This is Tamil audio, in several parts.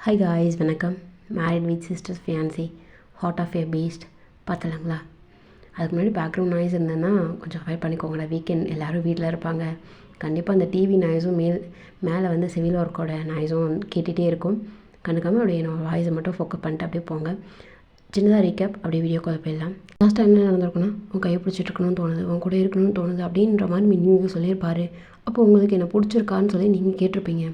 ஹாய் காய்ஸ், வணக்கம். Married with sisters fiance hot of a beast பார்த்தலாங்களா? அதுக்கு முன்னாடி பேக்ரவுண்ட் நாய்ஸ் இருந்ததுன்னா கொஞ்சம் அவாய்ட் பண்ணிக்கோங்களா. வீக்கெண்ட் எல்லோரும் வீட்டில் இருப்பாங்க. கண்டிப்பாக அந்த டிவி நாய்ஸும் மேலே வந்து சிவில் ஒர்க்கோட நாய்ஸும் கேட்டுகிட்டே இருக்கும். கண்டுக்காமல் அப்படியே என்னோடய வாய்ஸை மட்டும் ஃபோக்கஸ் பண்ணிட்டு அப்படியே போங்க. சின்னதாக ரீகேப் அப்படியே வீடியோ கால் போயிடலாம். லாஸ்ட் டைம் என்ன நடந்திருக்குன்னா, உன் கையை பிடிச்சிட்டு இருக்கணும்னு தோணுது, உன் கூட இருக்கணும்னு தோணுது அப்படின்ற மாதிரி மின்னியும் சொல்லியிருப்பார். அப்போ உங்களுக்கு என்ன பிடிச்சிருக்கான்னு சொல்லி நீங்கள் கேட்டிருப்பீங்க.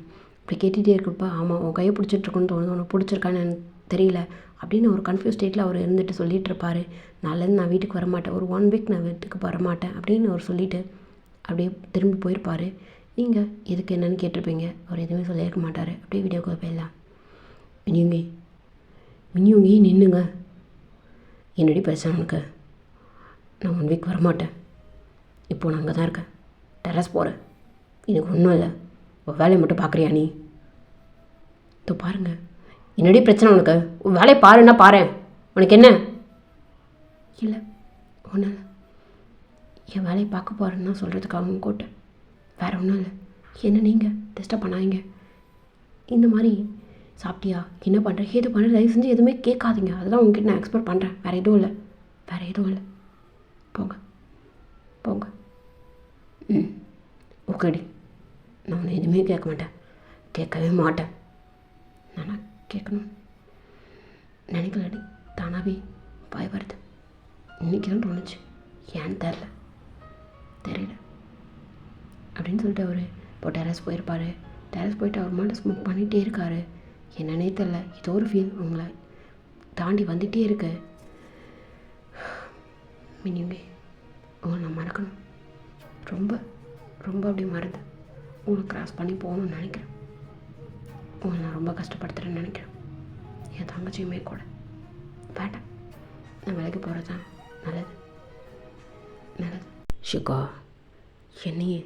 இப்படி கேட்டுகிட்டே இருக்கப்பா, ஆமாம் உன் கையை பிடிச்சிட்ருக்குன்னு தோணுது, உனக்கு பிடிச்சிருக்கான்னு எனக்கு தெரியல அப்படின்னு ஒரு கன்ஃபியூஸ் ஸ்டேட்டில் அவர் இருந்துட்டு சொல்லிகிட்டு இருப்பார். நாளிலேருந்து நான் வீட்டுக்கு வரமாட்டேன், ஒரு 1 வீக் நான் வீட்டுக்கு வரமாட்டேன் அப்படின்னு அவர் சொல்லிவிட்டு அப்படியே திரும்பி போயிருப்பார். நீங்கள் எதுக்கு என்னென்னு கேட்டிருப்பீங்க. அவர் எதுவுமே சொல்லியிருக்க மாட்டார். அப்படியே வீடியோக்குள்ளே போயிடலாம். மினியுங்கி நின்றுங்க. என்னடி பிரச்சனை உனக்கு? நான் 1 வீக் வரமாட்டேன். இப்போது நான் அங்கே தான் இருக்கேன், டெரஸ் போகிறேன். எனக்கு ஒன்றும் இல்லை, ஒரு வேலையை மட்டும் பார்க்குறியா நீ? இதோ பாருங்க, என்னடி பிரச்சனை உனக்கு? ஒரு வேலையை பாருன்னா பாரு, உனக்கு என்ன? இல்லை ஒன்றும் இல்லை, என் வேலையை பார்க்க போகிறேன்னு தான் சொல்கிறதுக்காகவும் கூட்டேன், வேறு ஒன்றும் இல்லை. என்ன நீங்கள் டிஸ்டர்ப் பண்ணாதீங்க. இந்த மாதிரி சாப்பிட்டியா, என்ன பண்ணுறேன், ஏது பண்ணுற, தயவு செஞ்சு எதுவுமே கேட்காதீங்க. அதுதான் உங்ககிட்ட நான் எக்ஸ்பெக்ட் பண்ணுறேன். வேறு எதுவும் இல்லை. போங்க போங்க. ஓகேடி, நான் உன்னை எதுவுமே கேட்க மாட்டேன், கேட்கவே மாட்டேன். நான் கேட்கணும் நினைக்கலடி, தானாகவே பாய் வருது. இன்றைக்கி தான் தோணுச்சு, ஏன்னு தெரியல அப்படின்னு சொல்லிட்டு அவர் இப்போ டெரஸ் போயிருப்பார். டெரஸ் போயிட்டு அவர் மட்டும் ஸ்மோக் பண்ணிகிட்டே இருக்கார். என்னன்னே தெரில, ஏதோ ஒரு ஃபீல் உங்களை தாண்டி வந்துகிட்டே இருக்கு. மினியுங்க, உங்களை நான் மறக்கணும், ரொம்ப ரொம்ப அப்படி மறந்து உங்களை கிராஸ் பண்ணி போகணும்னு நினைக்கிறேன். உங்களை நான் ரொம்ப கஷ்டப்படுத்துகிறேன்னு நினைக்கிறேன். என் தங்கச்சியுமே கூட வேண்டாம், நான் வேலைக்கு போகிறது தான் நல்லது. ஷிகா, என்னையே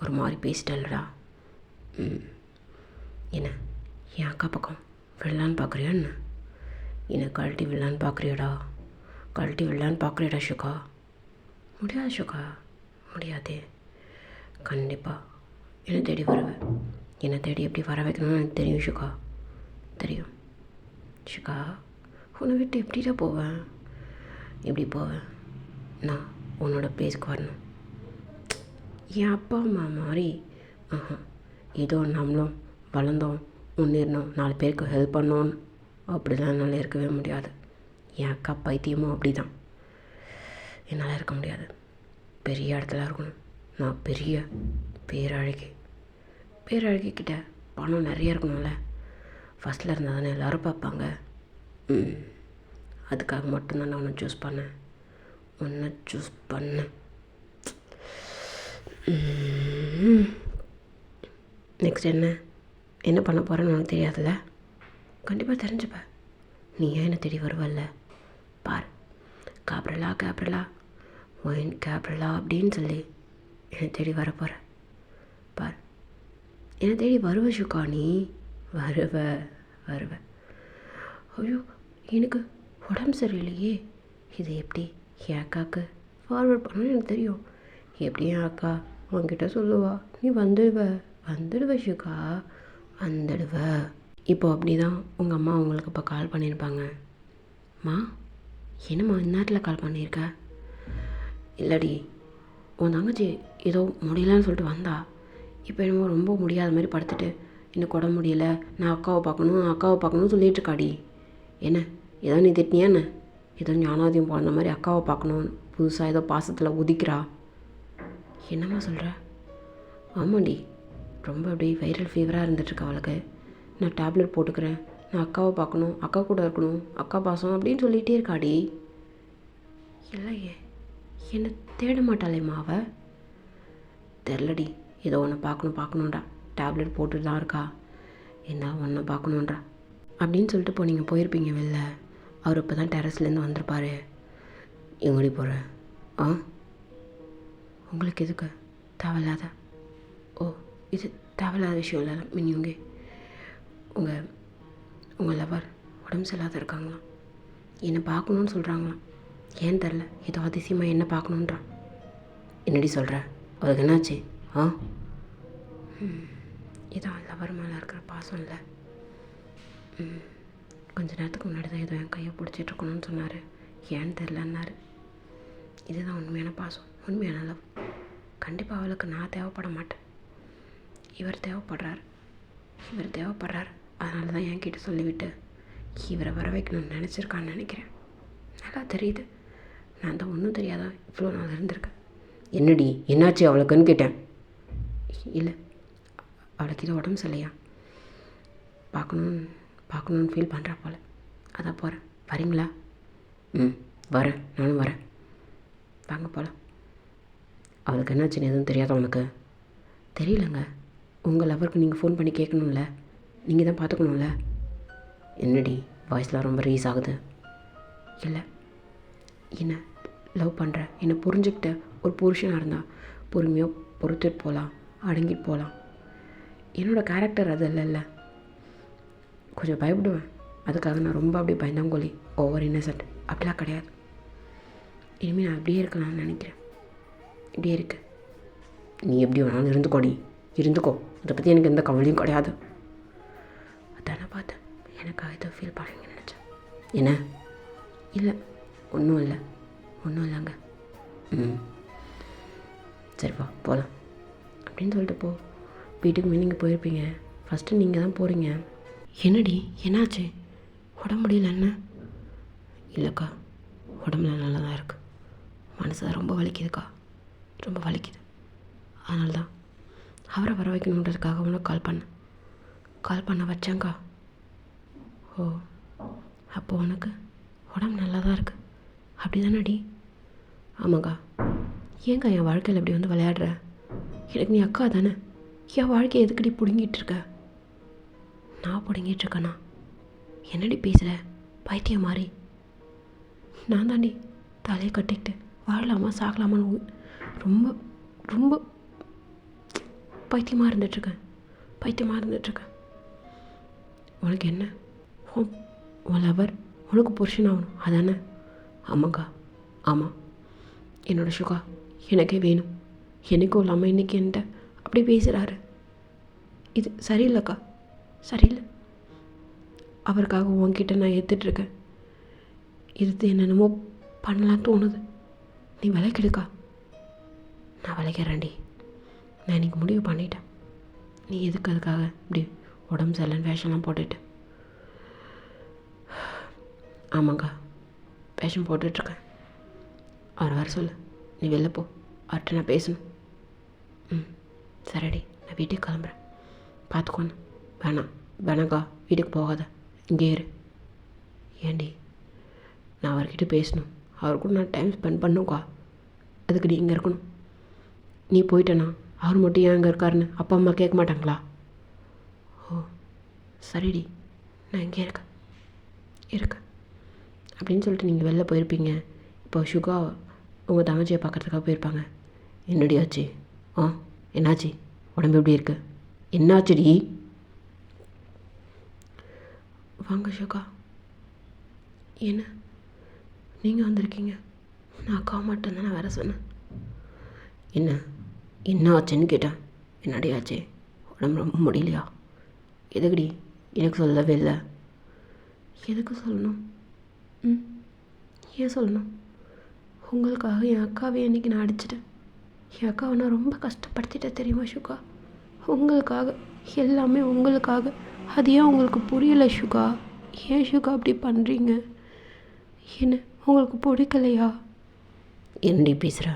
ஒரு மாதிரி பேசிட்டல்லடா. என்ன என் அக்கா பக்கம் விடலான்னு பார்க்குறியா என்ன? என்னை கழட்டி விடலான்னு பார்க்குறியாடா ஷிகா? முடியாது ஷிகா, முடியாதே. கண்டிப்பாக என்னை தேடி வருவேன். என்னை தேடி எப்படி வர வைக்கணும்னு எனக்கு தெரியும் ஷிகா, தெரியும். ஷிகா, உன்னை விட்டு எப்படிடா போவேன்? எப்படி போவேன்? நான் உன்னோட பிளேஸ்க்கு வரணும். என் அப்பா அம்மா மாதிரி ஏதோ நம்மளும் வளர்ந்தோம், முன்னேறணும், 4 பேருக்கு ஹெல்ப் பண்ணோன்னு அப்படிலாம் என்னால் இருக்கவே முடியாது. என் அக்கா பைத்தியமும் அப்படி தான். என்னால் இருக்க முடியாது. பெரிய இடத்துல இருக்கணும். நான் பெரிய பேரழகிக்கிட்ட பணம் நிறைய இருக்கணும்ல. ஃபஸ்ட்டில் இருந்தால் தானே எல்லோரும் பார்ப்பாங்க. அதுக்காக மட்டும்தான் நான் உன்னை சூஸ் பண்ணேன். நெக்ஸ்ட் என்ன பண்ண போகிறேன்னு உனக்கு தெரியாதுல்ல? கண்டிப்பாக தெரிஞ்சுப்ப. நீ ஏன் என்னை தேடி வருவல்ல? பார், கேப்ரலா ஒயின் கேப்ரலா அப்படின்னு சொல்லி என்னை தேடி வர போகிற. பார், என்னை தேடி வருவ ஷுக்கா, நீ வருவ. ஐயோ, எனக்கு உடம்பு சரியில்லையே, இது எப்படி என் அக்காவுக்கு ஃபார்வர்ட் பண்ணணும்னு எனக்கு தெரியும். எப்படி என் அக்கா உன்கிட்ட சொல்லுவா, நீ வந்துடுவ ஷுக்கா, வந்துடுவ. இப்போ அப்படி தான் உங்கள் அம்மா உங்களுக்கு இப்போ கால் பண்ணியிருப்பாங்க. மா, என்னம்மா இந்நேரத்தில் கால் பண்ணியிருக்க? இல்லடி, உன் தங்கச்சி ஏதோ முடியலன்னு சொல்லிட்டு வந்தா. இப்போ என்னமோ ரொம்ப முடியாத மாதிரி படுத்துட்டு, எனக்கு உடம்பு முடியல, நான் அக்காவை பார்க்கணும்னு சொல்லிட்டு இருக்காடி. என்ன ஏதோ நீ திட்டினியான்னு? ஏதோ ஞானாதியம் பிறந்த மாதிரி அக்காவை பார்க்கணும் புதுசாக ஏதோ பாசத்தில் உதிக்கிறா. என்னம்மா சொல்கிற? ஆமாண்டி, ரொம்ப அப்படியே வைரல் ஃபீவராக இருந்துகிட்ருக்கு அவளுக்கு. நான் டேப்லெட் போட்டுக்கிறேன், நான் அக்காவை பார்க்கணும், அக்கா கூட இருக்கணும், அக்கா பாசம் அப்படின்னு சொல்லிகிட்டே இருக்காடி. இல்லையே, என்னை தேட மாட்டாளேம்மா அவள். தெரிலடி, ஏதோ ஒன்று பார்க்கணுன்றா. டேப்லெட் போட்டுட்டு தான் இருக்கா, என்ன ஒன்று பார்க்கணுன்றா அப்படின்னு சொல்லிட்டு நீங்கள் போயிருப்பீங்க வெளில. அவர் இப்போ தான் டெரஸ்லேருந்து வந்திருப்பார். எங்கடி போகிற? உங்களுக்கு எதுக்கு தேவையில்லாத? இது தேவையில்லாத விஷயம் இல்லை மினியுங்க. உங்கள் லவர் உடம்பு சரியில்லாத இருக்காங்களாம், என்னை பார்க்கணுன்னு சொல்கிறாங்களாம். ஏன்னு தெரில, ஏதோ அதிசயமாக என்ன பார்க்கணுன்றான். என்னடி சொல்கிற? அவளுக்கு என்னாச்சு? இதான் லவர் மேலே இருக்கிற பாசம் இல்லை, கொஞ்ச நேரத்துக்கு முன்னாடி தான் ஏதோ என் கையை பிடிச்சிட்ருக்கணும்னு சொன்னார். ஏன்னு தெரிலன்னாரு. இதுதான் உண்மையான பாசம், உண்மையான லவ். கண்டிப்பாக அவளுக்கு நான் தேவைப்பட மாட்டேன். இவர் தேவைப்படுறாரு. அதனால தான் என்கிட்ட சொல்லிவிட்டு இவரை வர வைக்கணும்னு நினச்சிருக்கான்னு நினைக்கிறேன். நல்லா தெரியுது. நான் தான் ஒன்றும் தெரியாதா இவ்வளோ நாள் இருந்திருக்கேன். என்னடி என்னாச்சு அவளுக்குன்னு கேட்டேன். இல்லை, அவளுக்கு இது உடம்பு சரியில்லையா, பார்க்கணுன்னு ஃபீல் பண்ணுறா போல். அதான் போகிறேன். வரீங்களா? வரேன், நானும் வரேன். வாங்க போகலாம். அவளுக்கு என்னாச்சுன்னு எதுவும் தெரியாதா உனக்கு? தெரியலங்க. உங்கள் லவருக்கு நீங்கள் ஃபோன் பண்ணி கேட்கணும்ல, நீங்கள் தான் பார்த்துக்கணும்ல. என்னடி வாய்ஸ்லாம் ரொம்ப ரீஸ் ஆகுது? இல்லை, என்ன லவ் பண்ணுற, என்னை புரிஞ்சுக்கிட்ட ஒரு புருஷனாக இருந்தால் பொறுமையாக பொறுத்துட்டு போகலாம், அடங்கிட்டு போகலாம். என்னோடய கேரக்டர் அது இல்லைல்ல. கொஞ்சம் பயப்படுவேன். அதுக்காக நான் ரொம்ப அப்படியே பயந்தாங்கோலி, ஓவர் இன்னசென்ட் அப்படிலாம் கிடையாது. இனிமேல் நான் அப்படியே இருக்கலாம்னு நினைக்கிறேன். இப்படியே இருக்கு. நீ எப்படி வேணாலும் இருந்துக்கோ. அதை பற்றி எனக்கு எந்த கவலையும் கிடையாது. அதானே பார்த்தேன். எனக்காக இதை ஃபீல் பண்ணுவீங்கன்னு நினச்சேன். என்ன? இல்லை, ஒன்றும் இல்லைங்க. சரிப்பா போகலாம் அப்படின்னு சொல்லிட்டு போ. வீட்டுக்கு நீங்கள் போயிருப்பீங்க. ஃபஸ்ட்டு நீங்கள் தான் போகிறீங்க. என்னடி என்னாச்சு? உடம்பு முடியல? என்ன? இல்லைக்கா, உடம்புல நல்லா தான் இருக்குது. மனசு ரொம்ப வலிக்குதுக்கா, ரொம்ப வலிக்குது. அதனால தான் அவரை வர வைக்கணுன்றதுக்காக உனக்கு கால் பண்ண வச்சேங்க்கா. ஓ, அப்போ உனக்கு உடம்பு நல்லா தான் இருக்குது அப்படி தானேடி? ஆமாக்கா. ஏங்க்கா என் வாழ்க்கையில் இப்படி வந்து விளையாடுற? எனக்கு நீ அக்கா தானே. என் வாழ்க்கையை எதுக்கடி பிடுங்கிட்டு இருக்க? நான் பிடுங்கிட்டு இருக்கேண்ணா? என்னடி பேசுகிற பைத்தியம் மாதிரி? நான் தாண்டி தலையை கட்டிக்கிட்டு வாழலாமா சாகலாமான்னு ரொம்ப ரொம்ப பைத்தியமாக இருந்துகிட்ருக்கேன். உனக்கு என்ன? உன் லவர் உனக்கு புருஷன் ஆகணும் அதானே? ஆமாக்கா. ஆமாம், என்னோடய சுகா எனக்கே வேணும். எனக்கும் இல்லாமல் இன்றைக்கி என்கிட்ட அப்படி பேசுகிறாரு. இது சரியில்லைக்கா, சரியில்லை. அவருக்காக உன்கிட்ட நான் ஏற்றுட்ருக்கேன். இது என்னென்னமோ பண்ணலான்னு தோணுது. நீ விலைக்கெடுக்கா. நான் விலைக்கிறேன்டி. நான் இன்றைக்கி முடிவு பண்ணிட்டேன். நீ எதுக்கு அதுக்காக இப்படி உடம்பு சரியில்லைன்னு வேஷம்லாம் போட்டுட்டு? ஆமாங்க்கா, வேஷம் போட்டுட்ருக்கேன். அவர் வர சொல்லு, நீ வெளில போ, அவர்கிட்ட நான் பேசணும். சரிடி, நான் வீட்டுக்கு கிளம்புறேன். பார்த்துக்கோண்ணு. வேணாங்க்கா, வீட்டுக்கு போகாத, இங்கே இரு. ஏண்டி? நான் அவர்கிட்ட பேசணும், அவர் கூட நான் டைம் ஸ்பெண்ட் பண்ணுங்க்கா. அதுக்கு நீ இங்கே இருக்கணும். நீ போயிட்டேண்ணா அவர் மட்டும் ஏன் அங்கே இருக்காருன்னு அப்பா அம்மா கேட்க மாட்டாங்களா? ஓ சரிடி, நான் இங்கே இருக்கேன் அப்படின்னு சொல்லிட்டு நீங்கள் வெளில போயிருப்பீங்க. இப்போ சுகா உங்கள் தங்கச்சியை பார்க்குறதுக்காக போயிருப்பாங்க. என்னடி ஆச்சு? என்னாச்சு? உடம்பு எப்படி இருக்கு? என்னாச்சுடி? வாங்க சுகா. என்ன நீங்கள் வந்திருக்கீங்க? நான் அக்கா மட்டும் தானே வர சொன்னேன். என்ன ஆச்சுன்னு கேட்டேன். என்னடி ஆச்சு? உடம்பு ரொம்ப முடியலையா? எதுக்குடி எனக்கு சொல்லவே இல்லை? எதுக்கு சொல்லணும்? ஏன் சொல்லணும்? உங்களுக்காக என் அக்காவை இன்றைக்கி நான் அடிச்சிட்டேன். என் அக்காவை நான் ரொம்ப கஷ்டப்படுத்திட்டேன் தெரியுமா சுகா? உங்களுக்காக, எல்லாமே உங்களுக்காக. அது ஏன் உங்களுக்கு புரியலை சுகா? ஏன் சுகா அப்படி பண்ணுறீங்க? என்ன உங்களுக்கு பிடிக்கலையா? என்னடி பேசுகிற?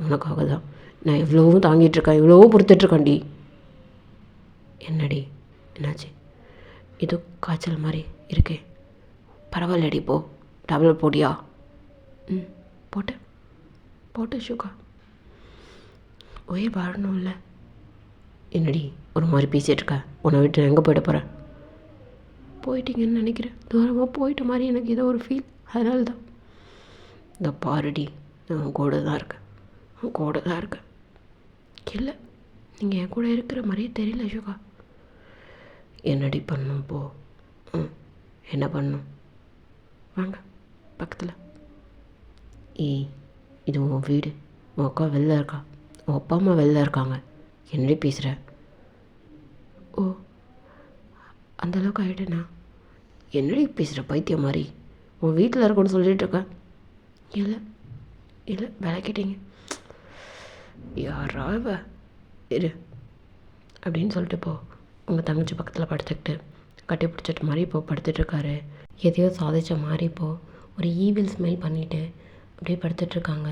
உனக்காக தான் நான் எவ்வளவும் தாங்கிட்டுருக்கேன், எவ்வளவோ பொறுத்துட்ருக்கேன்டி. என்னடி என்னாச்சு? ஏதோ காய்ச்சல் மாதிரி இருக்கே. பரவாயில்லடி, போ, டேப்லெட் போட்டியா? போட்டேன் சுகா. உயிர் வாழணும்ல. என்னடி ஒரு மாதிரி பேசிகிட்ருக்க? உன்னை விட்டு எங்கே போயிட போகிறேன்? போயிட்டீங்கன்னு நினைக்கிறேன். தூரமாக போயிட்ட மாதிரி எனக்கு ஏதோ ஒரு ஃபீல். அதனால தான். இந்த பாருடி, நான் கூட தான் இருக்கேன். இல்லை, நீங்கள் என் கூட இருக்கிற மாதிரியே தெரியல சுகா. என்னடி பண்ணணும்? போ. என்ன பண்ணணும்? வாங்க பக்கத்தில். இது உன் வீடு. உன் அக்கா வெளில இருக்கா, உன் அப்பா அம்மா வெளில இருக்காங்க. என்னடி பேசுகிற? ஓ, அந்தளவுக்கு ஆகிட்டேண்ணா. என்னடி பேசுகிற பைத்தியம் மாதிரி? உன் வீட்டில் இருக்கணும்னு சொல்லிட்டு இருக்கேன். இல்லை இல்லை விளக்கிட்டீங்க. யாராவ இரு அப்படின்னு சொல்லிட்டு இப்போ உங்கள் தங்கச்சி பக்கத்தில் படுத்துக்கிட்டு கட்டி பிடிச்சிட்டு மாதிரி இப்போது படுத்துட்ருக்காரு. எதையோ சாதித்த மாதிரி இப்போது ஒரு ஈவில் ஸ்மெல் பண்ணிவிட்டு அப்படியே படுத்துட்ருக்காங்க.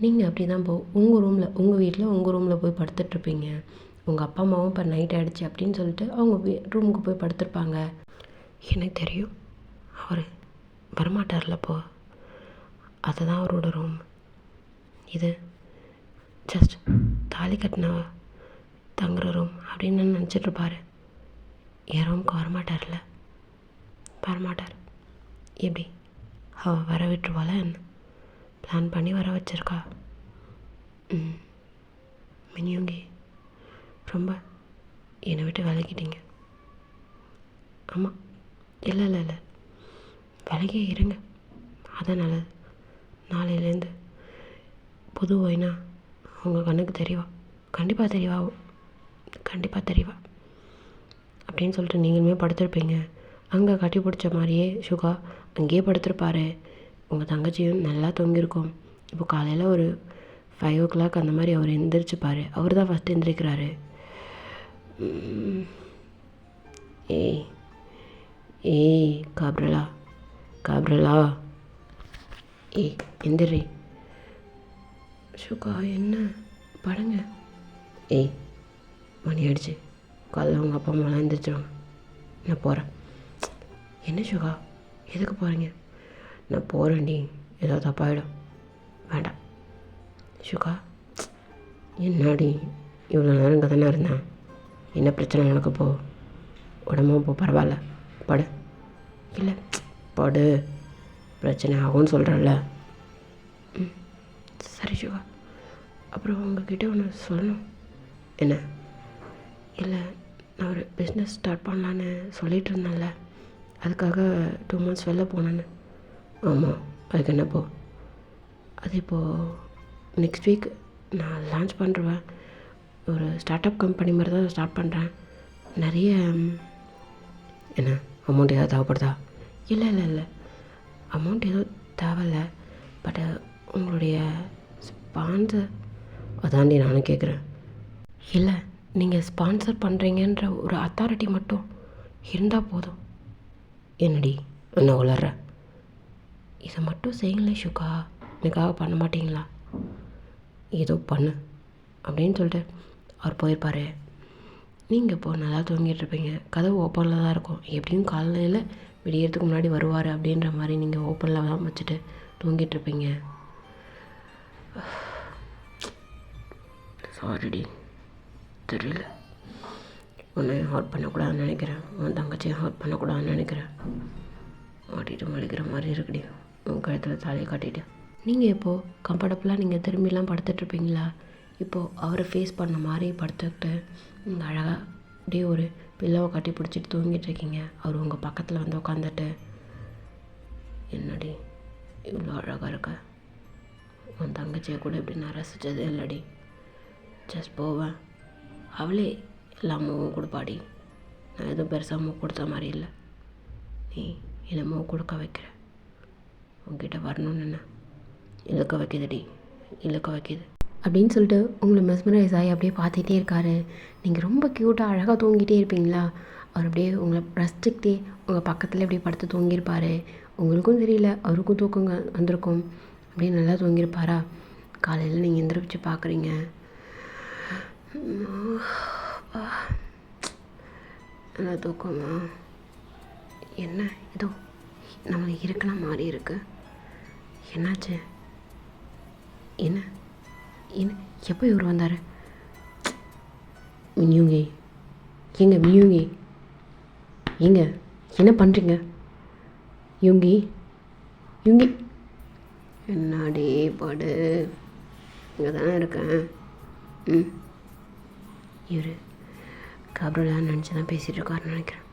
நீங்கள் அப்படி தான் இப்போது உங்கள் ரூமில், உங்கள் வீட்டில் உங்கள் ரூமில் போய் படுத்துட்ருப்பீங்க. உங்கள் அப்பா அம்மாவும் இப்போ நைட் ஆகிடுச்சு அப்படின்னு சொல்லிட்டு அவங்க ரூமுக்கு போய் படுத்துருப்பாங்க. எனக்கு தெரியும் அவர் வரமாட்டார்ல இப்போ. அதுதான் அவரோட ரூம். இது ஜஸ்ட் தாலி கட்டின தங்குற ரூம் அப்படின்னு நினச்சிட்ருப்பாரு. என் ரூமுக்கு வரமாட்டார்ல, வரமாட்டார். எப்படி அவள் வர விட்டுருவாள என்ன? பிளான் பண்ணி வர வச்சிருக்கா. மினியுங்கி ரொம்ப என்னை விட்டு விலகிட்டீங்க. ஆமாம், இல்லை இல்லை இல்லை விலகியே இருங்க, அதான் நல்லது. நாளையிலேருந்து புது ஒயினா உங்கள் கண்ணுக்கு தெரியவா, கண்டிப்பாக தெரியவா, கண்டிப்பாக தெரியவா அப்படின்னு சொல்லிட்டு நீங்களுமே படுத்திருப்பீங்க. அங்கே கட்டி பிடிச்ச மாதிரியே சுகா அங்கேயே படுத்திருப்பாரு. உங்கள் தங்கச்சியும் நல்லா தொங்கியிருக்கும். இப்போ காலையில் ஒரு 5 o'clock அந்த மாதிரி அவர் எந்திரிச்சுப்பார். அவர் தான் ஃபஸ்ட்டு எந்திரிக்கிறாரு. ஏய் ஏய் காப்ரலா, காப்ரலா, ஏய் எந்திரி. சுகா என்ன படுங்க. ஏய் மணி ஆயிடுச்சு, காலைல உங்கள் அப்பா அம்மாலாம் எந்திரிச்சிருவாங்க, நான் போகிறேன். என்ன சுகா எதுக்கு போகிறீங்க? நான் போகிறேன்டி, ஏதோ தப்பாயிடும். வேண்டாம் சுகா. என்னாடி இவ்வளோ நேரம் இங்கே தானே இருந்தேன், என்ன பிரச்சனை உனக்கு? போ, உடம்பும் இப்போ பரவாயில்ல, படு. இல்லை படு, பிரச்சனை ஆகும்னு சொல்கிறல்ல. சரி சுகா. அப்புறம் உங்ககிட்ட ஒன்று சொல்லணும். என்ன? இல்லை நான் ஒரு பிஸ்னஸ் ஸ்டார்ட் பண்ணலான்னு சொல்லிகிட்டு இருந்தேன்ல, அதுக்காக 2 months வெளில போனேன்னு. ஆமாம், அதுக்கு என்னப்போ? அது இப்போது நெக்ஸ்ட் வீக் நான் லான்ச் பண்ணுறேன். ஒரு ஸ்டார்ட் அப் கம்பெனி மாதிரி தான் ஸ்டார்ட் பண்ணுறேன். நிறைய என்ன அமௌண்ட் ஏதாவது தேவைப்படுதா? இல்லை இல்லை இல்லை அமௌண்ட் எதுவும் தேவையில்லை. பட் உங்களுடைய ஸ்பான்சர் அதாண்டி நானும் கேட்குறேன். இல்லை நீங்கள் ஸ்பான்சர் பண்ணுறீங்கன்ற ஒரு அத்தாரிட்டி மட்டும் இருந்தால் போதும். என்னடி என்ன உளர்ற? இதை மட்டும் செய்யுங்களேன் சுகா, எனக்காக பண்ண மாட்டிங்களா? ஏதோ பண்ணு அப்படின்னு சொல்லிட்டு அவர் போயிருப்பார். நீங்கள் இப்போது நல்லா தூங்கிட்டுருப்பீங்க. கதவு ஓப்பனில் தான் இருக்கும். எப்படியும் காலையில் விடியறதுக்கு முன்னாடி வருவார் அப்படின்ற மாதிரி நீங்கள் ஓப்பனில் தான் வச்சுட்டு தூங்கிட்டுருப்பீங்க. சாரிடி, தெரியல. உன்னையும் ஹர்ட் பண்ணக்கூடாதுன்னு நினைக்கிறேன், உன் தங்கச்சியும் ஹர்ட் பண்ணக்கூடாதுன்னு நினைக்கிறேன். மாட்டிட்டு மடிக்கிற மாதிரி இருக்குடி, உன் கழுத்தில் தாலியை காட்டிட்டு. நீங்கள் இப்போது கம்ஃபர்டபுளாக நீங்கள் திரும்பிலாம் படுத்துட்ருப்பீங்களா? இப்போது அவரை ஃபேஸ் பண்ண மாதிரி படுத்துக்கிட்டு நீங்கள் அழகாக அப்படியே ஒரு பில்லோவை கட்டி பிடிச்சிட்டு தூங்கிட்டு இருக்கீங்க. அவர் உங்கள் பக்கத்தில் வந்து உட்காந்துட்டு, என்னடி இவ்வளோ அழகாக இருக்க, உன் தங்கச்சியை கூட இப்படி நான் ரசித்ததே இல்லடி. ஜஸ்ட் போவேன், அவளே எல்லா மூவும் கொடுப்பாடி. நான் எதுவும் பெருசாக மூவ் கொடுத்த மாதிரி இல்லை. நீ என்னை மூவ் கொடுக்க வைக்கிற. உங்ககிட்ட வரணும்னு என்ன இழுக்க வைக்கிதுடி, இழுக்க வைக்கிது அப்படின்னு சொல்லிட்டு உங்களை மெஸ்மரைஸ் ஆகி அப்படியே பார்த்துட்டே இருக்காரு. நீங்கள் ரொம்ப க்யூட்டாக அழகாக தூங்கிட்டே இருப்பீங்களா? அவர் அப்படியே உங்களை ரசிச்சுக்கிட்டே உங்கள் பக்கத்தில் அப்படியே படுத்து தூங்கியிருப்பார். உங்களுக்கும் தெரியல, அவருக்கும் தூக்கங்க வந்திருக்கும். அப்படியே நல்லா தூங்கியிருப்பாரா? காலையில் நீங்கள் எந்திரிச்சு பார்க்குறீங்க. நல்லா தூக்கமா? என்ன ஏதோ நம்மளை இருக்கிற மாதிரி இருக்கு. என்னாச்சு? என்ன என்ன எப்போ இவர் வந்தார்? மினியுங்கி, ஏங்க மினியுங்கி, ஏங்க என்ன பண்ணுறீங்க? யுங்கி யுங்கி என்னடி படு, இங்கே தானே இருக்கேன். இவர் கபரலான்னு நினச்சி தான் பேசிகிட்டு இருக்காருன்னு நினைக்கிறேன்.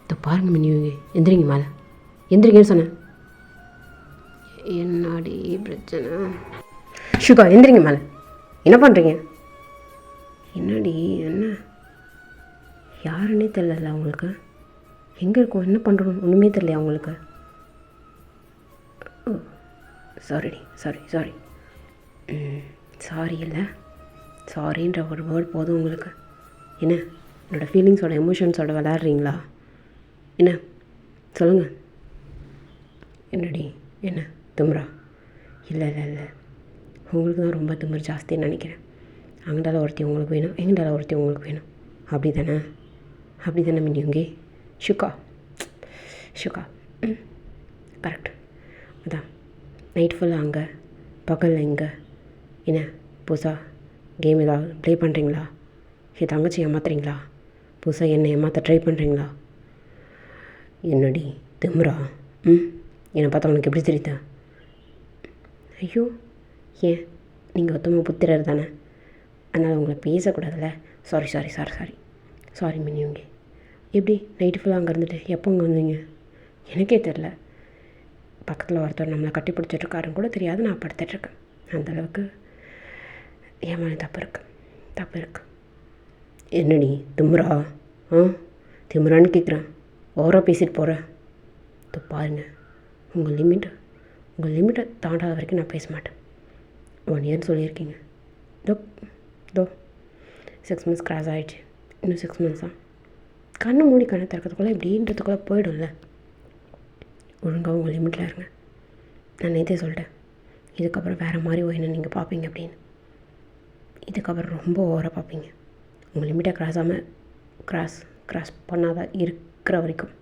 இதை பாருங்கள் மினியுங்கி, எந்திரிங்க மேலே, எந்திரிங்கன்னு சொன்னேன். என்னடி பிரச்சனை? சுகா எந்திரிங்க மேலே, என்ன பண்ணுறீங்க? என்னடி என்ன யாருன்னே தெரியல உங்களுக்கு? எங்கே இருக்கோம், என்ன பண்ணுறோம் ஒன்றுமே தெரியலையா உங்களுக்கு? சாரிடி, சாரி. சாரி இல்லை, சாரின்ற ஒரு வேர்ட் போதும் உங்களுக்கு. என்ன என்னோடய ஃபீலிங்ஸோட எமோஷன்ஸோட விளையாடுறீங்களா? என்ன சொல்லுங்கள். என்னடி, என்ன திமிரா? இல்லை உங்களுக்கு தான் ரொம்ப திமிர் ஜாஸ்தின்னு நினைக்கிறேன். அங்கடால ஒருத்தி உங்களுக்கு வேணும், எங்கடால ஒருத்தி உங்களுக்கு வேணும். அப்படி தானே மினியுங்கே? ஷுக்கா கரெக்ட். அதான் நைட் ஃபுல்லாக அங்கே, பகலில் இங்கே. என்ன புதுசாக கேம் ஏதாவது ப்ளே பண்ணுறீங்களா? என் தங்கச்சி ஏமாத்துறீங்களா? புதுசாக என்னை ஏமாற்ற ட்ரை பண்ணுறீங்களா? என்னடி திமிரா? என்னை பார்த்தா உனக்கு எப்படி தெரியுதா? ஐயோ, ஏன் நீங்கள் ஒத்தமாக புத்திரர் தானே, அதனால் உங்களை பேசக்கூடாதுல்ல. சாரி மினியுங்கே. எப்படி நைட்டு ஃபுல்லாக அங்கே இருந்துட்டு எப்போ அங்கே வந்தீங்க? எனக்கே தெரில. பக்கத்தில் ஒருத்தர் நம்மளை கட்டி பிடிச்சிட்ருக்காருன்னு கூட தெரியாது, நான் படுத்துட்ருக்கேன். அந்தளவுக்கு என் மேலே தப்பு இருக்கு. என்னடி திமிரா? திமிரான்னு கேட்குறேன். ஓவராக பேசிட்டு போகிறேன். இது பாருங்கள், உங்கள் லிமிட்டை தாண்டாத வரைக்கும் நான் பேச மாட்டேன். 1 இயர்னு சொல்லியிருக்கீங்க. தோ 6 months கிராஸ் ஆகிடுச்சு. இன்னும் 6 months தான். கண்ணை மூடி கண்ணை திறக்கிறதுக்குள்ளே இப்படின்றதுக்குள்ளே போயிடும்ல. ஒழுங்காக உங்கள் லிமிட்டில் இருங்க. நான் நேற்றே சொல்லிட்டேன், இதுக்கப்புறம் வேறு மாதிரி ஓயின்னு நீங்கள் பார்ப்பீங்க அப்படின்னு. இதுக்கப்புறம் ரொம்ப ஓவராக பார்ப்பீங்க. உங்கள் லிமிட்டை கிராஸ் பண்ணாதான் இருக்கிற வரைக்கும்.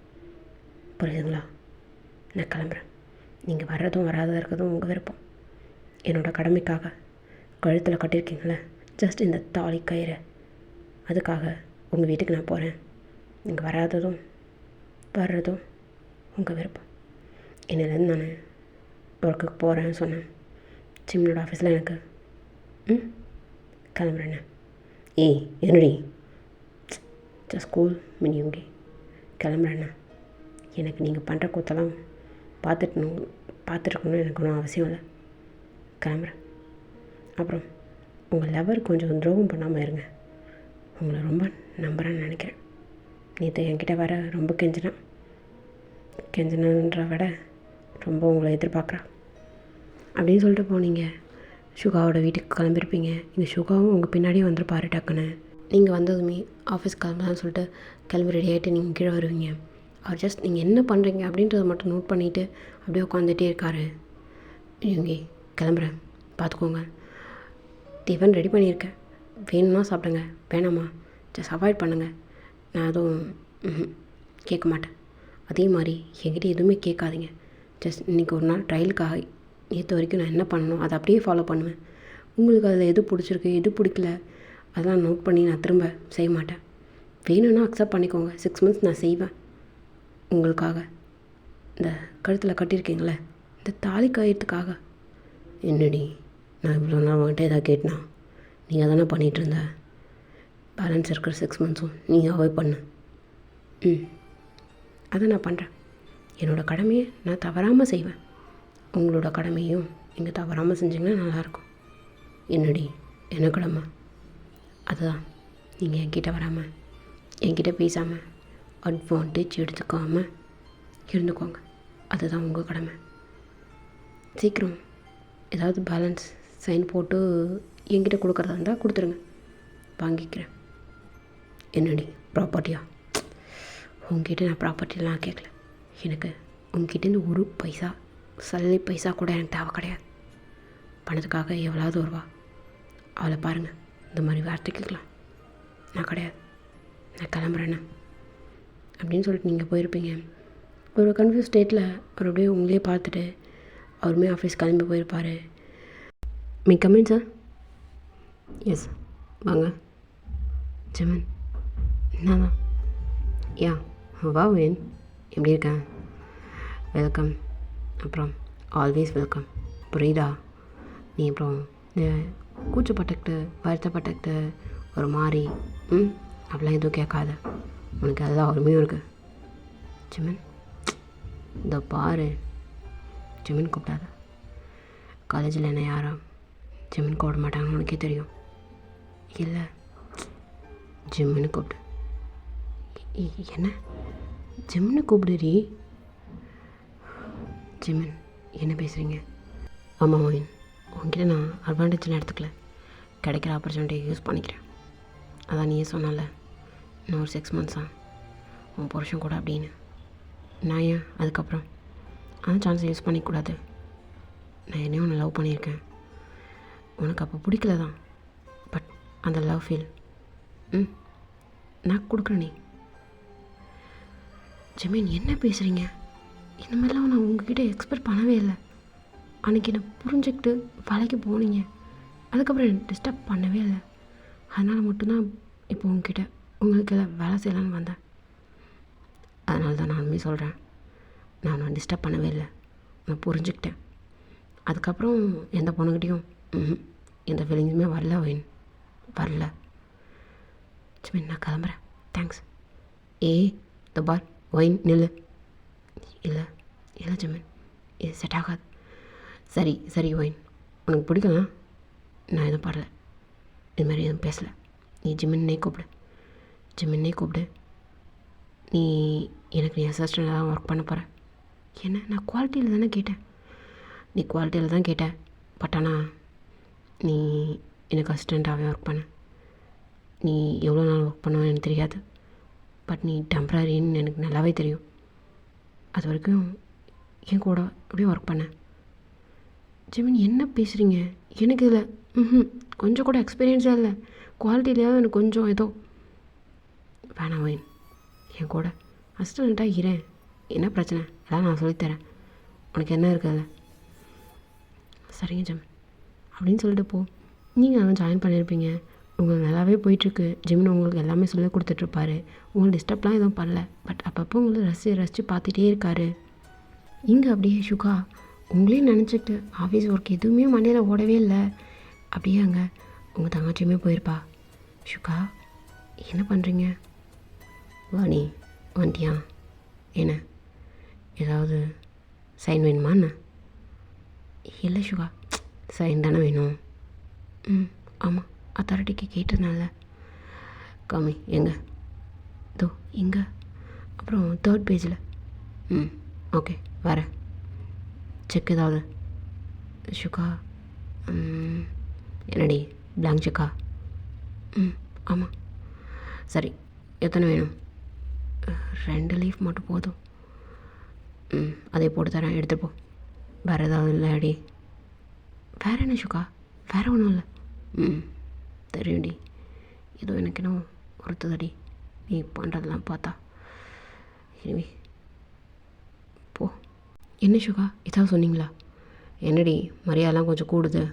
புரியுதுங்களா? நான் கிளம்புறேன். நீங்கள் வர்றதும் வராத இருக்கிறதும் உங்கள் விருப்பம். என்னோடய கடமைக்காக கழுத்தில் கட்டியிருக்கீங்களே ஜஸ்ட் இந்த தாலி கயிறை, அதுக்காக உங்கள் வீட்டுக்கு நான் போகிறேன். நீங்கள் வராததும் வர்றதும் உங்கள் விருப்பம். என்னிலேருந்து நான் ஒர்க்குக்கு போகிறேன்னு சொன்னேன். சிம்னோட ஆஃபீஸில் எனக்கு கிளம்புறேண்ணே. என்னடி ஸ்கூல் மினியுங்கே கிளம்புறேண்ணே. எனக்கு நீங்கள் பண்ணுற கூத்தெல்லாம் பார்த்துருக்கணும்னு எனக்கு ஒன்றும் அவசியம் இல்லை. கிளம்புறேன். அப்புறம் உங்கள் லவர் கொஞ்சம் துரோகம் பண்ணாமல் இருங்க. உங்களை ரொம்ப நம்புறேன்னு நினைக்கிறேன். நேற்று என்கிட்ட வர ரொம்ப கெஞ்சினன்ற விட ரொம்ப உங்களை எதிர்பார்க்குறா அப்படின்னு சொல்லிட்டு போனீங்க. சுகாவோட வீட்டுக்கு கிளம்பிருப்பீங்க. இங்கே சுகாவும் உங்கள் பின்னாடியே வந்துருப்பாரு. டக்குன்னு நீங்கள் வந்ததுமே ஆஃபீஸ் கிளம்பலான்னு சொல்லிட்டு கிளம்பி ரெடி ஆகிட்டு நீங்கள் கீழே வருவீங்க. அவர் ஜஸ்ட் நீங்கள் என்ன பண்ணுறீங்க அப்படின்றத மட்டும் நோட் பண்ணிவிட்டு அப்படியே உட்காந்துட்டே இருக்காரு. இவங்க கிளம்புறேன், பார்த்துக்கோங்க. டிஃபன் ரெடி பண்ணியிருக்கேன், வேணும்னா சாப்பிடுங்க, வேணாமா ஜஸ்ட் அவாய்ட் பண்ணுங்கள். நான் எதுவும் கேட்க மாட்டேன். அதே மாதிரி என்கிட்ட எதுவுமே கேட்காதீங்க. ஜஸ்ட் இன்றைக்கி ஒரு நாள் ட்ரையலுக்காக நேற்று வரைக்கும் நான் என்ன பண்ணணும் அதை அப்படியே ஃபாலோ பண்ணுவேன். உங்களுக்கு அதில் எது பிடிச்சிருக்கு எது பிடிக்கல அதெல்லாம் நோட் பண்ணி நான் திரும்ப செய்ய மாட்டேன். வேணும்னா அக்செப்ட் பண்ணிக்கோங்க. 6 months நான் செய்வேன் உங்களுக்காக. இந்த கழுத்தில் கட்டியிருக்கீங்களே இந்த தாலி காயத்துக்காக. என்னடி நான் இவ்வளோ நாள் வந்துட்டு எதாவது கேட்டேனா? நீங்கள் தானே பண்ணிகிட்டு இருந்த. பேலன்ஸ் இருக்கிற 6 monthsம் நீங்கள் அவாய்ட் பண்ணு. அதை நான் பண்ணுறேன். என்னோடய கடமையை நான் தவறாமல் செய்வேன். உங்களோட கடமையும் நீங்கள் தவறாமல் செஞ்சிங்கன்னா நல்லாயிருக்கும். என்னடி என்ன கடமை? அதுதான் நீங்கள் என்கிட்ட வராமல் என்கிட்ட பேசாமல் அட்வான்டேஜ் எடுத்துக்காமல் இருந்துக்கோங்க. அதுதான் உங்கள் கடமை. சீக்கிரம் ஏதாவது பேலன்ஸ் சைன் போட்டு என்கிட்ட கொடுக்குறதா இருந்தால் கொடுத்துருங்க, வாங்கிக்கிறேன். என்னடி ப்ராப்பர்ட்டியா? உங்ககிட்ட நான் ப்ராப்பர்ட்டிலாம் கேட்கல. எனக்கு உங்ககிட்டேருந்து ஒரு பைசா சல்லி பைசா கூட எனக்கு தேவை கிடையாது. பணத்துக்காக எவ்வளோது வருவா அவளை பாருங்கள், இந்த மாதிரி வார்த்தைக்கலாம் நான் கிடையாது. நான் கிளம்புறேண்ணே அப்படின்னு சொல்லிட்டு நீங்கள் போயிருப்பீங்க. ஒரு கன்ஃபியூஸ் ஸ்டேட்டில் அவர் அப்படியே உங்களே பார்த்துட்டு அவருமே ஆஃபீஸ் கிளம்பி போயிருப்பார். Me come in sir? எஸ் வாங்க. ஜெமன் என்னதான்? யா வா வேன், எப்படி இருக்கேன்? வெல்கம். அப்புறம் ஆல்வேஸ் வெல்கம். புரியுதா? நீ அப்புறம் இந்த கூச்சப்பட்டுக்கிட்டு வருத்தப்பட்டுக்கிட்டு ஒரு மாதிரி அப்படிலாம் எதுவும் கேட்காத. உனக்கு அதெல்லாம் உரிமையும் இருக்குது. ஜெமன் இந்த பாரு, ஜெமன் கூப்பிடாத. காலேஜில் என்ன யாரும் ஜெமன் கூப்பிட மாட்டாங்கன்னு உனக்கே தெரியும். இல்லை ஜெமன்னு கூப்பிட்டு. என்ன ஜிம்னு கூப்பிடுறி. ஜிமின், என்ன பேசுகிறீங்க? ஆமாம் மோயின், உங்ககிட்ட நான் அட்வான்டேஜ்லாம் எடுத்துக்கல, கிடைக்கிற ஆப்பர்ச்சுனிட்டியை யூஸ் பண்ணிக்கிறேன். அதான் நீயே சொன்னால இன்னும் ஒரு 6 மந்த்ஸாக உன் புருஷன் கூட அப்படின்னு. நான் ஏன் அதுக்கப்புறம் அந்த சான்ஸை யூஸ் பண்ணிக்கூடாது? நான் என்னையும் ஒன்று லவ் பண்ணியிருக்கேன். உனக்கு அப்போ பிடிக்கல தான், பட் அந்த லவ் ஃபீல் நான் கொடுக்குறேன். நீ ஜமீன் என்ன பேசுகிறீங்க? இந்த மாதிரிலாம் நான் உங்ககிட்ட எக்ஸ்பெக்ட் பண்ணவே இல்லை. அன்றைக்கி என்னை புரிஞ்சுக்கிட்டு வேலைக்கு போனீங்க, அதுக்கப்புறம் என்னை டிஸ்டர்ப் பண்ணவே இல்லை. அதனால் மட்டும்தான் இப்போ உங்ககிட்ட உங்களுக்கு எல்லாம் வேலை செய்யலான்னு வந்தேன். அதனால தான் நான் உண்மையை சொல்கிறேன், நான் டிஸ்டர்ப் பண்ணவே இல்லை, நான் புரிஞ்சுக்கிட்டேன். அதுக்கப்புறம் எந்த பொண்ணுக்கிட்டையும் எந்த ஃபீலிங்ஸுமே வரல ஒயின், வரல. ஜமீன், நான் கிளம்புறேன், தேங்க்ஸ். இந்த பார் ஒயின், நில்லு. இல்லை இல்லை ஜமீன், இது செட் ஆகாது. சரி சரி ஒயின், உனக்கு பிடிக்கலாம், நான் எதுவும் பாடலை, இது மாதிரி எதுவும் பேசலை. நீ ஜிமின்னே கூப்பிடு, ஜிமின்னே கூப்பிடு. நீ எனக்கு நீ அசிஸ்டண்டாக தான் ஒர்க் பண்ண போகிற. என்ன, நான் குவாலிட்டியில் தானே கேட்டேன். நீ குவாலிட்டியில் தான் கேட்ட, பட் ஆனால் நீ எனக்கு அசிஸ்டண்ட்டாகவே ஒர்க் பண்ண. நீ எவ்வளோ நாள் ஒர்க் பண்ணுவேன்னு எனக்கு தெரியாது, பட் நீ டெம்ப்ரரின்னு எனக்கு நல்லாவே தெரியும். அது வரைக்கும் என் கூட அப்படியே ஒர்க் பண்ண. ஜிமின், என்ன பேசுகிறீங்க? எனக்கு இதில் கொஞ்சம் கூட எக்ஸ்பீரியன்ஸாக இல்லை. குவாலிட்டியிலையாவது எனக்கு கொஞ்சம் ஏதோ வேணாம் ஒயின், என் கூட அசிஸ்டண்ட்டாக இரேன். என்ன பிரச்சனை? எல்லாம் நான் சொல்லித்தரேன், உனக்கு என்ன இருக்குதுல்ல. சரிங்க ஜிமின் அப்படின்னு சொல்லிட்டு போ. நீங்கள் அதான் ஜாயின் பண்ணியிருப்பீங்க, உங்களுக்கு நல்லாவே போயிட்டுருக்கு. ஜிமின் உங்களுக்கு எல்லாமே சொல்லி கொடுத்துட்ருப்பாரு, உங்களுக்கு டிஸ்டர்ப்லாம் எதுவும் பண்ணல. பட் அப்பப்போ உங்களுக்கு ரசித்து பார்த்துட்டே இருக்காரு. இங்கே அப்படியே சுகா உங்களையும் நினச்சிக்கிட்டு ஆஃபீஸ் ஒர்க் எதுவுமே மண்டையில் ஓடவே இல்லை. அப்படியே அங்கே உங்கள் தங்கச்சியுமே போயிருப்பா. சுகா, என்ன பண்ணுறீங்க? வாணி வந்துட்டியா? என்ன ஏதாவது சைன் வேணுமா என்ன? இல்லை சுகா, சைன் தானே வேணும். ஆமாம், அத்தாரிட்டிக்கு கேட்டதுனால. காமி, எங்கே? இதோ இங்கே, அப்புறம் 3rd பேஜில். ஓகே, வரேன். செக் ஏதாவது? சுகா, என்னடி பிளாங்க் செக்கா? ஆமாம். சரி, எத்தனை வேணும்? 2 லீஃப் மட்டும் போதும். அதே போட்டு தரேன், எடுத்துப்போ. வேறு ஏதாவது இல்லை அடி? வேறு என்ன சுகா? வேறு ஒன்றும் இல்லை. தெரியும்டி, ஏதோ எனக்கு இன்னும் ஒருத்ததடி நீ பண்ணுறதெல்லாம் பார்த்தா. இனிமே போ. என்ன சுகா, ஏதாவது சொன்னீங்களா? என்னடி மரியாதைலாம் கொஞ்சம் கூடுது?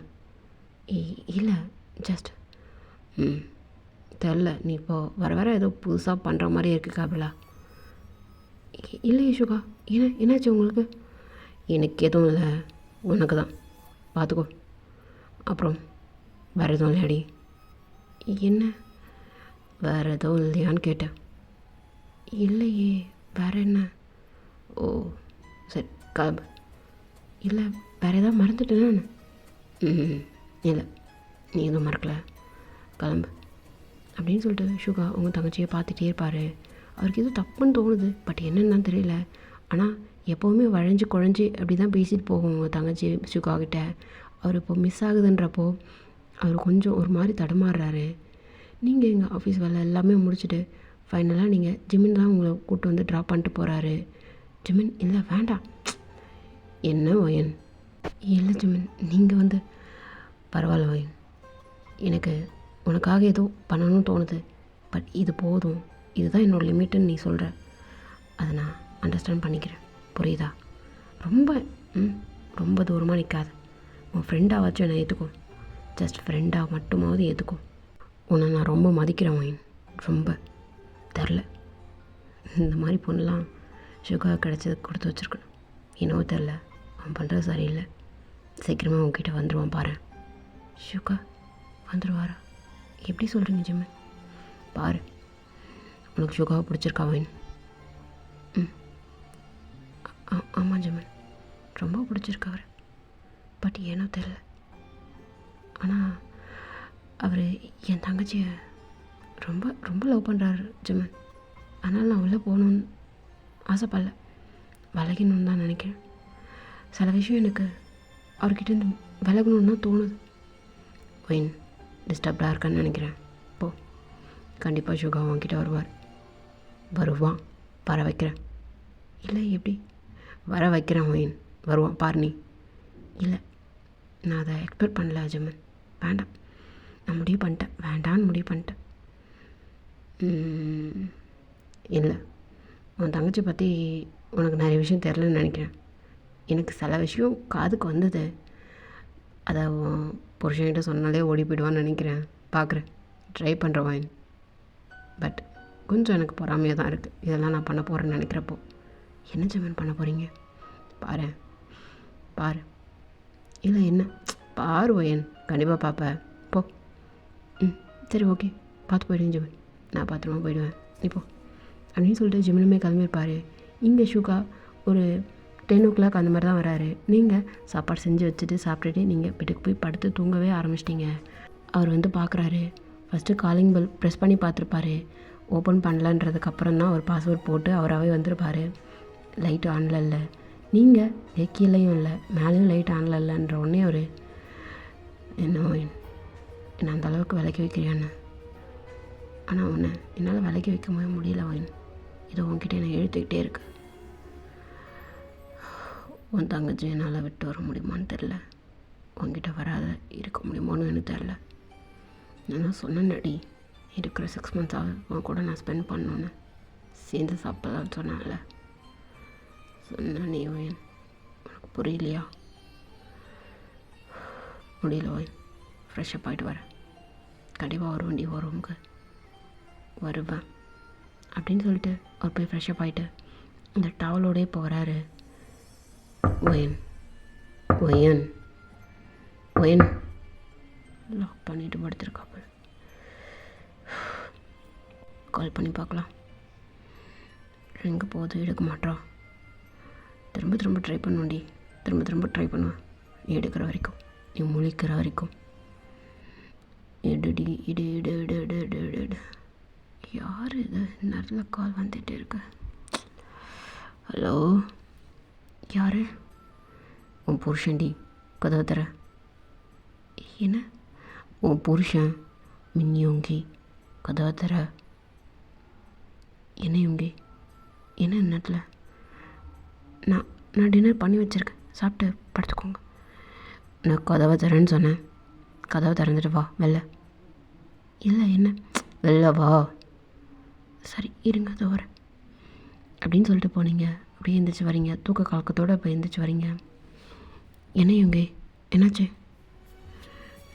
இல்லை, ஜஸ்ட் தெரில, நீ இப்போ வர வர ஏதோ புதுசாக பண்ணுற மாதிரி இருக்கு காபிலா. இல்லையே சுகா, என்னாச்சு உங்களுக்கு? எனக்கு எதுவும் இல்லை, உனக்கு தான், பார்த்துக்கோ. அப்புறம் வேறு எதுவும் இல்லையாடி? என்ன, வேறு எதுவும் இல்லையான்னு கேட்டேன். இல்லையே, வேறு என்ன? ஓ சரி, கிளம்பு. இல்லை, வேறு எதாவது மறந்துட்டேனா? இல்லை, நீ எதுவும் மறக்கலை, கிளம்பு அப்படின்னு சொல்லிட்டு சுகா உங்கள் தங்கச்சியை பார்த்துட்டே இருப்பார். அவருக்கு எதுவும் தப்புன்னு தோணுது, பட் என்னென்னு தெரியல. ஆனால் எப்போவுமே வளைஞ்சு குழஞ்சி அப்படி தான் பேசிட்டு போகும் உங்கள் தங்கச்சி சுகா கிட்ட. அவர் இப்போ மிஸ் ஆகுதுன்றப்போ அவர் கொஞ்சம் ஒரு மாதிரி தடுமாறுறாரு. நீங்கள் எங்கள் ஆஃபீஸ் வேலை எல்லாமே முடிச்சுட்டு ஃபைனலாக நீங்கள் ஜிமின் தான் உங்களை கூப்பிட்டு வந்து ட்ராப் பண்ணிட்டு போகிறாரு. ஜிமின், இல்லை வேண்டாம். என்ன ஒயன்? இல்லை ஜிமின், நீங்கள் வந்து பரவாயில்ல ஒயன், எனக்கு உனக்காக ஏதோ பண்ணணும்னு தோணுது, பட் இது போதும், இதுதான் என்னோடய லிமிட்டுன்னு நீ சொல்கிற, அதை நான் அண்டர்ஸ்டாண்ட் பண்ணிக்கிறேன், புரியுதா? ரொம்ப ரொம்ப தூரமாக நிற்காது, உன் ஃப்ரெண்டாக வச்சு என்னை ஏற்றுக்கோ, ஜஸ்ட் ஃப்ரெண்டாக மட்டுமாவது ஏற்றுக்கோ. உன்னை நான் ரொம்ப மதிக்கிறேன் ஒயின், ரொம்ப. தெரில, இந்த மாதிரி பொண்ணுலாம் சுகா கிடச்சது கொடுத்து வச்சுருக்கணும். என்னவோ தெரில, அவன் பண்ணுறது சரியில்லை. சீக்கிரமாக உங்ககிட்ட வந்துடுவான் பாரு. சுகா வந்துடுவாரா? எப்படி சொல்கிறீங்க ஜிம்மு? பாரு, உனக்கு சுகாவை பிடிச்சிருக்கா ஒயின்? ஆமாம் ஜிம்மன், ரொம்ப பிடிச்சிருக்கு அவர், பட் ஏனோ தெரில. ஆனால் அவர் என் தங்கச்சியை ரொம்ப ரொம்ப லவ் பண்ணுறாரு ஜிம்மன். அதனால் நான் உள்ளே போகணுன்னு ஆசைப்படல, விலகணுன்னு தான் நினைக்கிறேன். சில விஷயம் எனக்கு அவர்கிட்டேருந்து விலகணுன்னு தான் தோணுது. ஒயின் டிஸ்டர்ப்டாக இருக்கான்னு நினைக்கிறேன். போ, கண்டிப்பாக சுகா அவன்கிட்ட வருவான், வர வைக்கிறேன். இல்லை எப்படி? வர வைக்கிறேன் ஒயின், வருவான் பாரு நீ. இல்லை, நான் அதை எக்ஸ்பெக்ட் பண்ணல அஜமன். வேண்டாம், நான் முடிவு பண்ணிட்டேன், வேண்டான்னு முடிவு பண்ணிட்டேன். இல்லை, உன் தங்கச்சி பற்றி உனக்கு நிறைய விஷயம் தெரிலன்னு நினைக்கிறேன். எனக்கு சில விஷயம் காதுக்கு வந்தது, அதை புருஷன்கிட்ட சொன்னாலே ஓடி போயிடுவான்னு நினைக்கிறேன். பார்க்குறேன், ட்ரை பண்ணுறேன் வாயின். பட் கொஞ்சம் எனக்கு பொறாமையாக தான் இருக்குது இதெல்லாம் நான் பண்ண போகிறேன்னு நினைக்கிறப்போ. என்ன ஜமன் பண்ண போகிறீங்க? பாரு. இல்லை என்ன, பாரு ஒயன், கண்டிப்பாக பார்ப்பேன். போ. சரி ஓகே, பார்த்து போயிடுவேன் ஜிமன், நான் பார்த்துருமா போயிடுவேன், இப்போ அப்படின்னு சொல்லிட்டு ஜிமனுமே கிளம்பியிருப்பார். இங்கே ஷுகா ஒரு 10 o'clock அந்த மாதிரி தான் வராரு. நீங்கள் சாப்பாடு செஞ்சு வச்சுட்டு சாப்பிட்டுட்டு நீங்கள் வீட்டுக்கு போய் படுத்து தூங்கவே ஆரம்பிச்சிட்டிங்க. அவர் பார்க்குறாரு. ஃபஸ்ட்டு காலிங் பெல் ப்ரெஸ் பண்ணி பார்த்துருப்பாரு. ஓப்பன் பண்ணலன்றதுக்கப்புறம் தான் அவர் பாஸ்வேர்ட் போட்டு அவராகவே வந்திருப்பார். லைட்டு ஆனில் இல்லை, நீங்கள் கீழேயும் இல்லை, மேலேயும் லைட் ஆனில் இல்லைன்ற உடனே அவர் என்ன அந்த அளவுக்கு விலைக்கு வைக்கிறியான்னு. ஆனால் உன்னை என்னால் விலைக்கு வைக்க முடியல ஒயின். இதை உன்கிட்ட என்னை எழுத்துக்கிட்டே இருக்கு. உன் தங்கச்சி என்னால் விட்டு வர முடியுமான்னு தெரில, உன்கிட்ட வராத இருக்க முடியுமோன்னு எனக்கு தெரில. நான் சொன்னேன்டி, இருக்கிற 6 months உன் கூட நான் ஸ்பெண்ட் பண்ணணுன்னு, சேர்ந்து சாப்பிடலான்னு சொன்னால. சொன்ன நீ ஒயின், உனக்கு புரியலையா? முடியல ஒயின், ஃப்ரெஷ்ஷப் ஆகிட்டு வரேன், கண்டிப்பாக வருவேன்டி, ஒரு ரூமுக்கு வருவேன் அப்படின்னு சொல்லிட்டு அவர் போய் ஃப்ரெஷ்ஷப் ஆகிட்டு இந்த டவலோடே இப்போ வராரு. ஒயன் லாக் பண்ணிட்டு படுத்துருக்காப்ப. கால் பண்ணி பார்க்கலாம். எங்கே போகுது, எடுக்க மாட்டான். திரும்ப ட்ரை பண்ணுவேன்டி, திரும்ப ட்ரை பண்ணுவேன். நீ எடுக்கிற வரைக்கும், நீ முழிக்கிற வரைக்கும். இடு யார் இது? நேரத்தில் கால் வந்துகிட்டே இருக்கு. ஹலோ, யார்? உன் புருஷன்டி, கதவை தர. என்ன? உன் புருஷன் மின்னியோங்கி, கதவை தர. என்ன யோங்கி, என்ன நேரத்தில்? நான் டின்னர் பண்ணி வச்சுருக்கேன், சாப்பிட்டு படுத்துக்கோங்க. நான் கதவை தரேன்னு சொன்னேன், கதவை திறந்துட்டு வா வெளில. இல்லை என்ன, வெளில வா. சரி இருங்க, அதை வரேன் அப்படின்னு சொல்லிட்டு போனீங்க. அப்படியே எழுந்திரிச்சு வரீங்க, தூக்க கலக்கத்தோடு இப்போ எழுந்திரிச்சு வரீங்க. என்ன இவங்க, என்னாச்சு?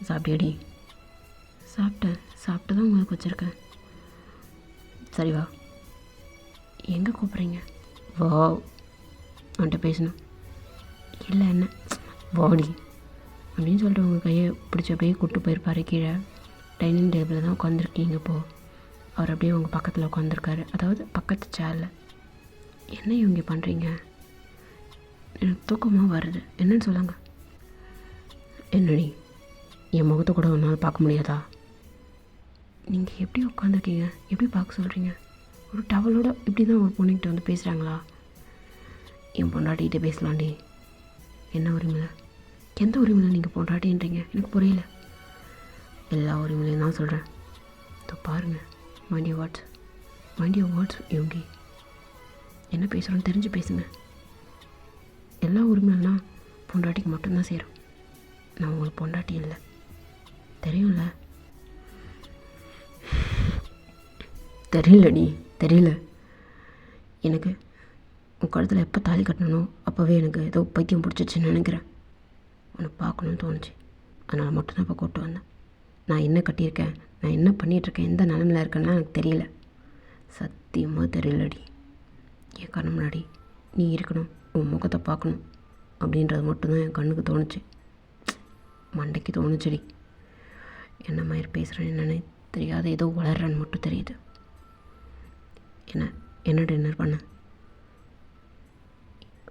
சாப்பிட்டியடி? சாப்பிட்டு தான் உங்களுக்கு வச்சுருக்கேன். சரி வா. எங்கே கூப்பிட்றீங்க? வா, அவன்கிட்ட பேசணும். இல்லை என்ன, வாடி அப்படின்னு சொல்லிட்டு உங்கள் கையை பிடிச்சி அப்படியே கூப்பிட்டு போயிருப்பாரு கீழே. டைனிங் டேபிளில் தான் உட்காந்துருக்கீங்க. இப்போது அவர் அப்படியே உங்கள் பக்கத்தில் உட்காந்துருக்காரு, அதாவது பக்கத்து சேரில். என்ன இவங்க பண்ணுறீங்க? எனக்கு தூக்கமாக வருது, என்னன்னு சொல்லுங்க. என்னடி, என் முகத்தை கூட ஒரு நாள் பார்க்க முடியாதா? நீங்கள் எப்படி உட்காந்துருக்கீங்க, எப்படி பார்க்க சொல்கிறீங்க? ஒரு டவலோட இப்படி தான் ஒரு பொண்ணுக்கிட்ட வந்து பேசுகிறாங்களா? என் பொண்டாட்டிகிட்ட பேசலாண்டி. என்ன உரிமையில்? எந்த உரிமையில் நீங்கள் பொண்டாட்டின்றீங்க? எனக்கு புரியல. எல்லா உரிமையிலையும் தான் சொல்கிறேன். இதோ பாருங்கள், மைண்ட் யூர் வேர்ட்ஸ் யோங்கி. என்ன பேசுகிறோன்னு தெரிஞ்சு பேசுங்க. எல்லா உரிமையெல்லாம் பொண்டாட்டிக்கு மட்டும்தான் சேரும். நான் உங்களுக்கு பொண்டாட்டி இல்லை, தெரியும்ல? தெரியல. எனக்கு உன் கழுத்தில் எப்போ தாலி கட்டணும் அப்போவே எனக்கு ஏதோ பைத்தியம் பிடிச்சிச்சுன்னு நினைக்கிறேன். உன்னை பார்க்கணுன்னு தோணுச்சு, அதனால் மட்டும்தான் இப்போ கூப்பிட்டு வந்தேன். நான் என்ன கட்டியிருக்கேன், நான் என்ன பண்ணிகிட்ருக்கேன், எந்த நிலமையில் இருக்கேன்னா எனக்கு தெரியல, சத்தியமாக தெரியலடி. என் கண்ணு முன்னாடி நீ இருக்கணும், உன் முகத்தை பார்க்கணும் அப்படின்றது மட்டும்தான் என் கண்ணுக்கு தோணுச்சு, மண்டைக்கு தோணுச்சுடி. என்ன மாதிரி பேசுகிறேன்னு என்னன்னு தெரியாத ஏதோ வளர்றேன்னு மட்டும் தெரியுது. என்ன டின்னர் பண்ண?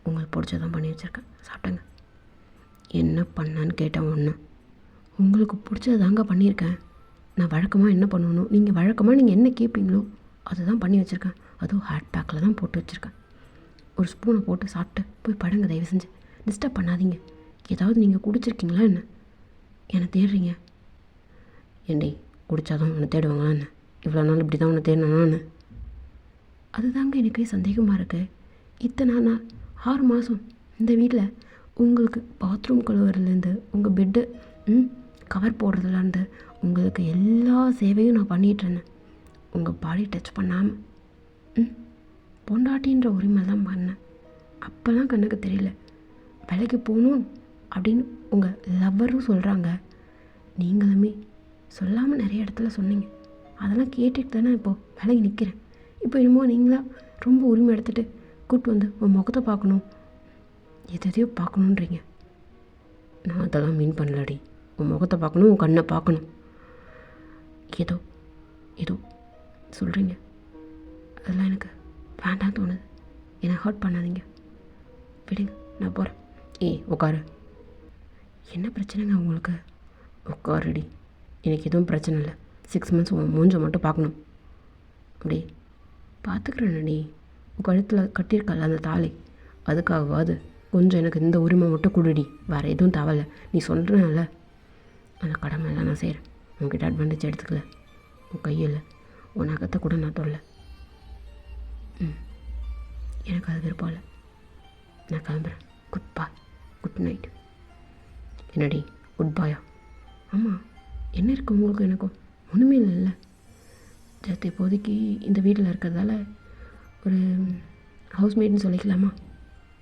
உங்களுக்கு பிடிச்சதான் பண்ணி வச்சுருக்கேன், சாப்பிட்டேங்க. என்ன பண்ணான்னு கேட்டேன். ஒன்று, உங்களுக்கு பிடிச்சது தாங்க பண்ணியிருக்கேன். நான் வழக்கமாக என்ன பண்ணணும், நீங்கள் என்ன கேட்பீங்களோ அதை தான் பண்ணி வச்சுருக்கேன். அதுவும் ஹேட் பேக்கில் தான் போட்டு வச்சுருக்கேன். ஒரு ஸ்பூனை போட்டு சாப்பிட்டு போய் படுங்க, தயவு செஞ்சு டிஸ்டர்ப் பண்ணாதீங்க. ஏதாவது நீங்கள் குடிச்சிருக்கீங்களா என்ன? என்னை தேடுறீங்க? ஏண்டி குடித்தாதான் உன்னை தேடுவாங்களா என்ன? இவ்வளோ நாள் இப்படி தான் உன்னை தேடினான்னு. அதுதாங்க எனக்கு சந்தேகமாக இருக்குது. இத்தனை நாள் 6 மாதம் இந்த வீட்டில் உங்களுக்கு பாத்ரூம் கழுவுறதுலேருந்து உங்கள் பெட்டு கவர் போடுறதுலேருந்து உங்களுக்கு எல்லா சேவையும் நான் பண்ணிகிட்ருந்தேன். உங்கள் பாடி டச் பண்ணாமல் பொண்டாட்டின்ற உரிமை தான் பண்ணேன். அப்போல்லாம் கண்ணுக்கு தெரியல. வேலைக்கு போகணும் அப்படின்னு உங்கள் லவ்வரும் சொல்கிறாங்க. நீங்களுமே சொல்லாமல் நிறைய இடத்துல சொன்னீங்க. அதெல்லாம் கேட்டுட்டு தானே இப்போது வேலைக்கு நிற்கிறேன். இப்போ என்னமோ நீங்களா ரொம்ப உரிமை எடுத்துகிட்டு கூப்பிட்டு வந்து உன் முகத்தை பார்க்கணும், எதையோ பார்க்கணுன்றீங்க. நான் அதெல்லாம் மீன் பண்ணலடி. உன் முகத்தை பார்க்கணும், உன் கண்ணை பார்க்கணும். ஏதோ ஏதோ சொல்கிறீங்க. அதெல்லாம் எனக்கு வேண்டாம் தோணுது. என்னை ஹர்ட் பண்ணாதீங்க, விடுங்க, நான் போகிறேன். உட்காரு. என்ன பிரச்சனைங்க உங்களுக்கு? உட்காருடி. எனக்கு எதுவும் பிரச்சனை இல்லை. 6 months உன் மூஞ்சை மட்டும் பார்க்கணும். அப்படி பார்த்துக்கிறேன்டி. உன் கழுத்தில் கட்டியிருக்கல அந்த தாலி, அதுக்காகவாது கொஞ்சம் எனக்கு இந்த உரிமை மட்டும் கொடுடி. வேறு எதுவும் தேவையில்ல. நீ சொல்கிறேன்ல, அந்த கடமையெல்லாம் நான் செய்கிறேன். உன்கிட்ட அட்வான்டேஜ் எடுத்துக்கல. உன் கையில் உன் நகத்தை கூட நான் தொடல. எனக்கு அது விருப்பம் இல்லை. நான் கிளம்புறேன். குட் பாய், குட் நைட். என்னடி குட் பாயா? ஆமாம், என்ன இருக்குது உங்களுக்கு எனக்கும்? ஒன்றுமே இல்லைல்ல. ஜஸ்ட் இப்போதைக்கு இந்த வீட்டில் இருக்கிறதால ஒரு ஹவுஸ்மேட்னு சொல்லிக்கலாமா?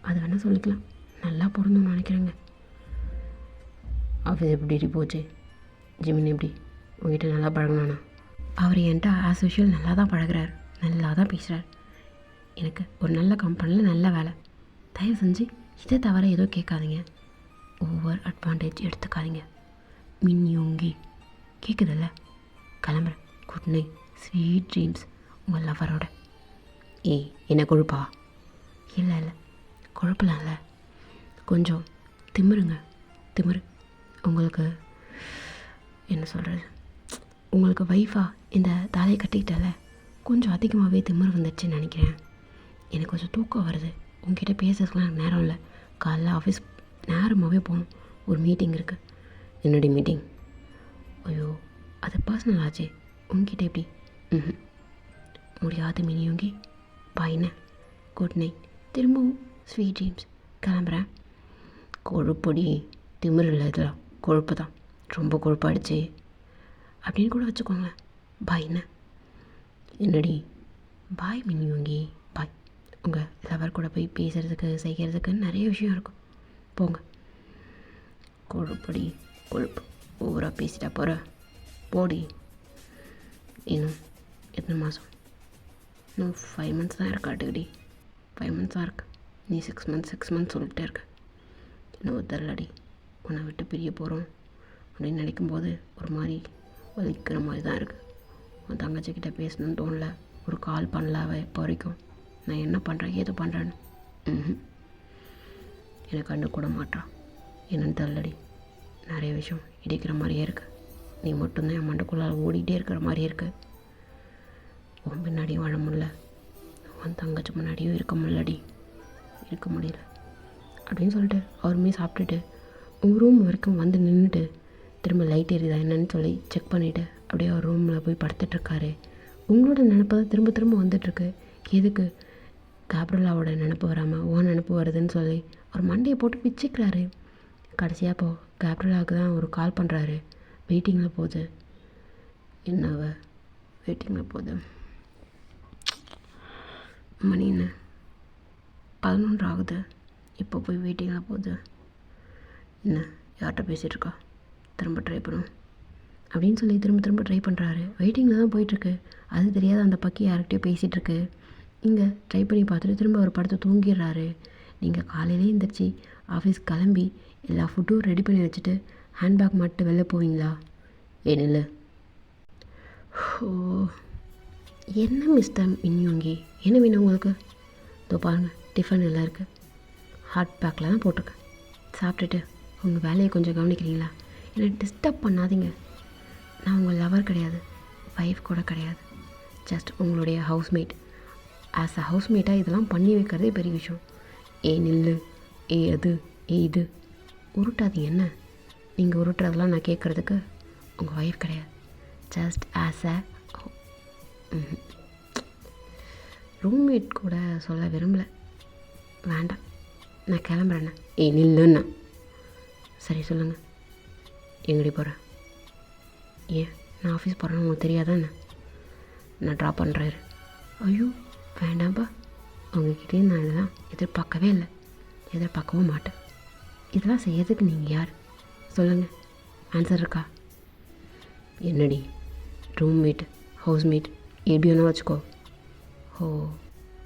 அது வேணால் சொல்லிக்கலாம். நல்லா பிறந்தோன்னு நினைக்கிறேங்க. ஆஃபீஸ் எப்படி போச்சு? ஜிமின் எப்படி உங்ககிட்ட நல்லா பழகினானா? அவர் என்கிட்ட ஆஸ் யூஷுவல் நல்லா தான் பழகிறார், நல்லா தான் பேசுகிறார். எனக்கு ஒரு நல்ல கம்பெனியில் நல்ல வேலை. தயவு செஞ்சு இதை தவிர ஏதோ கேட்காதீங்க. ஓவர் அட்வான்டேஜ் எடுத்துக்காதீங்க. மின்யோங்கி கேட்குதில்ல? கிளம்புறேன். Good night, sweet dreams. உங்கள் லவரோட. என்ன கொழுப்பா? இல்லை கொழுப்பலாம் இல்லை, கொஞ்சம் திமிருங்க, திமிரு. உங்களுக்கு என்ன சொல்கிறது, உங்களுக்கு வைஃபாக இந்த தாலையை கட்டிக்கிட்டால கொஞ்சம் அதிகமாகவே திமிரு வந்துடுச்சுன்னு நினைக்கிறேன். எனக்கு கொஞ்சம் தூக்கம் வருது. உங்ககிட்ட பேசுறதுக்குலாம் எனக்கு நேரம் இல்லை. காலைல ஆஃபீஸ் நேரமாகவே போகணும். ஒரு மீட்டிங் இருக்குது. என்னடி மீட்டிங்? ஐயோ, அது பர்சனல் ஆச்சு. உங்ககிட்ட எப்படி? முடியாது மினியோங்கி. பாய்ண்ணே, குட் நைட். திரும்பவும் ஸ்வீட் ட்ரீம்ஸ். கிளம்புறேன். கொழுப்பொடி, திமிரு இல்லை, இதெல்லாம் கொழுப்பு தான். ரொம்ப கொழுப்பாயிடுச்சு அப்படின்னு கூட வச்சுக்கோங்களேன். பாய்ண்ணே. என்னடி? பாய் மினியோங்கி, பாய். உங்கள் லவர் கூட போய் பேசுகிறதுக்கு செய்கிறதுக்கு நிறைய விஷயம் இருக்கும். போங்க. கொழுப்படி, கொழுப்பு. ஓவராக பேசிட்டா போகிற போடி. இன்னும் எத்தனை மாதம்? இன்னும் 5 months தான் இருக்காட்டுடி. 5 months தான் இருக்கு. நீ 6 months சொல்லிட்டே இருக்க. இன்னும் தெரிலடி. உன்னை விட்டு பிரிய போகிறோம் அப்படின்னு நினைக்கும்போது ஒரு மாதிரி வலிக்கிற மாதிரி தான் இருக்குது. உன் தங்கச்சிக்கிட்ட பேசணும்னு தோணல. ஒரு கால் பண்ணல அவள் இப்போ வரைக்கும். நான் என்ன பண்ணுறேன் ஏது பண்ணுறேன்னு எனக்கு கண்டு கூட மாட்டான். என்னன்னு தெரிலடி. நிறைய விஷயம் இடிக்கிற மாதிரியே இருக்குது. நீ மட்டும்தான் என் மண்டக்குள்ளால் ஓடிக்கிட்டே இருக்கிற மாதிரியே இருக்குது. உன் பின்னாடியும் வாழ முடியல, உன் தங்கச்சி முன்னாடியும் இருக்க முடியலடி, இருக்க முடியல அப்படின்னு சொல்லிட்டு அவருமே சாப்பிட்டுட்டு உங்கள் ரூம் வரைக்கும் வந்து நின்றுட்டு திரும்ப லைட் எரியுதா என்னன்னு சொல்லி செக் பண்ணிவிட்டு அப்படியே அவர் ரூமில் போய் படுத்துட்ருக்காரு. உங்களோட நினப்பு தான் திரும்ப திரும்ப வந்துட்டுருக்கு. எதுக்கு கேப்ரலாவோட நினப்பு வராமல் ஓன் நினப்பு வருதுன்னு சொல்லி அவர் மண்டையை போட்டு பிச்சுக்கிறாரு. கடைசியாக இப்போது கேப்ரலாவுக்கு தான் ஒரு கால் பண்ணுறாரு. வெயிட்டிங்கில் போகுது. என்னவ வெயிட்டிங்கில் போகுது. மணி என்ன 11 ஆகுது. இப்போ போய் வெயிட்டிங்கில் போகுது. என்ன யார்கிட்ட பேசிகிட்ருக்கா? திரும்ப ட்ரை பண்ணும் அப்படின்னு சொல்லி திரும்ப ட்ரை பண்ணுறாரு. வெயிட்டிங்கில் தான் போயிட்டுருக்கு. அது தெரியாத அந்த பக்கி யார்கிட்டயோ பேசிகிட்ருக்கு. இங்கே ட்ரை பண்ணி பார்த்துட்டு திரும்ப அவர் படுத்து தூங்கிடுறாரு. நீங்கள் காலையிலே எழுந்திரிச்சி ஆஃபீஸ் கிளம்பி எல்லா ஃபுட்டும் ரெடி பண்ணி வச்சுட்டு ஹேண்ட்பேக் மட்டும் வெளில போவீங்களா? ஏனில்ல. ஓ, என்ன மிஸ்டர் மின்யோங்கி, என்ன வேணும் உங்களுக்கு? இதோ பாருங்கள், டிஃபன் எல்லாம் இருக்குது. ஹாட் பேக்கில் தான் போட்டிருக்கேன். சாப்பிட்டுட்டு உங்கள் வேலையை கொஞ்சம் கவனிக்கிறீங்களா? என்னை டிஸ்டர்ப் பண்ணாதீங்க. நான் உங்கள் லவர் கிடையாது, ஒய்ஃப் கூட கிடையாது. ஜஸ்ட் உங்களுடைய ஹவுஸ்மேட். ஆஸ் அ ஹவுஸ்மேட்டாக இதெல்லாம் பண்ணி வைக்கிறதே பெரிய விஷயம். நில்லு, அது, இது உருட்டாதீங்க. என்ன நீங்கள் உருட்டுறதெல்லாம் நான் கேட்குறதுக்கு உங்கள் ஒய்ஃப் கிடையாது. ஜஸ்ட் ஆஸ் அ ரூம்மேட் கூட சொல்ல விரும்பலை. வேண்டாம், நான் கிளம்புறேண்ணே. நில்லுண்ணா. சரி சொல்லுங்கள், எங்கடி போகிறேன்? ஏன் நான் ஆஃபீஸ் போகிறேன்னு உங்களுக்கு தெரியாதாண்ணே? நான் ட்ராப் பண்ணுறாரு. ஐயோ வேண்டாம்ப்பா, உங்ககிட்டே நான் இதெல்லாம் எதிர்பார்க்கவே இல்லை, எதிர்பார்க்கவும் மாட்டேன். இதெல்லாம் செய்யறதுக்கு நீங்கள் யார் சொல்லுங்கள்? ஆன்சர் இருக்கா? என்னடி ரூம்மேட் ஹவுஸ்மேட் எப்படி வேணால் வச்சுக்கோ.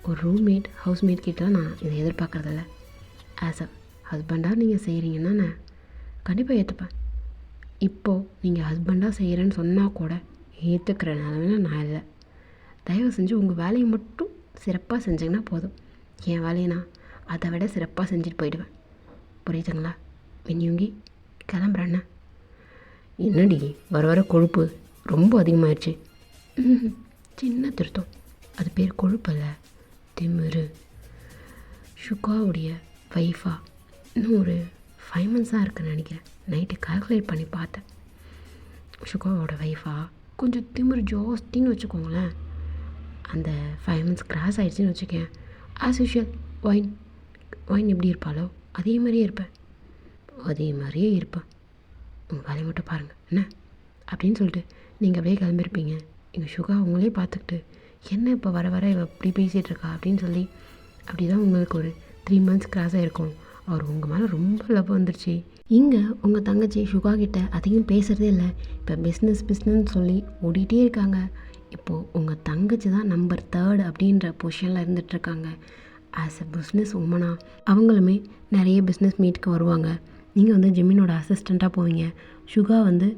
ஒரு ரூம்மேட் ஹவுஸ்மேட் கிட்டலாம் நான் இதை எதிர்பார்க்குறதில்ல. ஆஸ் அ ஹஸ்பண்டாக நீங்கள் செய்கிறீங்கன்னா நான் கண்டிப்பாக ஏற்றுப்பேன். இப்போது நீங்கள் ஹஸ்பண்டாக செய்கிறேன்னு சொன்னால் கூட ஏற்றுக்கிற நிலமையில நான் இல்லை. தயவு செஞ்சு உங்கள் வேலையை மட்டும் சிறப்பாக செஞ்சிங்கன்னா போதும். என் வேலையை நான் அதை விட சிறப்பாக செஞ்சுட்டு போயிடுவேன். புரியுதுங்களா? வெண்யூங்கி கிளம்புறேண்ணே. என்னடி வர வர கொழுப்பு ரொம்ப அதிகமாகிடுச்சு. சின்ன திருத்தம், அது பேர் கொழுப்பல்ல, திமிரு. ஷுகாவுடைய வைஃபா இன்னும் ஒரு 5 months தான் இருக்குன்னு நினைக்கிறேன். நைட்டு கால்குலேட் பண்ணி பார்த்தேன். ஷுகாவோட வைஃபா கொஞ்சம் திமிரு ஜாஸ்தின்னு வச்சுக்கோங்களேன். அந்த 5 months கிராஸ் ஆகிடுச்சின்னு வச்சுக்கேன். ஆஸ் யூஷுவல் ஒயின் எப்படி இருப்பாளோ அதே மாதிரியே இருப்பேன். உங்கள் வேலையை மட்டும் பாருங்கள் என்ன அப்படின்னு சொல்லிட்டு நீங்கள் அப்படியே கிளம்பியிருப்பீங்க. எங்கள் ஷுகா உங்களே பார்த்துக்கிட்டு என்ன இப்போ வர வர இவ இப்படி பேசிகிட்டு இருக்கா அப்படின்னு சொல்லி அப்படி தான் உங்களுக்கு ஒரு 3 months கிராஸ் ஆகிருக்கும். அவர் உங்கள் மேலே ரொம்ப லவ் வந்துருச்சு. இங்கே உங்கள் தங்கச்சி ஷுகா கிட்ட அதிகம் பேசுகிறதே இல்லை. இப்போ பிஸ்னஸ்ன்னு சொல்லி ஓடிட்டே இருக்காங்க. இப்போது உங்கள் தங்கச்சி தான் நம்பர் 3 அப்படின்ற பொசிஷனில் இருந்துகிட்ருக்காங்க. ஆஸ் அ பிஸ்னஸ் உமனாக அவங்களுமே நிறைய பிஸ்னஸ் மீட்டுக்கு வருவாங்க. நீங்கள் வந்து ஜிம்மினோட அசிஸ்டண்ட்டாக போவீங்க. ஷுகா வந்து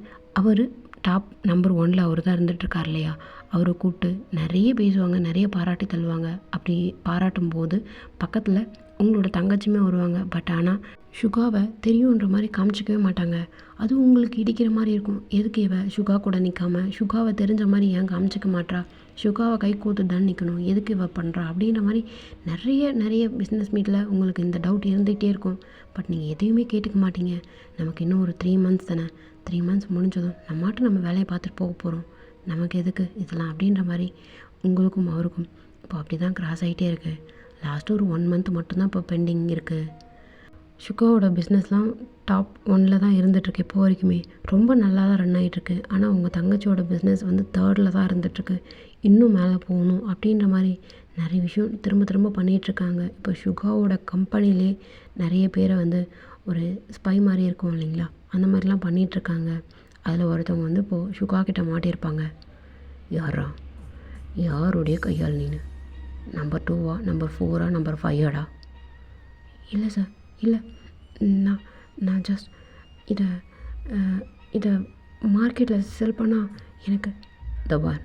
அவர் டாப் நம்பர் 1 அவர் தான் இருந்துகிட்ருக்கார் இல்லையா? அவரை கூப்பிட்டு நிறைய பேசுவாங்க, நிறைய பாராட்டி தள்ளுவாங்க. அப்படி பாராட்டும் போது பக்கத்தில் உங்களோட தங்கச்சியுமே வருவாங்க. பட் ஆனால் ஷுகாவை தெரியுன்ற மாதிரி காமிச்சிக்கவே மாட்டாங்க. அதுவும் உங்களுக்கு இடிக்கிற மாதிரி இருக்கும். எதுக்கு இவ ஷுகா கூட நிற்காமல் ஷுகாவை தெரிஞ்ச மாதிரி ஏன் காமிச்சிக்க மாட்றா? ஷுகாவை கை கோத்து தான் நிற்கணும், எதுக்கு இவ பண்ணுறா அப்படின்ற மாதிரி நிறைய பிஸ்னஸ் மீட்டில் உங்களுக்கு இந்த டவுட் இருந்துகிட்டே இருக்கும். பட் நீங்கள் எதையுமே கேட்டுக்க மாட்டீங்க. நமக்கு இன்னும் ஒரு 3 months தானே, 3 months முடிஞ்சதும் நம்ம வேலையை பார்த்துட்டு போக போகிறோம், நமக்கு எதுக்கு இதெல்லாம் அப்படின்ற மாதிரி உங்களுக்கும் அவருக்கும் இப்போ அப்படி தான் கிராஸ் ஆகிட்டே இருக்குது. லாஸ்ட்டு ஒரு 1 month மட்டும்தான் இப்போ பெண்டிங் இருக்குது. ஷுகாவோட பிஸ்னஸ்லாம் டாப் 1 தான் இருந்துகிட்ருக்கு. இப்போ வரைக்குமே ரொம்ப நல்லா தான் ரன் ஆகிட்டுருக்கு. ஆனால் உங்கள் தங்கச்சியோட பிஸ்னஸ் வந்து 3rd தான் இருந்துகிட்ருக்கு. இன்னும் மேலே போகணும் அப்படின்ற மாதிரி நிறைய விஷயம் திரும்ப பண்ணிகிட்ருக்காங்க. இப்போ ஷுகாவோட கம்பெனிலே நிறைய பேரை வந்து ஒரு ஸ்பை மாதிரி இருக்கும் இல்லைங்களா, அந்த மாதிரிலாம் பண்ணிகிட்ருக்காங்க. அதில் ஒருத்தவங்க வந்து இப்போது ஷுகா கிட்ட மாட்டியிருப்பாங்க. யாருடைய கையால் நீனு? நம்பர் 2வா, நம்பர் 4ஆ, நம்பர் 5ஆடா? இல்லை சார், இல்லை, நான் ஜஸ்ட் இதை மார்க்கெட்டில் செல் பண்ணால் எனக்கு தபார்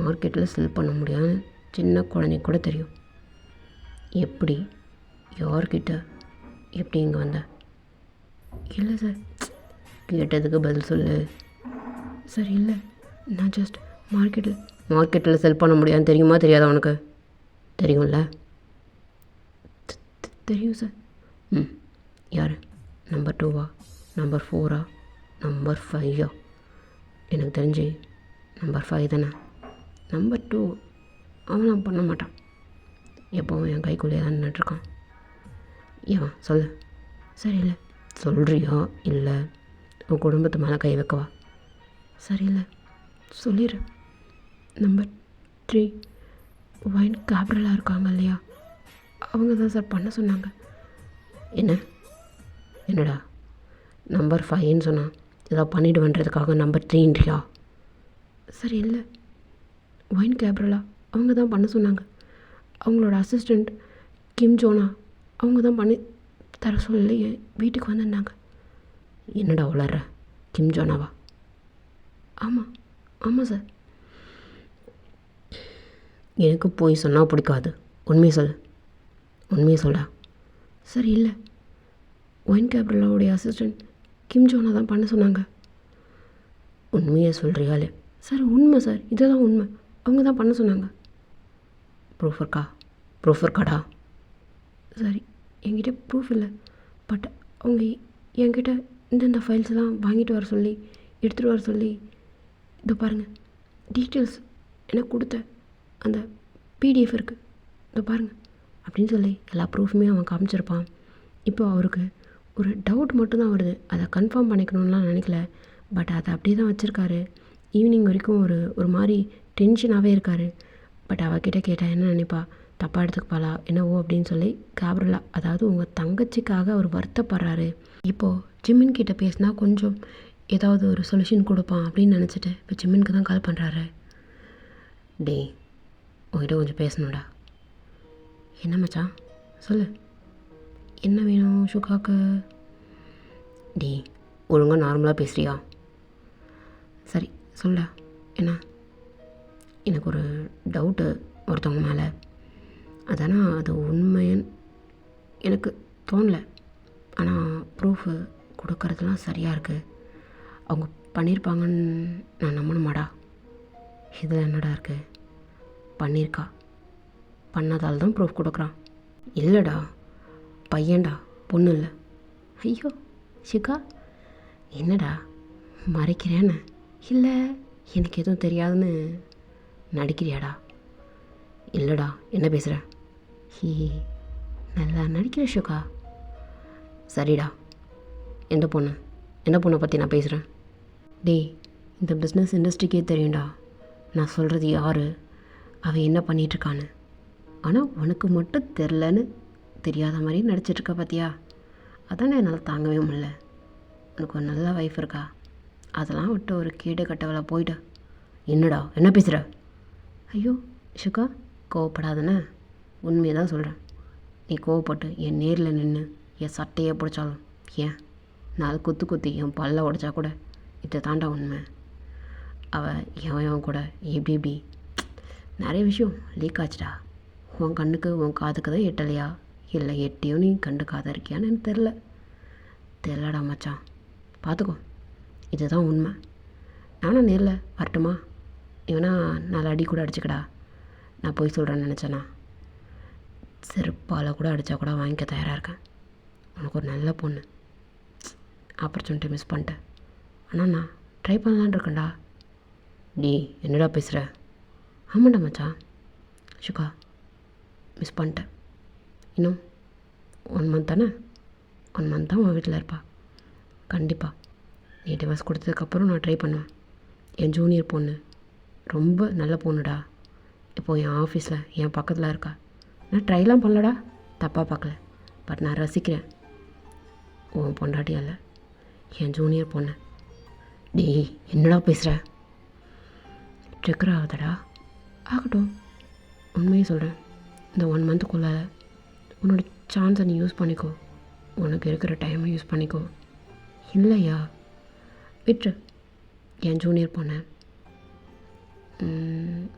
மார்க்கெட்டில் செல் பண்ண முடியாதுன்னு சின்ன குழந்தைக்கு கூட தெரியும். எப்படி, யார்கிட்ட, எப்படி இங்கே வந்த? இல்லை சார். கேட்டதுக்கு பதில் சொல்லு. சார் இல்லை, நான் ஜஸ்ட் மார்க்கெட்டில் செல் பண்ண முடியாதுன்னு தெரியுமா தெரியாதா உனக்கு? தெரியும்ல? தெரியும் சார். யார்? நம்பர் 2வா, நம்பர் 4ஆ, நம்பர் 5ஆ? எனக்கு தெரிஞ்சு நம்பர் 5 தானே. நம்பர் 2 அவன் பண்ண மாட்டான், எப்போவும் என் கைக்குள்ளேயே தான் நின்றுட்டுருக்கான். ஏன் சொல்லு. சரி இல்லை. சொல்கிறியா இல்லை உன் குடும்பத்து மேலே கை வைக்கவா? சரியில்லை சொல்லிடு. நம்பர் 3 ஒயின் கேப்ரலாக இருக்காங்க இல்லையா, அவங்க தான் சார் பண்ண சொன்னாங்க. என்னடா நம்பர் 5ன்னு சொன்னான், ஏதாவது பண்ணிவிடுவேன்றதுக்காக நம்பர் 3ன்றியா? சரி இல்லை, ஒயின் கேப்ரலா அவங்க தான் பண்ண சொன்னாங்க. அவங்களோட அசிஸ்டண்ட் கிம் ஜோனா அவங்க தான் பண்ணி தர சொல்லி வீட்டுக்கு வந்திருந்தாங்க. என்னடா உளற? கிம் ஜோனாவா? ஆமாம் சார். எனக்கு போய் சொன்னால் பிடிக்காது, உண்மையை சொல்ல. சரி இல்லை, ஒயின் கேப்ரலாவுடைய அசிஸ்டண்ட் கிம் ஜோனா தான் பண்ண சொன்னாங்க. உண்மையை சொல்கிறியாலே? சார் உண்மை சார், இதுதான் உண்மை, அவங்க தான் பண்ண சொன்னாங்க. ப்ரூஃப் இருக்கா? ப்ரூஃப் இருக்காடா? சரி, என்கிட்ட ப்ரூஃப் இல்லை. பட் அவங்க என்கிட்ட இந்த ஃபைல்ஸ்லாம் வாங்கிட்டு வர சொல்லி எடுத்துகிட்டு வர சொல்லி இதோ பாருங்கள் டீட்டெயில்ஸ் எனக்கு கொடுத்த அந்த பிடிஎஃப் இருக்குது, இதோ பாருங்கள் அப்படின்னு சொல்லி எல்லா ப்ரூஃபுமே அவன் காமிச்சிருப்பான். இப்போ அவருக்கு ஒரு டவுட் மட்டும்தான் வருது. அதை கன்ஃபார்ம் பண்ணிக்கணும்லாம் நினைக்கல. பட் அதை அப்படியே தான் வச்சுருக்காரு. ஈவினிங் வரைக்கும் ஒரு மாதிரி டென்ஷனாகவே இருக்கார். பட் அவகிட்ட கேட்டால் என்ன நினைப்பா, தப்பாக எடுத்துக்கப்பாளா என்னவோ அப்படின்னு சொல்லி கேப்ரலா, அதாவது உங்கள் தங்கச்சிக்காக அவர் வருத்தப்படுறாரு. இப்போது ஜிம்மின் கிட்டே பேசினா கொஞ்சம் ஏதாவது ஒரு சொல்யூஷன் கொடுப்பான் அப்படின்னு நினச்சிட்டு இப்போ ஜிம்மினுக்கு தான் கால் பண்ணுறாரு. டே, உங்ககிட்ட கொஞ்சம் பேசணும்டா. என்ன மச்சான் சொல்லு, என்ன வேணும் சுகாக்கு? டே, ஒழுங்காக நார்மலாக பேசுறியா? சரி சொல்ல. என்ன? எனக்கு ஒரு டவுட்டு ஒருத்தவங்க மேலே. அதானா அது உண்மைன்னு எனக்கு தோணலை. ஆனால் ப்ரூஃபு கொடுக்கறதுலாம் சரியாக இருக்குது. அவங்க பண்ணியிருப்பாங்கன்னு நான் நம்பணுமாடா? இதில் என்னடா இருக்குது? பண்ணியிருக்கா, பண்ணதால் தான் ப்ரூஃப் கொடுக்குறான். இல்லைடா, பையன்டா, பொண்ணு இல்லை. ஐயோ ஷிகா, என்னடா மறைக்கிறேன்னு? இல்லை எனக்கு எதுவும் தெரியாதுன்னு நடிக்கிறியாடா? இல்லைடா, என்ன பேசுகிற? ஹீ, நல்லா நடிக்கிற ஷிகா. சரிடா, எந்த பொண்ணை பற்றி நான் பேசுகிறேன்? டேய், இந்த பிஸ்னஸ் இண்டஸ்ட்ரிக்கே தெரியும்டா நான் சொல்கிறது யார், அவன் என்ன பண்ணிகிட்ருக்கான்னு. ஆனால் உனக்கு மட்டும் தெரிலன்னு தெரியாத மாதிரி நடிச்சிட்ருக்க பார்த்தியா? அதானே என்னால் தாங்கவே முடியல. உனக்கு ஒரு நல்ல வைஃப் இருக்கா, அதெல்லாம் விட்டு ஒரு கேடு கட்டவளை போயிட்ட. என்னடா என்ன பேசுகிற? ஐயோ ஷுகா, கோவப்படாதுன்னு உண்மையை தான் சொல்கிறேன். நீ கோவப்பட்டு என் நேரில் நின்று என் சட்டையை பிடிச்சாலும், ஏன் 4 குத்தி என் பல்ல உடைச்சா கூட இதை தாண்டா உண்மை. அவள் எவன் கூட எப்படி நிறைய விஷயம் லீக் ஆச்சுடா. உன் கண்ணுக்கு உன் காதுக்கு தான் எட்டலையா, இல்லை எட்டியும் நீ கண்டுக்காத இருக்கியான்னு எனக்கு தெரிலடா மச்சான். பார்த்துக்கோ, இதுதான் உண்மை. நானும் நேரில் வரட்டுமா? இவனா 4 அடி கூட அடிச்சுக்கடா. நான் போய் சொல்கிறேன்னு நினச்சேண்ணா, செருப்பால் கூட அடித்தா கூட வாங்கிக்க தயாராக இருக்கேன். உனக்கு ஒரு நல்ல பொண்ணு, ஆப்பர்ச்சுனிட்டி மிஸ் பண்ணிட்டேன். ஆனால் நான் ட்ரை பண்ணலான் இருக்கேன்டா. நீ என்னடா பேசுகிற? ஆமாண்டா மச்சான், ஷுகா மிஸ் பண்ணிட்டேன். இன்னும் 1 மந்த் தானே, 1 மந்த் தான் உன் வீட்டில் இருப்பா. கண்டிப்பாக நீ டிவர்ஸ் கொடுத்ததுக்கப்புறம் நான் ட்ரை பண்ணுவேன். என் ஜூனியர் பொண்ணு ரொம்ப நல்ல பொண்ணுடா. இப்போது என் ஆஃபீஸில் என் பக்கத்தில் இருக்கா. நான் ட்ரைலாம் பண்ணலடா, தப்பாக பார்க்கல. பட் நான் ரசிக்கிறேன். உன் பொண்டாட்டி அல்ல, என் ஜூனியர் பொண்ணு. டேய் என்னடா பேசுகிற? ட்ரிக்கர் ஆகுதடா? ஆகட்டும், உண்மையை சொல்கிறேன். இந்த 1 மந்த்துக்குள்ளே உன்னோட சான்ஸை நீ யூஸ் பண்ணிக்கோ. உனக்கு இருக்கிற டைமை யூஸ் பண்ணிக்கோ. இல்லையா விட்டு என் ஜூனியர் பொண்ணு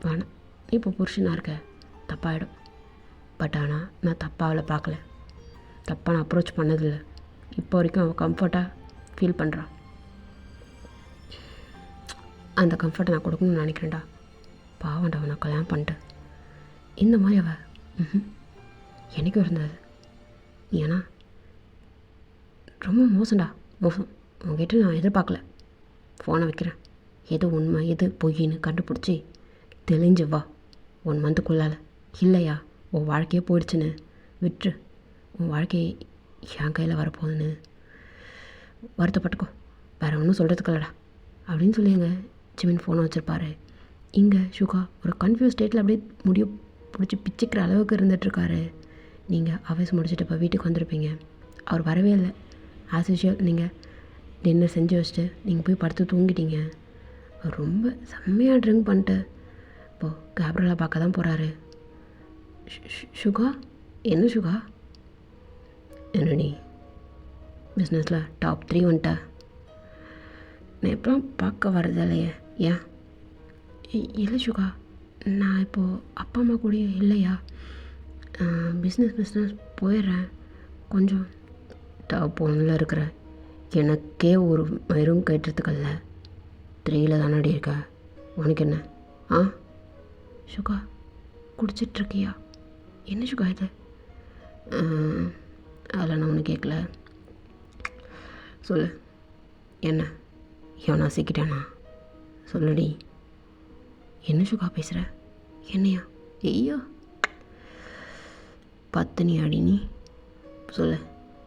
வேணாம். இப்போ புருஷனாக இருக்க, தப்பாகிடும். பட் ஆனால் நான் தப்பாக அவளை பார்க்கல, தப்பாக நான் அப்ரோச் பண்ணதில்லை. இப்போ வரைக்கும் அவள் கம்ஃபர்ட்டாக ஃபீல் பண்ணுறான். அந்த கம்ஃபர்ட்டை நான் கொடுக்கணும்னு நினைக்கிறேன்டா. பாவண்டா, அவனை கல்யாணம் பண்ணிட்டு இந்த மாதிரி அவள் எனக்கும் இருந்தது. ஏன்னா ரொம்ப மோசம். உங்ககிட்ட நான் எதிர்பார்க்கல. ஃபோனை வைக்கிறேன், எது உண்மை எது பொய்ன்னு கண்டுபிடிச்சி தெளிஞ்சு வா 1 மந்த்துக்குள்ளால். இல்லையா உன் வாழ்க்கையே போயிடுச்சுன்னு விட்டுரு. உன் வாழ்க்கை என் கையில் வரப்போகுதுன்னு வருத்தப்பட்டுக்கோ. வேறு ஒன்றும் சொல்கிறதுக்குல்லடா அப்படின்னு சொல்லி எங்கள் ஜிமின் ஃபோனை வச்சுருப்பாரு. இங்கே ஷுகா ஒரு கன்ஃபியூஸ் ஸ்டேட்டில் அப்படியே முடிய பிடிச்சி பிச்சுக்கிற அளவுக்கு இருந்துகிட்ருக்காரு. நீங்கள் ஆஃபீஸ் முடிச்சுட்டு இப்போ வீட்டுக்கு வந்திருப்பீங்க. அவர் வரவே இல்லை. ஆஸ் யூஷுவல் நீங்கள் டின்னர் செஞ்சு வச்சுட்டு நீங்கள் போய் படுத்து தூங்கிட்டீங்க. அவர் ரொம்ப செம்மையாக ட்ரிங்க் பண்ணிட்டு இப்போது கேப்ரலா பார்க்க தான் போகிறாரு. ஷுகா, என்ன ஷுகா? என்னடி பிஸ்னஸில் டாப் 3 வந்துட்ட? நான் எப்போலாம் பார்க்க வர்றது இல்லையே, ஏன்? இல்லை ஷுகா, நான் இப்போது அப்பா அம்மா கூட இல்லையா, பிஸ்னஸ் போயிடுறேன். கொஞ்சம் டாப் 1ல் இருக்கிற எனக்கே ஒரு மயிரும் கேட்டுறதுக்கல்ல 3ல் தானடி இருக்க. உனக்கு என்ன? ஷுகா குடிச்சிட்ருக்கியா? என்ன சுகா இது? அதில் நான் ஒன்று கேட்கல. சொல்லு, என்ன எவனா சிக்கிட்டானா? சொல்லுடி. என்ன சுகா பேசுகிற? என்னையா? ஐயோ, பத்தினி அடி நீ. சொல்லு,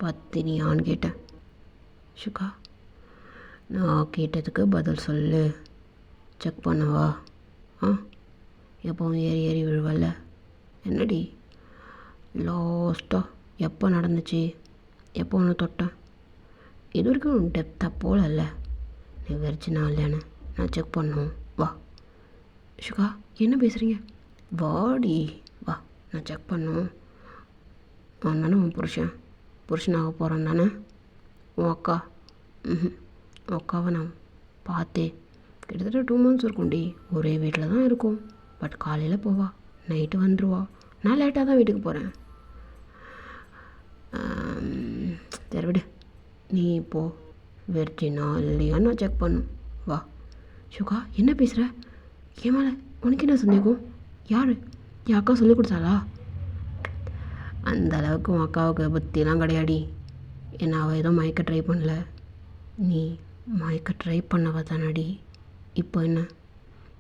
பத்தினியான்னு கேட்டேன். சுகா, நான் கேட்டதுக்கு பதில் சொல்லு. செக் பண்ணவா? எப்போவும் ஏறி ஏறி விழுவல்ல. என்னடி லாஸ்ட்டாக எப்போ நடந்துச்சு? எப்போ ஒன்று தொட்டேன்? இது வரைக்கும் டெப்த்தாக போகல. நீ வெறிச்சினா இல்லைன்னு நான் செக் பண்ணும். வா சுகா, என்ன பேசுகிறீங்க? வாடி வா, நான் செக் பண்ணும். அவன் தானே உன் புருஷனாக போகிறான் தானே உன் அக்கா? உன் அக்காவை நான் பார்த்தே கிட்டத்தட்ட 2 months இருக்கும்டி. ஒரே வீட்டில் தான் இருக்கும். பட் காலையில் போவா, நைட்டு வந்துடுவா. நான் லேட்டாக தான் வீட்டுக்கு போகிறேன். சரி விடு, நீ இப்போது வெர்ஜினா இல்லையான்னு நான் செக் பண்ணும். வா சுகா, என்ன பேசுகிற? ஏன் மேலே உனக்கு என்ன சந்தேகம்? யார்? என் அக்கா சொல்லி கொடுத்தாளா? அந்த அளவுக்கு உன் அக்காவுக்கு புத்திலாம் கிடையாடி. என்ன அவள் ஏதோ மயக்க ட்ரை பண்ணல. நீ மயக்க ட்ரை பண்ணவ தானடி. இப்போ என்ன,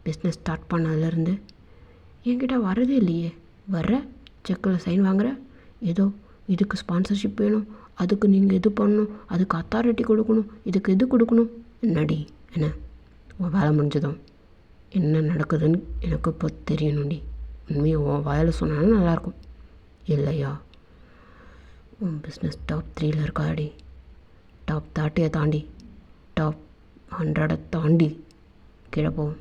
பிஸ்னஸ் ஸ்டார்ட் பண்ணதுலேருந்து என்கிட்ட வரதே இல்லையே. வர்ற, செக்கில் சைன் வாங்குற, ஏதோ இதுக்கு ஸ்பான்சர்ஷிப் வேணும், அதுக்கு நீங்கள் இது பண்ணணும், அதுக்கு அத்தாரிட்டி கொடுக்கணும், இதுக்கு இது கொடுக்கணும். என்னடி என்ன உன் வேலை முடிஞ்சதும் என்ன நடக்குதுன்னு எனக்கு இப்போ தெரியணும்டி. உண்மையை உன் வாயில் சொன்னாலும் நல்லாயிருக்கும். இல்லையா, உன் பிஸ்னஸ் டாப் 3ல் இருக்காடி. டாப் 30 தாண்டி, டாப் 100 தாண்டி கீழே போவோம்.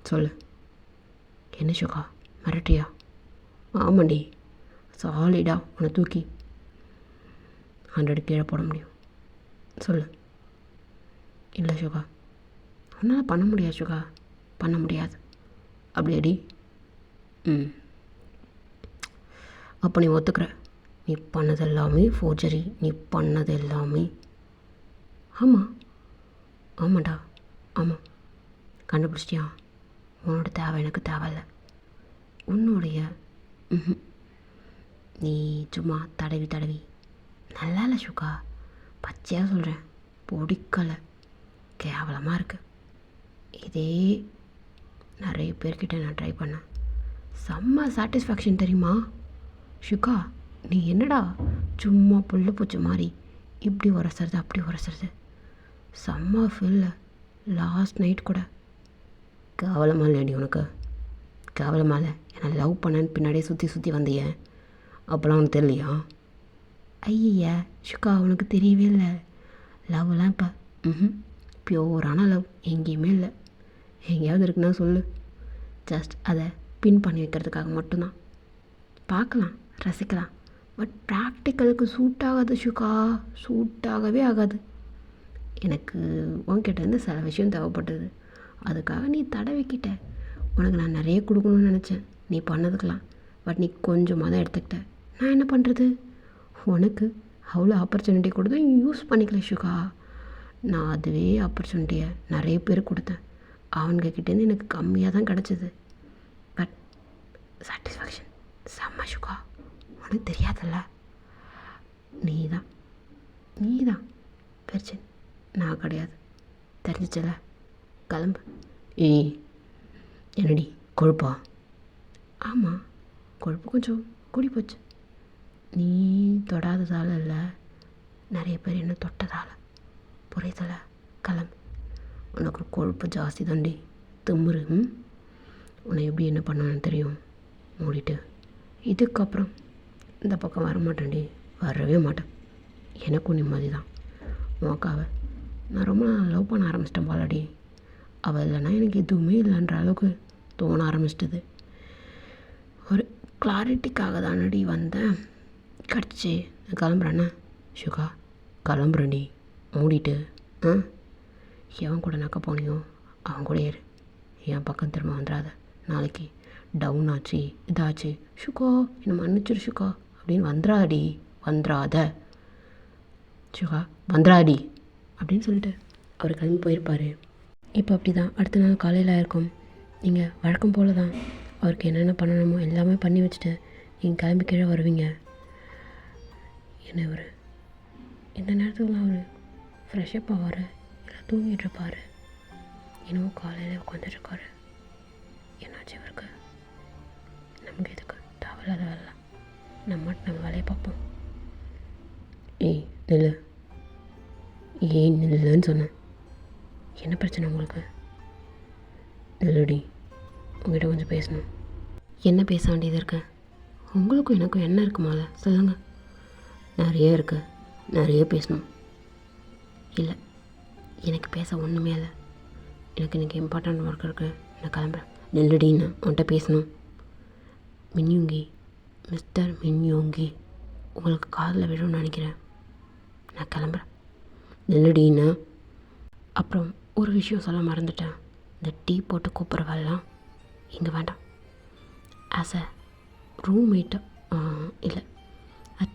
சொல்லு, என்ன சுகா மிரட்டியா? ஆமாண்டி, சாலிடாக உன்னை தூக்கி 100 கீழே போட முடியும். சொல்லு. இல்லை சுகா, உன்னால் பண்ண முடியாது சுகா, பண்ண முடியாது. அப்படியாடி? அப்போ நீ ஒத்துக்கிற, நீ பண்ணது எல்லாமே ஃபோர்ஜரி, நீ பண்ணது எல்லாமே? ஆமாண்டா, ஆமாம். கண்டுபிடிச்சிட்டியா? உன்னோட தேவை எனக்கு தேவையில்ல. உன்னுடைய நீ சும்மா தடவி நல்லா இல்லை சுகா, பச்சையாக சொல்கிறேன், பிடிக்கலை, கேவலமாக இருக்குது. இதே நிறைய பேர்கிட்ட நான் ட்ரை பண்ணேன், செம்ம சாட்டிஸ்ஃபேக்ஷன் தெரியுமா சுகா? நீ என்னடா சும்மா புல்லு பூச்சி மாதிரி இப்படி உரசுறது அப்படி உரசுறது, செம்ம ஃபீல்ல. லாஸ்ட் நைட் கூட கேவலமாக இல்லையாடி உனக்கு? கேவலமாக இல்லை, என்னை லவ் பண்ணேன்னு பின்னாடியே சுற்றி வந்தியே, அப்போலாம் உனக்கு தெரியலையா? ஐயா சுகா, உனக்கு தெரியவே இல்லை. லவ்லாம் இப்போ பியூரான லவ் எங்கேயுமே இல்லை. எங்கேயாவது இருக்குன்னா சொல்லு, ஜஸ்ட் அதை பின் பண்ணி வைக்கிறதுக்காக மட்டும்தான். பார்க்கலாம், ரசிக்கலாம், பட் ப்ராக்டிக்கலுக்கு சூட் ஆகாது சுகா, சூட்டாகவே ஆகாது. எனக்கு உன்கிட்டேருந்து சில விஷயம் தேவைப்பட்டது, அதுக்காக நீ தடவிக்கிட்ட. உனக்கு நான் நிறைய கொடுக்கணும்னு நினச்சேன் நீ பண்ணதுக்கெலாம், பட் நீ கொஞ்சமாக தான் எடுத்துக்கிட்ட. நான் என்ன பண்ணுறது? உனக்கு அவ்வளோ ஆப்பர்ச்சுனிட்டி கொடுத்து யூஸ் பண்ணிக்கல சுகா. நான் அதுவே ஆப்பர்ச்சுனிட்டியை நிறைய பேர் கொடுத்தேன், அவங்கக்கிட்டேருந்து எனக்கு கம்மியாக தான் கிடச்சிது. பட் சாட்டிஸ்ஃபேக்ஷன் செம்ம சுகா, உனக்கு தெரியாதல்ல. நீ தான் பிரச்சனை, நான் கிடையாது. தெரிஞ்சிச்சல, கிளம்பு. என்னடி கொழுப்பா? ஆமாம், கொழுப்பு கொஞ்சம் கூடி போச்சு. நீ தொடாததால் இல்லை, நிறைய பேர் என்ன தொட்டதால். புரியுதல, கிளம்பு. உனக்கு கொழுப்பு ஜாஸ்தி தாண்டி, திமுரு. உன்னை எப்படி என்ன பண்ணுவேன்னு தெரியும். மூடிட்டு இதுக்கப்புறம் இந்த பக்கம் வரமாட்டேன்டி, வரவே மாட்டேன். எனக்கும் நிம்மதி தான். உனக்காக நான் ரொம்ப லவ் பண்ண ஆரம்பிச்சிட்டேன் பாலடி. அவள் இல்லைன்னா எனக்கு எதுவுமே இல்லைன்ற அளவுக்கு தோண ஆரம்பிச்சிட்டது. ஒரு கிளாரிட்டிக்காக தானடி வந்தேன், கிடச்சி. நான் கிளம்புறேண்ணே சுகா, கிளம்புறேன்டி. மூடிட்டு எவன் கூட நக்க போனியோ அவன் கூட ஏறு, என் பக்கம் திரும்ப வந்துடாத. நாளைக்கு டவுன் ஆச்சு இதாச்சு சுகா, என்னை மன்னிச்சிரு சுகா அப்படின்னு வந்துடாத சுகா, வந்துடாடி அப்படின்னு சொல்லிட்டு அவர் கிளம்பி போயிருப்பார். இப்போ அப்படி தான் அடுத்த நாள் காலையில் இருக்கும். நீங்கள் வழக்கம் போல் தான் அவருக்கு என்னென்ன பண்ணணுமோ எல்லாமே பண்ணி வச்சுட்டு நீங்கள் கிளம்பி கீழே வருவீங்க. என்ன ஒரு இந்த நேரத்துக்குலாம் அவர் ஃப்ரெஷ்அப் ஆவார், இல்லை தூங்கிட்டு இருப்பார். என்னவோ காலையில் உட்காந்துட்ருக்காரு. என்னாச்சு இவருக்கு? நமக்கு எதுக்கு தேவையில்லாத வேலை, நம்ம வேலையை பார்ப்போம். ஏய் நில்லு, ஏன் நில்லுன்னு சொன்னேன். என்ன பிரச்சனை உங்களுக்கு? நில்லுடி, உங்கள்கிட்ட கொஞ்சம் பேசணும். என்ன பேச வேண்டியது இருக்கு? உங்களுக்கும் எனக்கும் என்ன இருக்குமால சொல்லுங்கள். நிறைய இருக்குது, நிறைய பேசணும். இல்லை, எனக்கு பேச ஒன்றுமே இல்லை. எனக்கு இன்றைக்கி இம்பார்ட்டண்ட் ஒர்க் இருக்குது, நான் கிளம்புறேன். நெல்லுடின்னு உன்கிட்ட பேசணும். மின்யோங்கி, மிஸ்டர் மின்யோங்கி, உங்களுக்கு காதில் விழும்னு நினைக்கிறேன். நான் கிளம்புறேன். நெல்லுடின்னு. அப்புறம் ஒரு விஷயம் சொல்ல மறந்துட்டேன். இந்த டீ போட்டு கூப்பிட்றவெல்லாம் இங்கே வேண்டாம். ஆஸ் அ ரூம்மேட்டு இல்லை,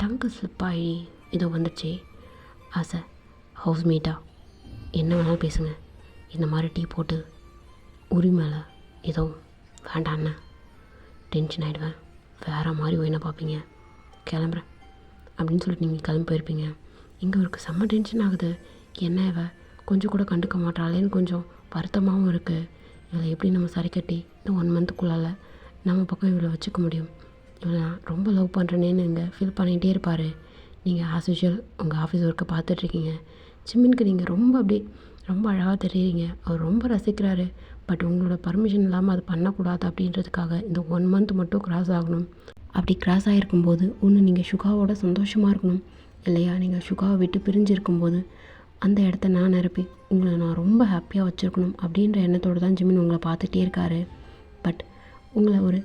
டங்கு ஸ்லிப் ஆகி இதோ வந்துடுச்சு. ஆஸ் அ ஹவுஸ்மேட்டாக என்ன வேணாலும் பேசுங்க. இந்த மாதிரி டீ போட்டு உரிமையில் ஏதோ வேண்டாண்ணா டென்ஷன் ஆகிடுவேன். வேறு மாதிரி என்ன பார்ப்பீங்க. கிளம்புறேன் அப்படின்னு சொல்லிட்டு நீங்கள் கிளம்பி போயிருப்பீங்க. இங்கே ஒரு செம்ம டென்ஷன் ஆகுது. என்ன இவ கொஞ்சம் கூட கண்டுக்க மாட்டாளேன்னு கொஞ்சம் வருத்தமாகவும் இருக்குது. இதில் எப்படி நம்ம சரி கட்டி இந்த 1 மந்த்துக்குள்ளால் நம்ம பக்கம் இவ்வளோ வச்சுக்க முடியும்? இவ்வளோ நான் ரொம்ப லவ் பண்ணுறேனேன்னு இங்கே ஃபீல் பண்ணிகிட்டே இருப்பார். நீங்கள் ஆஸ் யூஷுவல் உங்கள் ஆஃபீஸ் ஒர்க்கை பார்த்துட்ருக்கீங்க. ஜிம்மினுக்கு நீங்கள் ரொம்ப அழகாக தெரியுறீங்க. அவர் ரொம்ப ரசிக்கிறாரு. பட் உங்களோட பர்மிஷன் இல்லாமல் அது பண்ணக்கூடாது அப்படின்றதுக்காக இந்த 1 மந்த் மட்டும் கிராஸ் ஆகணும். அப்படி கிராஸ் ஆகிருக்கும்போது ஒன்று நீங்கள் சுகாவோட சந்தோஷமாக இருக்கணும், இல்லையா நீங்கள் சுகாவை விட்டு பிரிஞ்சு இருக்கும்போது அந்த இடத்த நான் நிரப்பி உங்களை நான் ரொம்ப ஹாப்பியாக வச்சுருக்கணும் அப்படின்ற எண்ணத்தோடு தான் ஜிமின் உங்களை பார்த்துட்டே இருக்காரு. பட் உங்களை ஒரு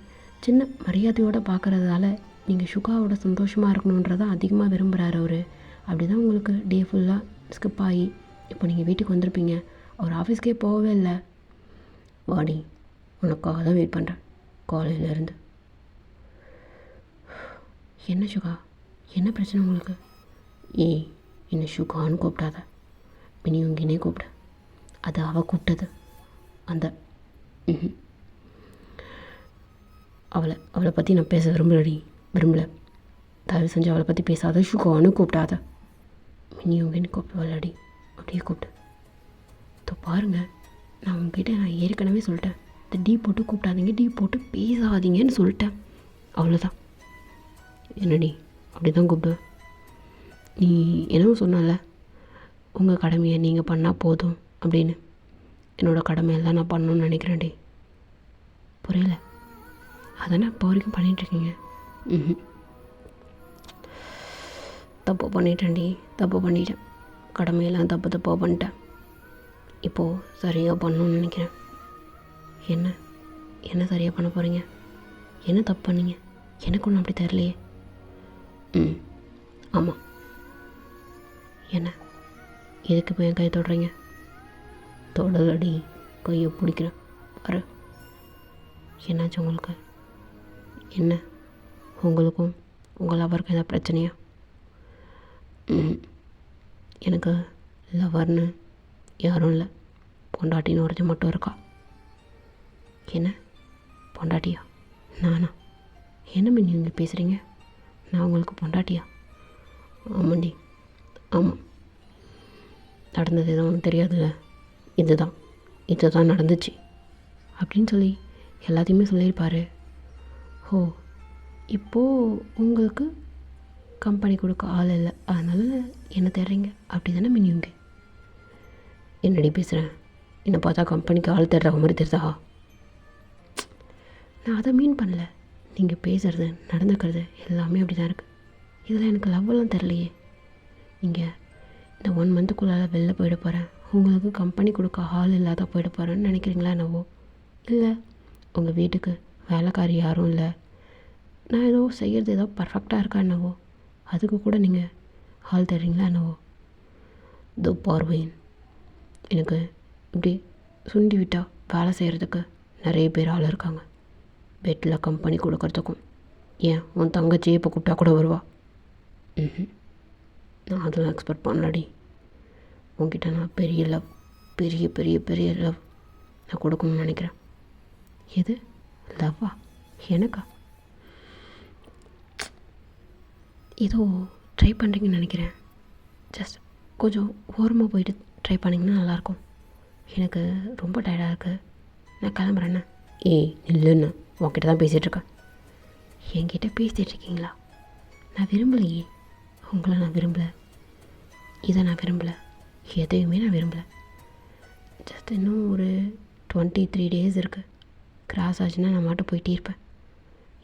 சின்ன மரியாதையோடு பார்க்குறதால நீங்கள் சுகாவோட சந்தோஷமாக இருக்கணுன்றதான் அதிகமாக விரும்புகிறாரு அவர். அப்படி தான் உங்களுக்கு டே ஃபுல்லாக ஸ்கிப் ஆகி இப்போ நீங்கள் வீட்டுக்கு வந்திருப்பீங்க. அவர் ஆஃபீஸ்க்கே போகவே இல்லை. வாடி, உனக்காக தான் வெயிட் பண்ணுறேன் காலையிலேருந்து. என்ன சுகா, என்ன பிரச்சனை உங்களுக்கு? ஏய், என்னை சுகான்னு கூப்பிடாத, மினியுங்கினே கூப்பிட. அது அவள் கூப்பிட்டது. அந்த அவளை பற்றி நான் பேச விரும்பலை. தயவு செஞ்சு அவளை பற்றி பேசாத, சுகான்னு கூப்பிடாத, மினியுங்கின்னு கூப்பிடுவாளடி, அப்படியே கூப்பிட்டு. இப்போ பாருங்கள், நான் உங்ககிட்ட ஏற்கனவே சொல்லிட்டேன், இந்த டீ போட்டு கூப்பிடாதீங்க, டீ போட்டு பேசாதீங்கன்னு சொல்லிட்டேன். அவ்வளோதான். என்னடி அப்படி தான் கூப்பிடுவேன்? நீ என்னவோ சொன்னால உங்கள் கடமையை நீங்கள் பண்ணால் போதும் அப்படின்னு. என்னோடய கடமையெல்லாம் நான் பண்ணணுன்னு நினைக்கிறேன்டி. புரியல? அதானே இப்போ வரைக்கும் பண்ணிகிட்ருக்கீங்க. தப்பு பண்ணிட்டேன்டி, தப்பு பண்ணிட்டேன். கடமையெல்லாம் தப்பாக பண்ணிட்டேன். இப்போது சரியாக பண்ணணுன்னு நினைக்கிறேன். என்ன சரியாக பண்ண போகிறீங்க? என்ன தப்பு பண்ணீங்க? எனக்கு ஒன்றும் அப்படி தெரியலையே. ஆமாம். என்ன எதுக்கு இப்போ என் கை தொடுறீங்க? தொடலடி, கையை பிடிக்கிறேன் பாரு. என்னாச்சு உங்களுக்கு? என்ன உங்களுக்கும் உங்கள் லவருக்கும் ஏதாவது பிரச்சனையா? எனக்கு லவர்னு யாரும் இல்லை, பொண்டாட்டின்னு ஒருத்தி மட்டும் இருக்கா. என்ன பொண்டாட்டியா? நானா? என்ன நீங்கள் பேசுகிறீங்க? நான் உங்களுக்கு பொண்டாட்டியா? ஆமாண்டி, ஆமாம். நடந்தது எதுவும் ஒன்றும் தெரியாதுல்ல. இதுதான் நடந்துச்சு அப்படின்னு சொல்லி எல்லாத்தையுமே சொல்லியிருப்பார். ஓ, இப்போது உங்களுக்கு கம்பெனி கொடுக்க ஆள் இல்லை, அதனால் என்ன தேடுறீங்க அப்படி தானே மினியுங்க? என்னடி பேசுகிறேன்? என்னை பார்த்தா கம்பெனிக்கு ஆள் தேடுற மாதிரி தெரியுதா? நான் அதை மீன் பண்ணல. நீங்கள் பேசுகிறது நடந்துக்கிறது எல்லாமே அப்படி தான் இருக்குது. இதில் எனக்கு லவ்வெல்லாம் தெரிலையே. நீங்கள் இந்த 1 மந்த்துக்குள்ளால் வெளில போயிட போகிறேன், உங்களுக்கு கம்பெனி கொடுக்க ஆள் இல்லாத போயிட போகிறேன்னு நினைக்கிறீங்களா என்னவோ? இல்லை, உங்கள் வீட்டுக்கு வேலைக்காரி யாரும் இல்லை, நான் ஏதோ செய்கிறது ஏதோ பர்ஃபெக்டாக இருக்கா என்னவோ, அதுக்கு கூட நீங்கள் ஆள் தர்றீங்களா என்னவோ? தோ பார்வையின், எனக்கு இப்படி சுண்டி விட்டால் வேலை செய்கிறதுக்கு நிறைய பேர் ஆள் இருக்காங்க. பெட்டில் கம்பெனி கொடுக்கறதுக்கும். ஏன் உன் தங்கச்சியை இப்போ கூப்பிட்டா கூட வருவா? நான் அதெல்லாம் எக்ஸ்பெக்ட் பண்ணலடி. உங்ககிட்ட நான் பெரிய லவ், பெரிய பெரிய பெரிய லவ் நான் கொடுக்கணும்னு நினைக்கிறேன். எது லவ்வா? எனக்கா? ஏதோ ட்ரை பண்ணுறீங்கன்னு நினைக்கிறேன். ஜஸ்ட் கொஞ்சம் ஓரமாக போயிட்டு ட்ரை பண்ணிங்கன்னா நல்லாயிருக்கும். எனக்கு ரொம்ப டயர்டாக இருக்குது, நான் கிளம்புறேண்ணே. ஏய் இல்லைண்ணா, உன்கிட்ட தான் பேசிகிட்ருக்கேன். என்கிட்ட பேசிகிட்ருக்கீங்களா? நான் விரும்பலையே, உங்களை நான் விரும்பலை, இதை நான் விரும்பலை, எதையுமே நான் விரும்பலை. ஜஸ்ட் இன்னும் ஒரு 23 days இருக்குது. கிராஸ் ஆச்சுன்னா நான் மாட்ட போயிட்டே இருப்பேன்.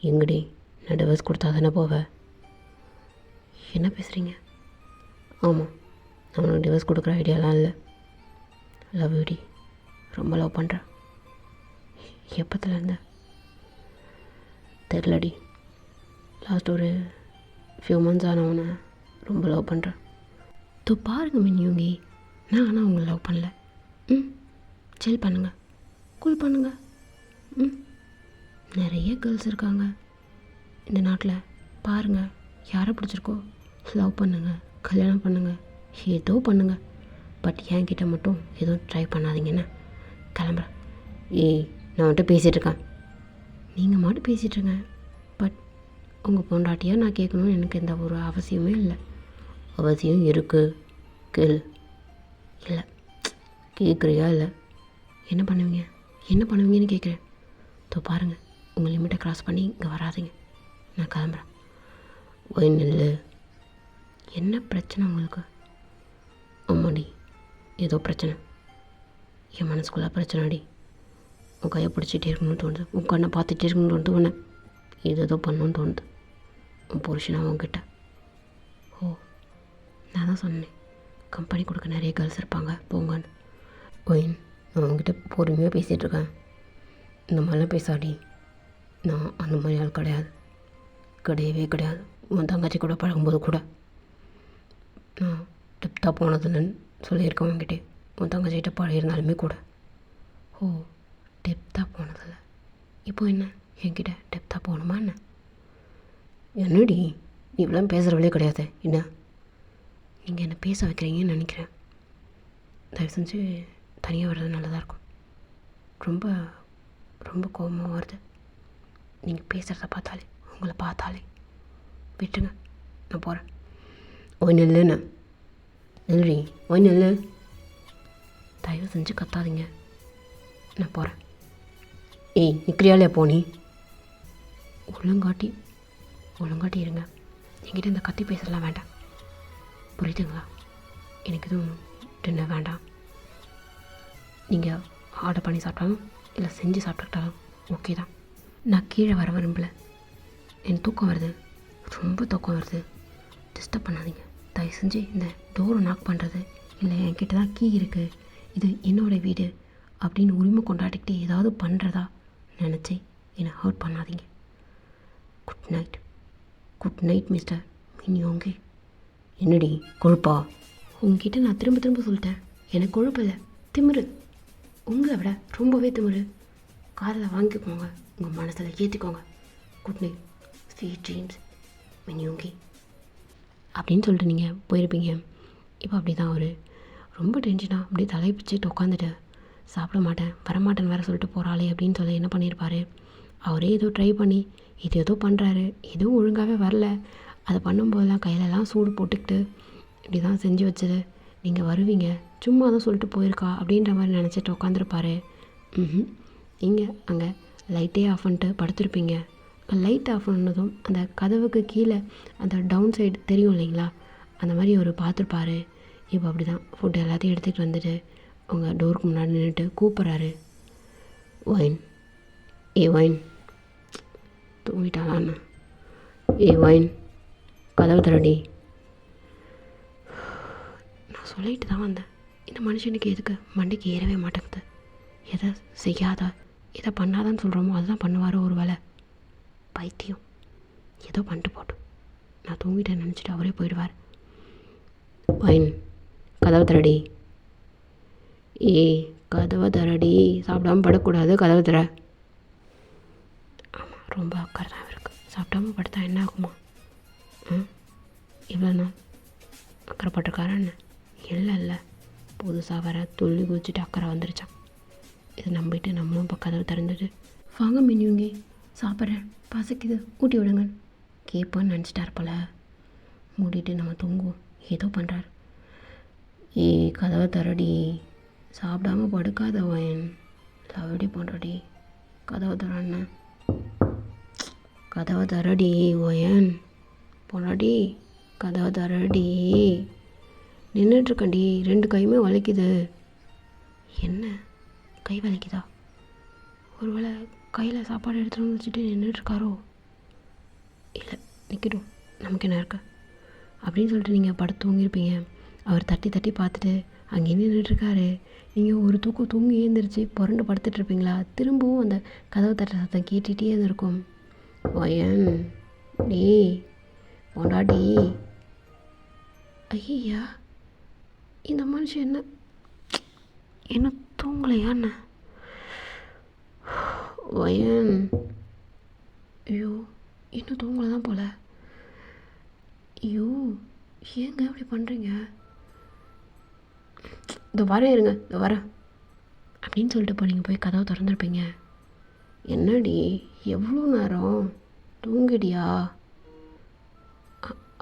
எங்கடி, நான் டிவர்ஸ் கொடுத்தா தானே போவேன்? என்ன பேசுகிறீங்க? ஆமாம், நான் உனக்கு டிவர்ஸ் கொடுக்குற ஐடியாலாம் இல்லை. லவ் யூடி, ரொம்ப லவ் பண்ணுறேன். எப்போத்துலேருந்து தெரிலடி, லாஸ்ட் ஒரு ஃபியூ மந்த்ஸ் ஆனவனை ரொம்ப லவ் பண்ணுறேன். தோ பாருங்கள் மின்யூங்கி, நான் ஆனால் உங்களை லவ் பண்ணல. சில் பண்ணுங்கள், கூல் பண்ணுங்கள். நிறைய கேர்ள்ஸ் இருக்காங்க இந்த நாட்டில். பாருங்கள், யாரை பிடிச்சிருக்கோ லவ் பண்ணுங்கள், கல்யாணம் பண்ணுங்கள், ஏதோ பண்ணுங்கள். பட் என்கிட்ட மட்டும் எதுவும் ட்ரை பண்ணாதீங்கன்னு கிளம்புறேன். ஏய், நான் வந்துட்டு பேசிகிட்ருக்கேன். நீங்கள் மட்டும் பேசிகிட்ருங்க. பட் உங்கள் பொண்டாட்டியாக நான் கேட்கணும்னு எனக்கு எந்த ஒரு அவசியமே இல்லை. அவசியம் இருக்குது, கேளு. இல்லை, கேட்குறியா? இல்லை, என்ன பண்ணுவீங்க? என்ன பண்ணுவீங்கன்னு கேட்குறேன். தோ பாருங்கள், உங்கள் லிமிட்டை க்ராஸ் பண்ணி இங்கே வராதிங்க, நான் கிளம்புறேன். ஒயின் இல்லை. என்ன பிரச்சனை உங்களுக்கு? ஆமாடி, ஏதோ பிரச்சனை. என் மனசுக்குள்ளே பிரச்சனை அடி. உன் கையை பிடிச்சிட்டே இருக்கணும்னு தோணுது, உன் கண்ணை பார்த்துட்டே இருக்கணும்னு தோணுது, இது ஏதோ பண்ணணும்னு தோணுது. உன் புருஷனா உன்கிட்ட. ஓ, நான் தான் சொன்னேன், கம்பெனி கொடுக்க நிறைய கேர்ள்ஸ் இருப்பாங்க, போங்கன்னு. ஒயின், நான் உங்ககிட்ட பொறுமையாக பேசிகிட்ருக்கேன். இந்த மாதிரிலாம் பேசாடி. நான் அந்த மாதிரி ஆள் கிடையாது, கிடையவே கிடையாது. உன் தங்கச்சி கூட பழகும்போது கூட நான் டெப்த்தாக போனதுன்னு சொல்லியிருக்கேன் உங்ககிட்டே. உன் தங்கச்சிகிட்ட பழகிருந்தாலுமே கூட. ஓ, டெப்த்தாக போனதில்ல. இப்போ என்ன, என்கிட்ட டெப்த்தாக போகணுமா என்ன? என்னடி, நீ இவ்வளோ பேசுகிறவளே கிடையாது என்ன? நீங்கள் என்னை பேச வைக்கிறீங்கன்னு நினைக்கிறேன். தயவு செஞ்சு தனியாக வர்றது நல்லதாக இருக்கும். ரொம்ப ரொம்ப கோபமாக வருது நீங்கள் பேசுகிறத பார்த்தாலே, உங்களை பார்த்தாலே. விட்டுருங்க, நான் போகிறேன். ஓய் நெல்லுண்ணா, நெல்றி, ஓய் நெல்லு. தயவு செஞ்சு கத்தாதீங்க, நான் போகிறேன். ஏய், நிற்கிறியாலையா போனி? ஒழுங்காட்டி இருங்க. என்கிட்ட இந்த கத்தி பேசலாம் வேண்டாம், புரியுதுங்களா? எனக்கு எதுவும் டின்னர் வேண்டாம். நீங்கள் ஆர்டர் பண்ணி சாப்பிட்டாலும் இல்லை செஞ்சு சாப்பிட்டுக்கிட்டாலும் ஓகே தான். நான் கீழே வர விரும்பல. எனக்கு தூக்கம் வருது, ரொம்ப தூக்கம் வருது. டிஸ்டர்ப் பண்ணாதீங்க தயவு செஞ்சு. இந்த டோரை நாக் பண்ணுறது இல்லை, என்கிட்ட தான் கீ இருக்குது, இது என்னோடய வீடு அப்படின்னு உரிமை கொண்டாடிக்கிட்டு ஏதாவது பண்ணுறதா நினச்சி என்னை ஹர்ட் பண்ணாதீங்க. Good night. Good night mister Min Yoongi. என்னடி கொழுப்பா? உங்ககிட்ட நான் திரும்ப திரும்ப சொல்லிட்டேன், எனக்கு கொழுப்பில்லை, திமிரு. உங்களை விட ரொம்பவே திமிரு. காதில் வாங்கிக்கோங்க, உங்கள் மனசில் ஏற்றிக்கோங்க. குட் நைட், ஸ்வீட் ட்ரீம்ஸ் மின்யோங்கி அப்படின்னு சொல்லிட்டு நீங்கள் போயிருப்பீங்க. இப்போ அப்படி தான் ஒரு ரொம்ப டென்ஷனாக அப்படியே தலையை பிடிச்சிட்டு உட்காந்துட்டு சாப்பிட மாட்டேன் வரமாட்டேன்னு வேறு சொல்லிட்டு போகிறாளே அப்படின்னு சொல்லி என்ன பண்ணியிருப்பார். அவரே ஏதோ ட்ரை பண்ணி இது ஏதோ பண்ணுறாரு, எதுவும் ஒழுங்காகவே வரல. அதை பண்ணும்போதெல்லாம் கையிலலாம் சூடு போட்டுக்கிட்டு இப்படி தான் செஞ்சு வச்சது. நீங்கள் வருவீங்க, சும்மா தான் சொல்லிட்டு போயிருக்கா அப்படின்ற மாதிரி நினச்சிட்டு உட்காந்துருப்பாரு. நீங்கள் அங்கே லைட்டே ஆஃப் பண்ணிட்டு படுத்திருப்பீங்க. லைட் ஆஃப் பண்ணதும் அந்த கதவுக்கு கீழே அந்த டவுன் சைடு தெரியும் இல்லைங்களா, அந்த மாதிரி ஒரு பார்த்துருப்பாரு. இப்போ அப்படி தான் ஃபுட்டு எல்லாத்தையும் எடுத்துகிட்டு வந்துட்டு உங்கள் டோருக்கு முன்னாடி நின்றுட்டு கூப்பிட்றாரு. ஒயின், ஏ ஒயின். தூங்கிட்டாளான்னு. ஏ ஒயின், கதவு தரடி. நான் சொல்லிட்டு தான் வந்தேன், இந்த மனுஷனுக்கு எதுக்கு மண்டைக்கு ஏறவே மாட்டேங்குது. எதை செய்யாத எதை பண்ணாதான்னு சொல்கிறோமோ அதுதான் பண்ணுவார் ஒரு வேலை. பைத்தியம், ஏதோ பண்ணிட்டு போட்டோம், நான் தூங்கிட்டேன்னு நினச்சிட்டு அவரே போயிடுவார். ஒயின், கதவை தரடி. ஏய், கதவை தரடி, சாப்பிடாமல் படக்கூடாது, கதவை தர. ஆமாம், ரொம்ப அக்கறை தான் இருக்குது. சாப்பிடாமல் படுத்தா என்ன ஆகுமா? இவ்வளோ நாள் அக்கறைப்பட்டிருக்காரா என்ன? இல்லை, புதுசாக வர துள்ளி குதிச்சுட்டு அக்கறை வந்துருச்சான். இதை நம்பிட்டு நம்மளும் இப்போ கதவை திறந்துட்டு வாங்க மின்னுங்க சாப்பிட்றேன், பசிக்குது, ஊட்டி விடுங்க கேட்போன்னு நினச்சிட்டார் போல. மூடிட்டு நம்ம தூங்குவோம். ஏதோ பண்ணுறாரு. ஏய் கதவை தரடி, சாப்பிடாம படுக்காத வயன். லவடி பண்ணுறடி, கதவை தரண்ண, கதவை தரடி ஒயன் பொண்டாடி, கதவை தரடி. நின்றுட்டுருக்கண்டி, 2 கையுமே வலிக்குது. என்ன கை வலிக்குதா? ஒருவேளை கையில் சாப்பாடு எடுத்துகிட்டு வந்து வச்சுட்டு நின்றுட்டுருக்காரோ? இல்லை, நிற்கட்டும், நமக்கு என்ன இருக்கு அப்படின்னு சொல்லிட்டு நீங்கள் படுத்து தூங்கியிருப்பீங்க. அவர் தட்டி தட்டி பார்த்துட்டு அங்கே நின்றுட்டுருக்காரு. நீங்கள் ஒரு தூக்கம் தூங்கி எழுந்திரிச்சு புரண்டு படுத்துட்ருப்பீங்களா? திரும்பவும் அந்த கதவு தட்டுற சத்தம் கேட்டுகிட்டே இருந்திருக்கும். ஒயன் டீ பொண்டாட்டி. ஐயா, இந்த மனுஷன் என்ன தூங்கலையாண்ண? ஒயன், ஐயோ இன்னும் தூங்கலை தான் போல. ஐயோ ஏங்க அப்படி பண்ணுறீங்க? இதோ வரேன், இருங்க, இதோ வரேன் அப்படின்னு சொல்லிட்டு இப்போ நீங்கள் போய் கதவை திறந்துருப்பீங்க. என்னடி எவ்வளோ நேரம் தூங்கிடியா?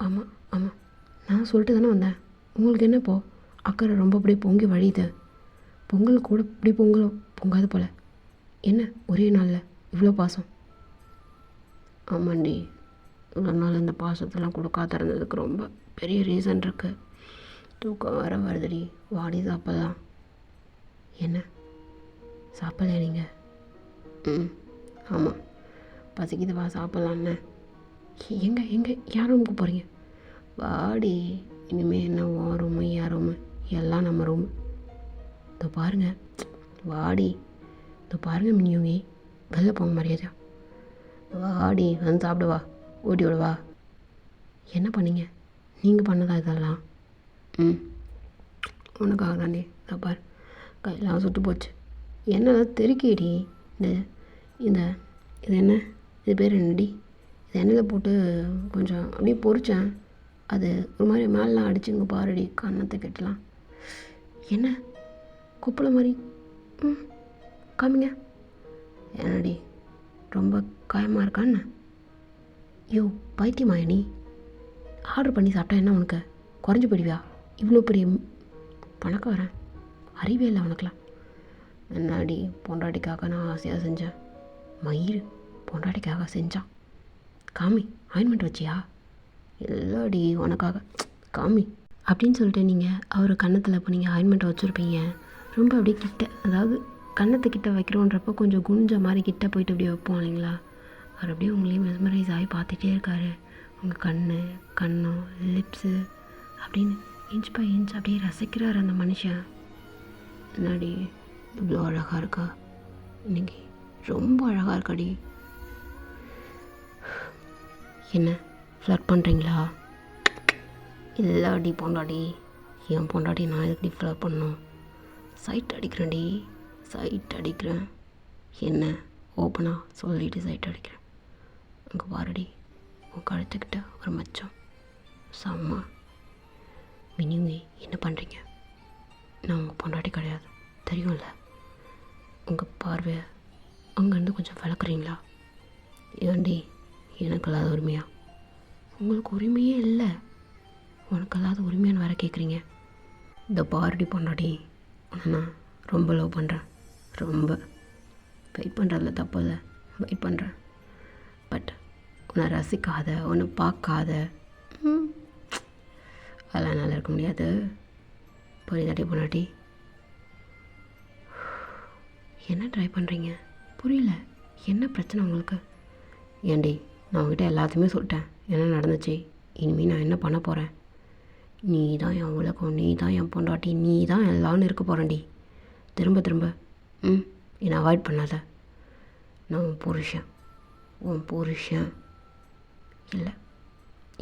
ஆமாம் ஆமாம், நான் சொல்லிட்டு தானே வந்தேன். உங்களுக்கு என்ன இப்போ அக்கறை ரொம்ப அப்படியே பொங்கி வழியுது? பொங்கல் கூட இப்படி பொங்காது போல். என்ன ஒரே நாளில் இவ்வளோ பாசம்? ஆமாண்டி, இவ்வளோ நாள் இந்த பாசத்தெல்லாம் கொடுக்காத இருந்ததுக்கு ரொம்ப பெரிய ரீசன் இருக்குது. தூக்கம் வர வருதுடி, வாடி சாப்பிட்லாம். என்ன சாப்பிட்லையா நீங்கள்? ஆமாம், பசிக்குது, வா சாப்பிட்லான்னு. எங்கே யார் ரூமுக்கு போகிறீங்க? வாடி, இனிமேல் என்ன உன் ரூமு என் ரூமு எல்லாம் நம்ம ரூமு. இதோ பாருங்கள், வாடி, இதோ பாருங்கள் மினியோங்கி, வெளில போங்க மரியாதையா. வாடி வந்து சாப்பிடுவா, ஊட்டி விடுவா. என்ன பண்ணீங்க? நீங்கள் பண்ணதா இதெல்லாம்? உனக்காக தாண்டி. இதோ பார், கையெல்லாம் சுட்டு போச்சு. என்ன தெருக்கிடி. இந்த இது என்ன, இது பேர் என்னடி? இது எண்ணெயில் போட்டு கொஞ்சம் அப்படியே பொரித்தேன். அது ஒரு மாதிரி மேலாம் அடிச்சுங்க பாருடி, கன்னத்தை கெட்டலாம். என்ன குப்பலை மாதிரி? காமிங்க. என்னடி ரொம்ப காயமாக இருக்கான்னு? ஐயோ பைத்தியமாய நீ? ஆர்டர் பண்ணி சாப்பிட்டா என்ன உனக்கு குறைஞ்சி போயிடுவியா? இவ்வளோ பெரிய பணக்காரன், அறிவே இல்லை உனக்குலாம். என்னாடி பொண்டாட்டிக்காக நான் ஆசையாக செஞ்சேன். மயிறு பொண்டாட்டிக்காக செஞ்சான். காமி, ஆயின்மெண்ட் வச்சியா? இல்லடி உனக்காக, காமி அப்படின்னு சொல்லிட்டு நீங்கள் அவர் கன்னத்தில் இப்போ நீங்கள் ஆயின்மெண்ட்டை வச்சுருப்பீங்க. ரொம்ப அப்படியே கிட்ட, அதாவது கன்னத்துக்கிட்ட வைக்கிறோன்றப்போ கொஞ்சம் குஞ்ச மாதிரி கிட்ட போயிட்டு அப்படியே வைப்போம் இல்லைங்களா? அவர் அப்படியே உங்களையும் மெஸ்மரைஸ் ஆகி பார்த்துட்டே இருக்காரு. உங்கள் கண்ணம் லிப்ஸு அப்படின்னு இன்ச் பை இன்ச் அப்படியே ரசிக்கிறார் அந்த மனுஷன். என்னடி இவ்வளோ அழகாக இருக்கா? இன்னைக்கு ரொம்ப அழகாக இருக்காடி. என்ன ஃப்ளர்ட் பண்ணுறீங்களா? இல்லடி பொண்டாடி, என் பொண்டாடி நான் எதுக்கு ஃப்ளர்ட் பண்ணணும்? சைட் அடிக்கிறேன்டி, சைட் அடிக்கிறேன். என்ன ஓப்பனாக சொல்லிட்டு சைட் அடிக்கிறேன். அங்கே பாருடி, உன் கழுத்துக்கிட்ட ஒரு மச்சம் செம்ம. மினிங்க என்ன பண்ணுறீங்க? நான் உங்கள் பொண்டாட்டி கிடையாது, தெரியும்ல? உங்கள் பார்வையை அங்கேருந்து கொஞ்சம் விளக்குறீங்களா? ஏன்டி எனக்கு இல்லாத உரிமையா? உங்களுக்கு உரிமையே இல்லை, உனக்கு இல்லாத உரிமையான்னு வேறு கேட்குறீங்க. இந்த பாரடி பொண்டாட்டி, உன்னை நான் ரொம்ப லவ் பண்ணுறேன். ரொம்ப வெயிட் பண்ணுறதுல தப்பு இல்லை, வெயிட் பண்ணுறேன். பட் உன்னை ரசிக்காத, உன்னை பார்க்காத அதெல்லாம் என்னால் இருக்க முடியாது. புரியுதாட்டி பொண்டாட்டி? என்ன ட்ரை பண்ணுறீங்க? புரியல, என்ன பிரச்சனை உங்களுக்கு? ஏண்டி நான் உங்ககிட்ட எல்லாத்தையுமே சொல்லிட்டேன், என்ன நடந்துச்சு, இனிமேல் நான் என்ன பண்ண போகிறேன்? நீ தான் என் உலகம், நீ தான் என் பொண்டாட்டி, நீ தான் எல்லான்னு இருக்க போகிறேன்டி. திரும்ப திரும்ப என்னை அவாய்ட் பண்ணாத. நான் உன் புருஷன் இல்லை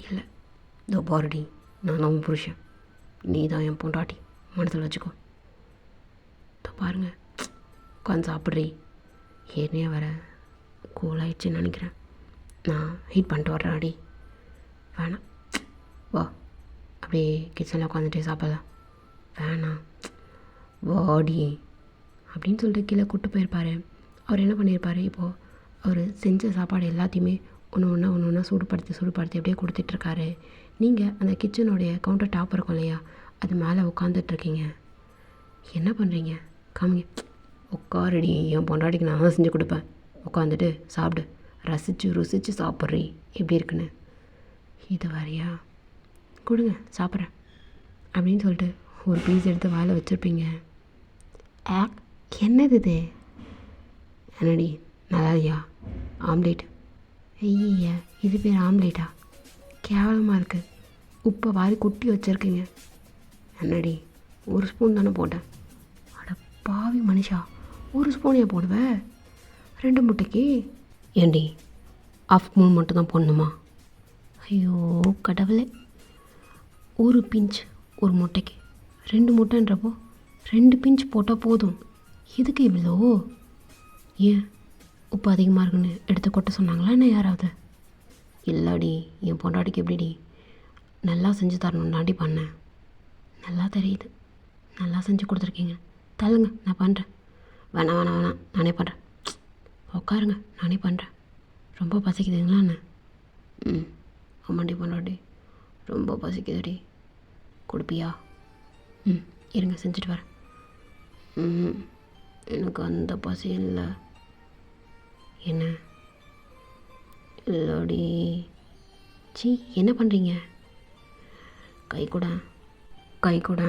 இல்லை. இதோ பாருடி, நான் உன் புருஷன், நீ தான் என் பொண்டாட்டி, மனசில் வச்சுக்கோ. இதோ பாருங்கள், உட்காந்து சாப்பிட்றி. ஏற்கனவே வர கூலாயிடுச்சுன்னு நினைக்கிறேன். நான் ஹீட் பண்ணிட்டு வர்றேன். அடி வேணாம், வா அப்படியே கிச்சனில் உட்காந்துட்டே சாப்பிடலாம். வேணாம் வாடி அப்படின்னு சொல்லிட்டு கீழே கூப்பிட்டு போயிருப்பார். அவர் என்ன பண்ணியிருப்பார், இப்போது அவர் செஞ்ச சாப்பாடு எல்லாத்தையுமே ஒன்று ஒன்றா சூடுபடுத்தி அப்படியே கொடுத்துட்ருக்காரு. நீங்கள் அந்த கிச்சனுடைய கவுண்டர் டாப் இருக்கும் இல்லையா, அது மேலே உட்காந்துட்ருக்கீங்க. என்ன பண்ணுறீங்க? காமிங்க. உட்காரடி, என் பொண்டாட்டிக்கு நான் தான் செஞ்சு கொடுப்பேன். உட்காந்துட்டு சாப்பிடு, ரசித்து ருசித்து சாப்பிட்றீ எப்படி இருக்குன்னு. இது வரையா, கொடுங்க சாப்பிட்றேன் அப்படின்னு சொல்லிட்டு ஒரு பீஸ் எடுத்து வாயில் வச்சுருப்பீங்க. என்னது இது? என்னடி நல்லா இல்லையா? ஆம்லேட். ஐயா, இது பேர் ஆம்லேட்டா? கேவலமாக இருக்குது. உப்பை வாரி குட்டி வச்சுருக்கீங்க. என்னடி, ஒரு ஸ்பூன் தானே போட்டேன். அட பாவி மனுஷா, ஒரு ஸ்பூனையா போடுவேன் 2 முட்டைக்கு? ஏண்டி, ஆஃப் ஸ்பூன் மட்டும் தான் போடணுமா? ஐயோ கடவுளே, ஒரு பிஞ்ச் ஒரு முட்டைக்கு, 2 முட்டைன்றப்போ 2 பிஞ்ச் போட்டால் போதும். எதுக்கு இவ்வளோ? ஏன் உப்பு அதிகமாக இருக்குன்னு எடுத்து கொட்ட சொன்னாங்களா என்ன யாராவது? இல்லடி, என் பொண்டாட்டிக்கு எப்படிடி நல்லா செஞ்சு தரணுன்னாடி பண்ணேன். நல்லா தெரியுது, நல்லா செஞ்சு கொடுத்துருக்கீங்க. தள்ளுங்க, நான் பண்ணுறேன். வேணாம் வேணாம் வேணாம், நானே பண்ணுறேன். உட்காருங்க, நானே பண்ணுறேன். ரொம்ப பசிக்குதுங்களா என்ன? ஆமாண்டி பொண்டாட்டி, ரொம்ப பசிக்குதுடி. கொடுப்பியா? இருங்க செஞ்சுட்டு வரேன். எனக்கு அந்த பசி இல்லை. என்ன? இல்லடி. சி, என்ன பண்ணுறீங்க? கை கூட, கை கூட.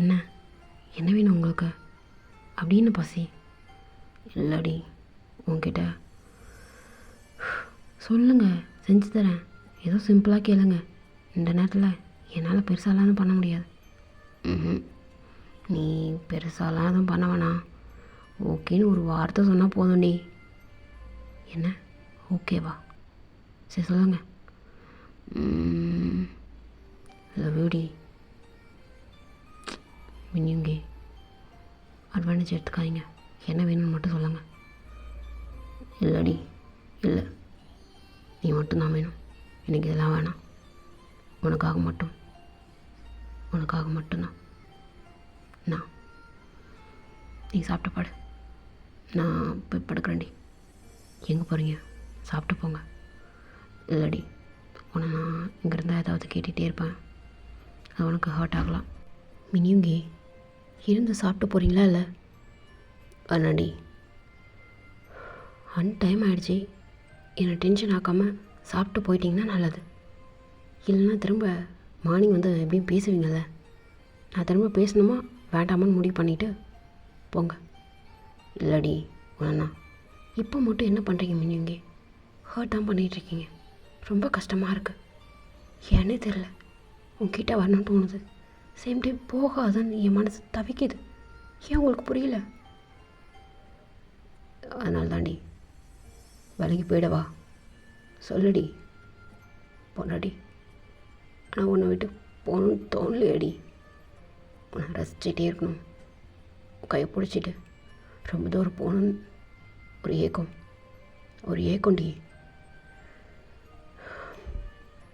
என்ன என்ன வேணும் உங்களுக்கு? அப்படின்னு பசி இல்லடி. உங்ககிட்ட சொல்லுங்கள், செஞ்சு தரேன். ஏதோ சிம்பிளாக கேளுங்க. இந்த நேரத்தில் என்னால் பெருசாலாம் பண்ண முடியாது. நீ பெருசாலாம் எதுவும் பண்ண வேணாம். ஓகேன்னு ஒரு வார்த்தை சொன்னால் போதும். நீ என்ன ஓகேவா? சரி சொல்லுங்கள். வீடி மினியுங்க, அட்வான்டேஜ் எடுத்துக்காதீங்க. என்ன வேணும்னு மட்டும் சொல்லுங்கள். இல்லடி, இல்லை, நீ மட்டும்தான் வேணும். எனக்கு இதெல்லாம் வேணாம். உனக்காக மட்டும்தான். நான் நீ சாப்பிட்டு பாடு, நான் போய் படுக்கிறேன்டி. எங்கே போகிறீங்க? சாப்பிட்டு போங்க. இல்லடி, உன்னை நான் இங்கே இருந்தால் ஏதாவது கேட்டுகிட்டே இருப்பேன். அது உனக்கு ஹர்ட் ஆகலாம். மினியுங்கி, இருந்து சாப்பிட்டு போகிறீங்களா? இல்லை வேணாடி, டைம் ஆகிடுச்சி. என்னை டென்ஷன் ஆக்காமல் சாப்பிட்டு போயிட்டீங்கன்னா நல்லது. இல்லைன்னா திரும்ப மார்னிங் வந்து எப்படியும் பேசுவீங்கள்ல, நான் திரும்ப பேசணுமா வேண்டாமான்னு முடிவு பண்ணிவிட்டு போங்க. இல்லடி உனண்ணா, இப்போ மட்டும் என்ன பண்ணுறீங்க மினியுங்க? ஹர்ட் தான் பண்ணிகிட்ருக்கீங்க. ரொம்ப கஷ்டமாக இருக்குது. ஏன்னே தெரில, உங்ககிட்ட வரணும்னு தோணுது. சேம் டைம் போகாதுன்னு என் மனசு தவிக்குது. ஏன் உங்களுக்கு புரியல? அதனால தாண்டி விலகி போயிடவா? சொல்லுடி பொண்டாடி. ஆனால் உன்னை விட்டு போகணுன்னு தோணலையடி. உன்னை ரசிச்சுட்டே இருக்கணும், கையை பிடிச்சிட்டு ரொம்ப தூரம் போகணுன்னு ஒரு ஏக்கம்டி.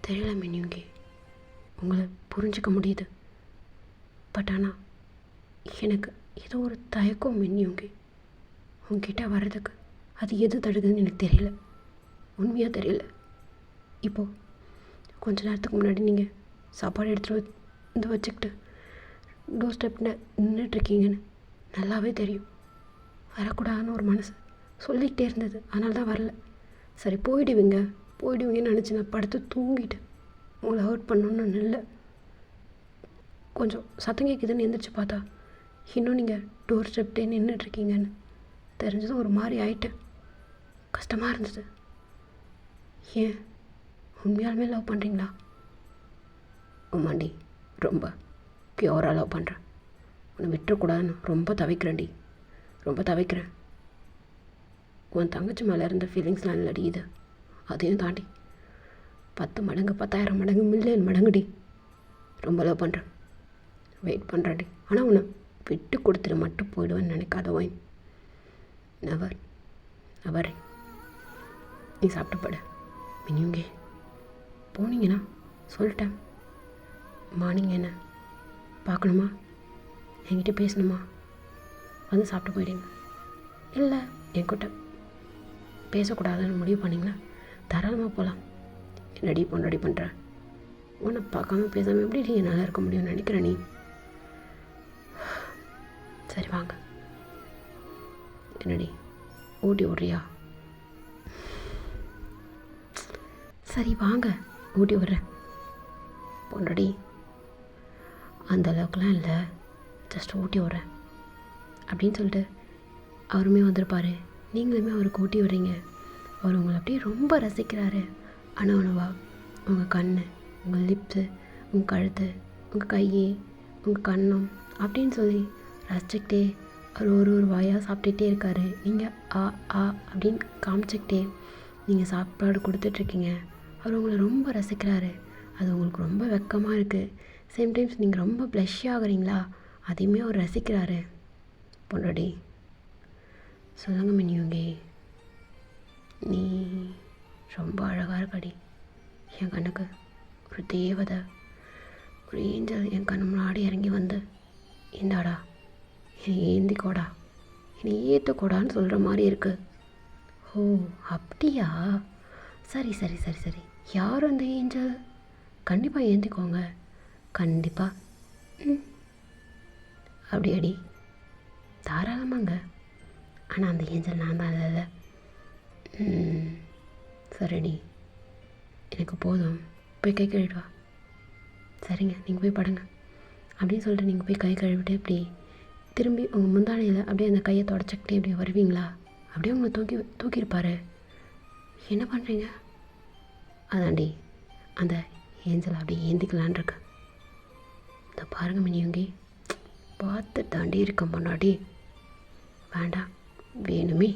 தெரியல மினியுங்க, உங்களை புரிஞ்சிக்க முடியுது. பட் ஆனால் எனக்கு ஏதோ ஒரு தயக்கம் மினியுங்க உங்ககிட்ட வர்றதுக்கு. அது எது தடுக்குதுன்னு எனக்கு தெரியல, உண்மையாக தெரியல. இப்போது கொஞ்ச நேரத்துக்கு முன்னாடி நீங்கள் சாப்பாடு எடுத்துகிட்டு வந்து வச்சுக்கிட்டு டோர் ஸ்டெப்பில் நின்றுட்டுருக்கீங்கன்னு நல்லாவே தெரியும். வரக்கூடாதுன்னு ஒரு மனசு சொல்லிக்கிட்டே இருந்தது, அதனால தான் வரல. சரி போயிடுவீங்கன்னு நினச்சி நான் படுத்து தூங்கிட்டேன். உங்களை ஹர்ட் பண்ணணுன்னு இல்லை. கொஞ்சம் சத்தம் கேட்குதுன்னு எந்திரிச்சு பார்த்தா இன்னும் நீங்கள் டோர் ஸ்டெப்டே நின்றுட்டுருக்கீங்கன்னு தெரிஞ்சதும் ஒரு மாதிரி ஆயிட்டேன். கஷ்டமாக இருந்தது. ஏன் உண்மையாலுமே லவ் பண்ணுறீங்களா? ஆமாண்டி, ரொம்ப பியூராக லவ் பண்ணுறேன். உன்னை விட்டுறக்கூடாதுன்னு ரொம்ப தவிக்கிறேன். உன் தங்கச்சி மேலே இருந்த ஃபீலிங்ஸ்லாம் இல்லடி இது. அதையும் தாண்டி 10 மடங்கு 10,000 மடங்கு மில்லியன் மடங்குடி ரொம்ப லவ் பண்ணுறேன். வெயிட் பண்ணுறேன்டி. ஆனால் உன்னை விட்டு கொடுத்துட்டு மட்டும் போயிடுவேன்னு நினைக்காத ஒயின். நவர். நீ சாப்பிட்டு படு மினியுங்க. போனீங்கன்னா சொல்லிட்டேன். மார்னிங் என்ன பார்க்கணுமா, என்கிட்ட பேசணுமா, வந்து சாப்பிட்டு போயிடுங்க. இல்லை என்கிட்ட பேசக்கூடாதுன்னு முடிவு பண்ணிங்கன்னா தாராளமாக போகலாம். என்னடி பொண்டாடி பண்ணுற? உன்னை பார்க்காம பேசாமல் எப்படி நீ நல்லா இருக்க முடியும்னு நினைக்கிற நீ? சரி வாங்க. என்னடி ஊட்டி விட்றியா? சரி வாங்க ஊட்டி விட்றேன். பொண்டாடி அந்த அளவுக்குலாம் இல்லை, ஜஸ்ட் ஊட்டி விட்றேன் அப்படின்னு சொல்லிட்டு அவருமே வந்திருப்பார். நீங்களுமே அவருக்கு ஊட்டி விடுறீங்க. அவர் உங்களை அப்படியே ரொம்ப ரசிக்கிறாரு. அணுவா உங்கள் கண், உங்கள் லிப்ஸு, உங்கள் கழுத்து, உங்கள் கை, உங்கள் கண்ணம் அப்படின்னு சொல்லி ரசிச்சுக்கிட்டே அவர் ஒரு வாயாக சாப்பிட்டுட்டே இருக்கார். நீங்கள் ஆ ஆ அப்படின்னு காமிச்சிக்கிட்டே நீங்கள் சாப்பாடு கொடுத்துட்ருக்கீங்க. அவர் உங்களை ரொம்ப ரசிக்கிறாரு. அது உங்களுக்கு ரொம்ப வெக்கமாக இருக்குது. சேம் டைம்ஸ் நீங்கள் ரொம்ப ப்ளஷ் ஆகுறீங்களா, அதையுமே அவர் ரசிக்கிறாரு. பொண்டாடி சொல்லுங்க மினியுங்கி, நீ ரொம்ப அழகாக இருக்கடி. என் கண்ணுக்கு ஒரு தேவதை, ஒரு ஏஞ்சல் என் கண்ணு முன்னாடி இறங்கி வந்து, இந்தாடா என்னை ஏந்திக்கோடா, என்னை ஏற்றுக்கோடான்னு சொல்கிற மாதிரி இருக்குது. ஓ அப்படியா? சரி சரி சரி சரி, யார் அந்த ஏஞ்சல்? கண்டிப்பாக ஏந்திக்கோங்க, கண்டிப்பாக. அப்படியாடி? தாராளமாங்க. ஆனால் அந்த ஏஞ்சல் நான் தான் இல்லை. சரிடி, எனக்கு போதும், போய் கை கழுவிட்டு வா. சரிங்க, நீங்கள் போய் படுங்க அப்படின்னு சொல்லிட்டு நீங்கள் போய் கை கழுவிட்டு இப்படி திரும்பி உங்கள் முந்தானையில் அப்படியே அந்த கையை தொடச்சிக்கிட்டே இப்படி வருவீங்களா? அப்படியே உங்களை தூக்கியிருப்பார். என்ன பண்ணுறீங்க? அதாண்டி அந்த ஏஞ்சல் அப்படியே ஏந்திக்கலான் இருக்கு. இந்த பாருங்க மினியுங்கி, பார்த்து தாண்டி இருக்கேன் பொண்டாட்டி. வேண்டாம், வேணுமே.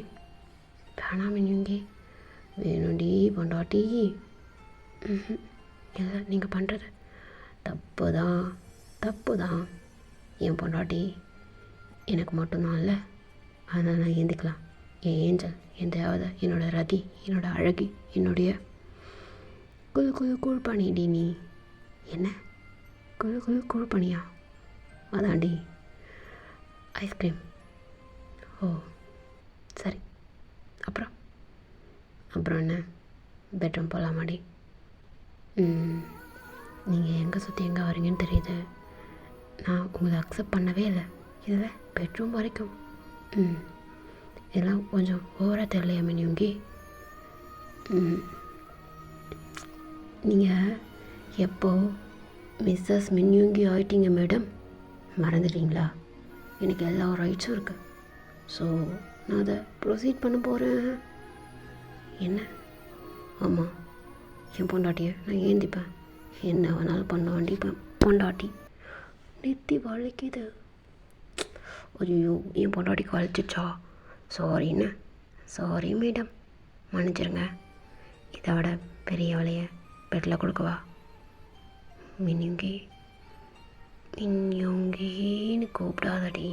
வேணாம் மினியுங்கி, வேணும்டி பொண்டாட்டி. இல்லை, நீங்கள் பண்ணுறது தப்பு தான். என் பொண்டாட்டி எனக்கு மட்டும்தான் இல்லை, அதனால் நான் ஏந்திக்கலாம். என் ஏஞ்சல், என் தேவதை, என்னோடய ரதி, என்னோடய அழகி, என்னுடைய குழு பணிடி. நீ என்ன குழு பணியா? அதாண்டி ஐஸ்கிரீம். ஓ சரி, அப்புறம் என்ன, பெட்ரூம் போகலாமாடி? நீங்கள் எங்கே சுற்றி எங்கே வரீங்கன்னு தெரியுது. நான் உங்களை அக்செப்ட் பண்ணவே இல்லை, இதில் பெட்ரூம் வரைக்கும். இதெல்லாம் கொஞ்சம் ஓவராக தெரியலையா மினியுங்கி? நீங்கள் எப்போ மிஸ்ஸஸ் மினியுங்கி ஆகிட்டீங்க மேடம், மறந்துட்டீங்களா? எனக்கு எல்லா ரைட்ஸும் இருக்குது. ஸோ நான் அதை ப்ரொசீட் பண்ண போகிறேன். என்ன? ஆமாம், என் பொண்டாட்டியை நான் ஏந்திப்பேன், என்ன வேணாலும் பண்ண வேண்டிப்பேன். பொண்டாட்டி நெத்தி வலிக்குது. ஐயோ, என் பொண்டாட்டிக்கு வலிச்சிச்சா? சாரிண்ணே, சாரி மேடம், மன்னிச்சிருங்க. இதை விட பெரிய வேலையை பெட்டில் கொடுக்கவா? மினியுங்கின்னு கூப்பிடாதடி,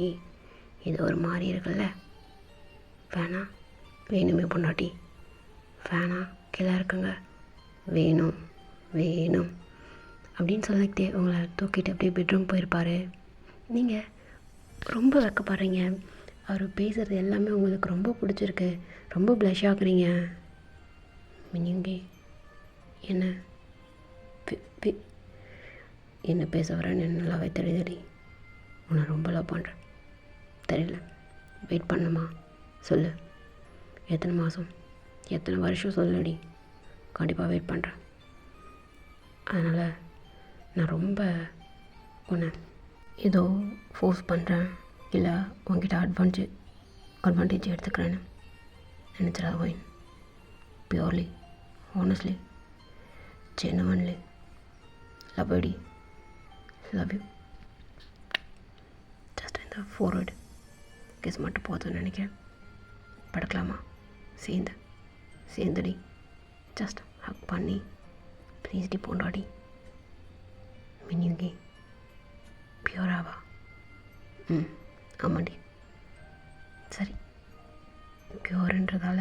இது ஒரு மாதிரி இருக்குல்ல. வேணாம், வேணுமே பொண்டாட்டி, வேணாம் கீழே இருக்குங்க, வேணும் அப்படின்னு சொல்லிக்கிட்டே உங்களை தூக்கிட்டு அப்படியே பெட்ரூம் போயிருப்பார். நீங்கள் ரொம்ப வெக்கப்படுறீங்க. அவர் பேசுகிறது எல்லாமே உங்களுக்கு ரொம்ப பிடிச்சிருக்கு, ரொம்ப ப்ளஷ் ஆகுறீங்க. மினியுங்கி என்ன என்ன பேச வரேன்னு நல்லாவே தெரியுதடி. உன்னை ரொம்ப லவ் பண்ணுறேன், தெரியல. வெயிட் பண்ணணுமா? சொல்லு, எத்தனை மாதம், எத்தனை வருஷம் சொல்லடி, கண்டிப்பாக வெயிட் பண்ணுறேன். அதனால் நான் ரொம்ப உன்னை ஏதோ ஃபோர்ஸ் பண்ணுறேன், இல்லை உங்ககிட்ட அட்வான்டேஜ் எடுத்துக்கிறேன்னு நினச்சிடாத கோயின். Purely, honestly, genuinely love you. Just இந்த ஃபார்வர்டு கிஸ் மட்டும் போதும்னு நினைக்கிறேன். படுக்கலாமா? சேர்ந்துடி, ஜஸ்ட் ஹக் பண்ணி ப்ளீஸ் டி பொண்டாடி. மினியுங்கி பியூராவா? ஆமாண்டி. சரி, பியூர்ன்றதால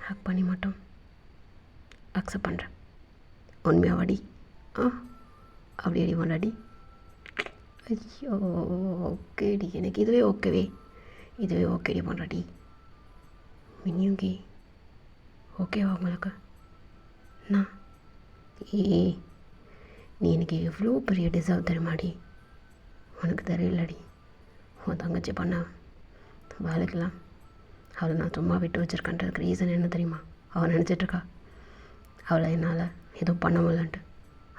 ஹக் பண்ணி மட்டும் அக்செப்ட் பண்ணுறேன். உண்மையாவாடி? அப்படி அடி பொண்டாடி. ஐயோ ஓகேடி, எனக்கு இதுவே ஓகேடி பொண்டாடி. மினியுங்கி ஓகேவா உங்களுக்கு? நான் ஏய், நீ எனக்கு எவ்வளோ பெரிய டிசர்வ் தெரியுமாடி. உனக்கு தெரியலடி. உன் தங்கச்சி பண்ண வேலைக்கெல்லாம் அவளை நான் சும்மா விட்டு வச்சுருக்கேன்றதுக்கு ரீசன் என்ன தெரியுமா? அவள் நினச்சிட்ருக்கா அவளை என்னால் எதுவும் பண்ண முடியலன்ட்டு.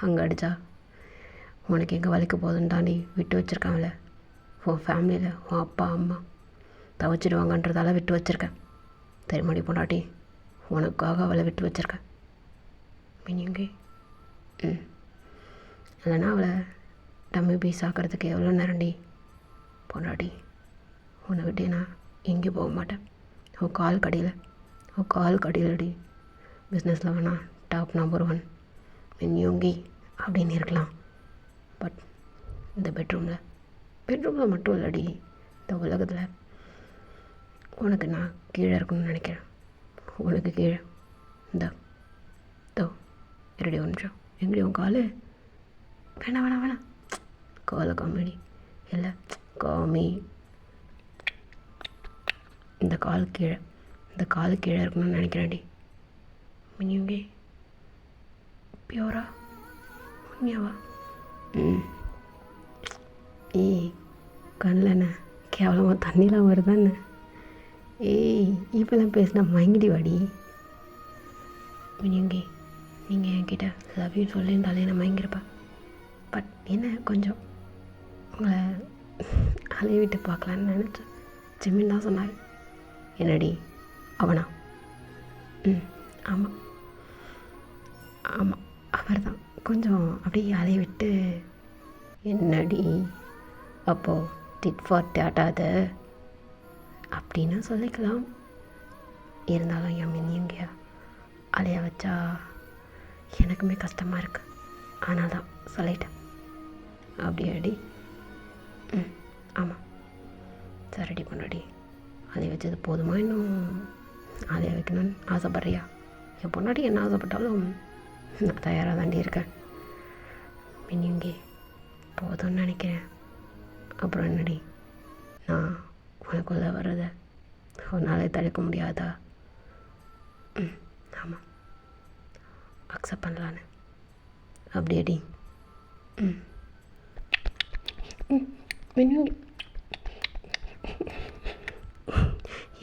அங்கே அடித்தா உனக்கு எங்கே வேலைக்கு போகுதுன்னு தாண்டி விட்டு வச்சுருக்காங்களே. உன் ஃபேமிலியில் உன் அப்பா அம்மா தவச்சிடுவாங்கன்றதால விட்டு வச்சுருக்கேன். தெரியுமாடி பொண்டாட்டி, உனக்காக அவளை விட்டு வச்சுருக்கேன். மீனிங்கே இல்லைன்னா அவளை டம்மி பீஸ் ஆக்கிறதுக்கு எவ்வளோ நேரம்டி. பொண்டாட்டி, உன்னை விட்டு நான் எங்கேயும் போக மாட்டேன். உன் கால் கடியிலடி. பிஸ்னஸில் வேணால் டாப் நம்பர் 1 மின்யோங்கி அப்படின்னு இருக்கலாம். பட் இந்த பெட்ரூமில் மட்டும் இல்லடி, இந்த உலகத்தில் உனக்கு நான் கீழே இருக்கணும்னு நினைக்கிறேன். உனக்கு கீழே இருடி 1 நிமிஷம். எங்கடி உன் கால்? வேணாம் காலை காமெடி இல்லை காமி. இந்த கால் கீழே இருக்கணும்னு நினைக்கிறேன்டி. மினியுங்கே பியூரா உண்மையாவா? ஏய், கண்ணில் என்ன கேவலமாக தண்ணிலாம் வருதான்னு? ஏய், இப்போலாம் பேசினா மயங்கிடி வாடி. மினியுங்கே, நீங்கள் என்கிட்ட லவ் யூ சொல்லியிருந்தாலே நான் மயங்கிருப்பேன். பட் என்ன கொஞ்சம் உங்களை அலைய விட்டு பார்க்கலான்னு நினச்சேன். ஜிம்மின் தான் சொன்னார். என்னடி அவனா? ஆமாம் அவர் தான். கொஞ்சம் அப்படியே அலைய விட்டு. என்னடி அப்போது டிட் ஃபார் டேட்டாத அப்படின்னு சொல்லிக்கலாம். இருந்தாலும் என் மினியங்கயா அலைய வச்சா எனக்குமே கஷ்டமாக இருக்குது. ஆனால் தான் சொல்லிட்டேன். அப்படியாடி? ஆமாம். சரிடி பொண்டாடி, அலைய வச்சது போதுமா? இன்னும் அலைய வைக்கணும்னு ஆசைப்பட்றியா? என் பொண்டாடி என்ன ஆசைப்பட்டாலும் நான் தயாராக தாண்டி இருக்கேன். மினியுங்கே போதும்னு நினைக்கிறேன். அப்புறம் என்னடி, நான் உனக்குள்ளே வர்றதை உன்னால் தடுக்க முடியாதா? ஆமாம், அக்செப்ட் பண்ணலான்னு. அப்படியேடி? மினியுங்கே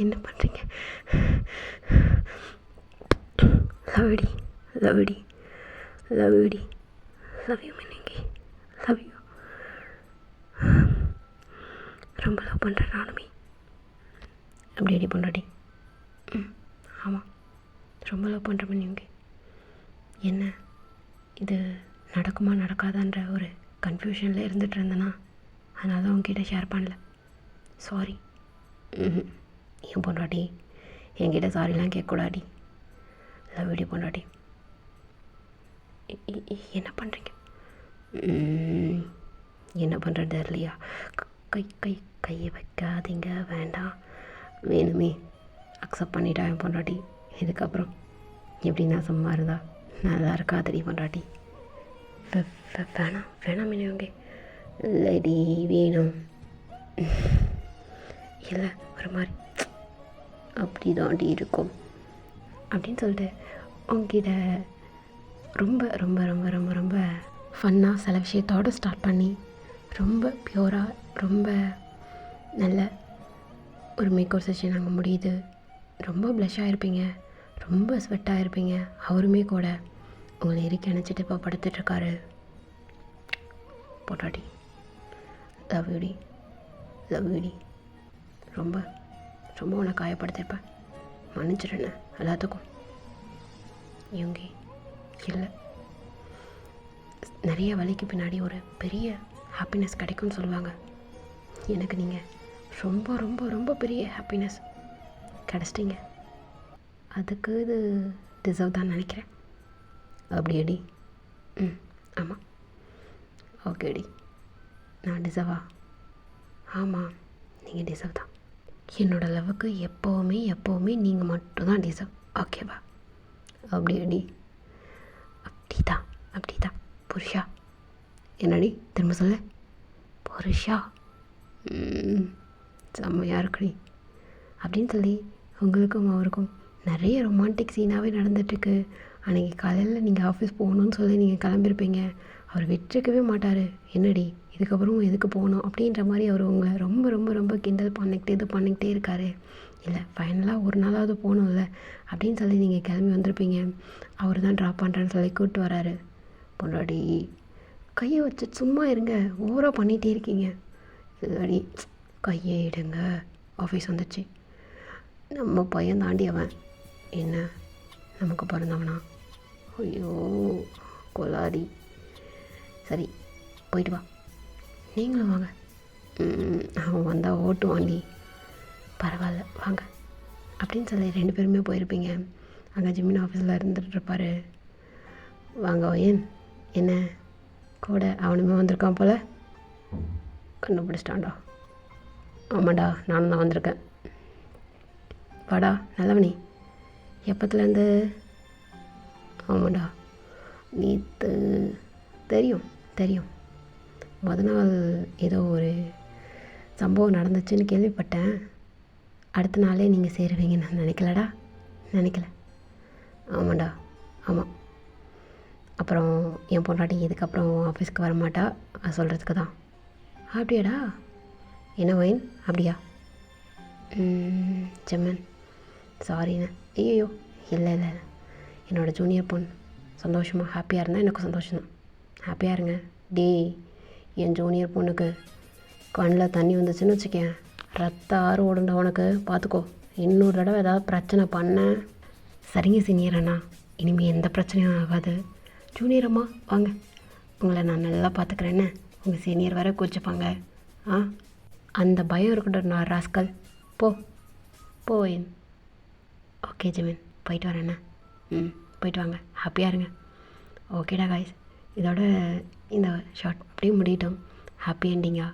என்ன பண்ணுறீங்க? லவ் யூ மினியுங்கே, லவ் யூ. ரொம்ப லவ் பண்ணுறேன் நானுமே. அப்படியேடி பொண்டாட்டி? ஆமாம், ரொம்ப லவ் பண்ணுற மினியுங்கே. என்ன இது நடக்குமா நடக்காதான்ற ஒரு கன்ஃபியூஷனில் இருந்துகிட்டு இருந்தேன்னா, அதனால தான் உங்ககிட்ட ஷேர் பண்ணல. சாரி. என் பொண்டாட்டி என்கிட்ட சாரிலாம் கேட்கக்கூடாடி. லவ் யூடி பொண்டாட்டி. என்ன பண்ணுறீங்க? என்ன பண்ணுறது இல்லையா? கையை வைக்காதீங்க, வேண்டாம். வேணுமே அக்செப்ட் பண்ணிட்டா என் பொண்டாட்டி. இதுக்கப்புறம் எப்படி நான் சும்மா இருந்தா நல்லா இருக்காதடி பொண்டாட்டி. வேணாம் மினியுங்கே. இல்லடி வேணும். இல்லை ஒரு மாதிரி அப்படி தாண்டி இருக்கும் அப்படின்னு சொல்லிட்டு உங்ககிட்ட ரொம்ப ரொம்ப ரொம்ப ரொம்ப ரொம்ப ஃபன்னாக சில விஷயத்தோடு ஸ்டார்ட் பண்ணி ரொம்ப பியூராக ரொம்ப நல்ல ஒரு மேக்கப் செஷன் அங்கே முடியுது. ரொம்ப ப்ளஷ்ஷாக இருப்பீங்க, ரொம்ப ஸ்வெட்டாக இருப்பீங்க. அவருமே கூட உங்களை இறுக்கி அணைச்சிட்டு இப்போ படுத்துட்ருக்காரு. பொண்டாட்டி லவ் யூடி. ரொம்ப ரொம்ப உன்னை காயப்படுத்திருப்பேன், மன்னிச்சிடுன்னு எல்லாத்துக்கும். இவங்க இல்லை, நிறைய வலிக்கு பின்னாடி ஒரு பெரிய ஹாப்பினஸ் கிடைக்கும்னு சொல்லுவாங்க. எனக்கு நீங்கள் ரொம்ப ரொம்ப ரொம்ப பெரிய ஹாப்பினஸ் கிடச்சிட்டிங்க. அதுக்கு இது டிசர்வ் தான் நினைக்கிறேன். அப்படியேடி? ஆமாம். ஓகேடி, நான் டிசர்வா? ஆமாம், நீங்கள் டிசர்வ் தான். என்னோடய லவ்வுக்கு எப்போவுமே நீங்கள் மட்டும்தான் டிசர்வ். ஓகேவா? அப்படியேடி? அப்படிதான் புருஷா. என்னடி திரும்ப சொல்ல? புருஷா. செம்மையாக இருக்குடி அப்படின்னு சொல்லி உங்களுக்கும் அவருக்கும் நிறைய ரொமான்டிக் சீனாகவே நடந்துட்டுருக்கு. அன்றைக்கி காலையில் நீங்கள் ஆஃபீஸ் போகணுன்னு சொல்லி நீங்கள் கிளம்பியிருப்பீங்க. அவர் விட்டுருக்கவே மாட்டார். என்னடி இதுக்கப்புறம் எதுக்கு போகணும் அப்படின்ற மாதிரி அவர் உங்களை ரொம்ப ரொம்ப ரொம்ப கிண்டல் பண்ணிக்கிட்டே இருக்கார். இல்லை ஃபைனலாக ஒரு நாளாவது போகணும்ல அப்படின்னு சொல்லி நீங்கள் கிளம்பி வந்திருப்பீங்க. அவர் தான் ட்ராப் பண்ணுறேன்னு சொல்லி கூப்பிட்டு வராரு. பொண்டாடி கையை வச்சு சும்மா இருங்க, ஓவராக பண்ணிகிட்டே இருக்கீங்க. இல்லடி கையை எடுங்க, ஆஃபீஸ் வந்துச்சு. நம்ம பையன் தாண்டி அவன் என்ன நமக்கு பிறந்தவனா? ஐயோ கொலாடி. சரி போயிட்டு வா, நீங்களும் வாங்க. அவன் வந்தால் ஓட்டு வாண்டி, பரவாயில்ல வாங்க அப்படின்னு சொல்லி 2 பேருமே போயிருப்பீங்க. அங்கே ஜிம்மின் ஆஃபீஸில் இருந்துகிட்ருப்பார். வாங்க ஓயன், என்ன கூட அவனுமே வந்திருக்கான் போல். கண்டுபிடிச்சிட்டான்டா. ஆமாண்டா நானும் தான் வந்திருக்கேன். வாடா நல்லவனி, எப்பத்துலேருந்து? ஆமாண்டா நீத்து தெரியும் நாள் ஏதோ ஒரு சம்பவம் நடந்துச்சுன்னு கேள்விப்பட்டேன். அடுத்த நாளே நீங்கள் சேருவீங்கன்னு நான் நினைக்கல. ஆமாண்டா ஆமாம். அப்புறம் என் பொண்டாட்டி இதுக்கப்புறம் ஆஃபீஸ்க்கு வரமாட்டா, அது சொல்கிறதுக்கு தான். அப்படியாடா? என்ன வைன் அப்படியா? செம்மன் சாரிண்ணே. ஐயோ இல்லை என்னோடய ஜூனியர் பொண்ணு சந்தோஷமாக ஹாப்பியாக இருந்தால் எனக்கு சந்தோஷம்தான். ஹாப்பியாக இருங்க. என் ஜூனியர் பொண்ணுக்கு கண்ணில் தண்ணி வந்துச்சுன்னு வச்சுக்கேன், ரத்த ஆறு ஓடுண்டா உனக்கு, பார்த்துக்கோ. இன்னொரு தடவை ஏதாவது பிரச்சனை பண்ண. சரிங்க சீனியர் அண்ணா, இனிமேல் எந்த பிரச்சனையும் ஆகாது. ஜூனியர் அம்மா வாங்க, உங்களை நான் நல்லா பார்த்துக்கிறேன்னு உங்கள் சீனியர் வர கூச்சிப்பாங்க. அந்த பயம் இருக்கட்டும் நான் ராஸ்கல். போவேன். ஓகே ஜிமின், போயிட்டு வரேண்ணே. போயிட்டு வாங்க, ஹாப்பியாக இருங்க. ஓகேடா காய்ஸ், இதோட இந்த ஷார்ட் அப்படியே முடியட்டும். ஹாப்பி எண்டிங்கா.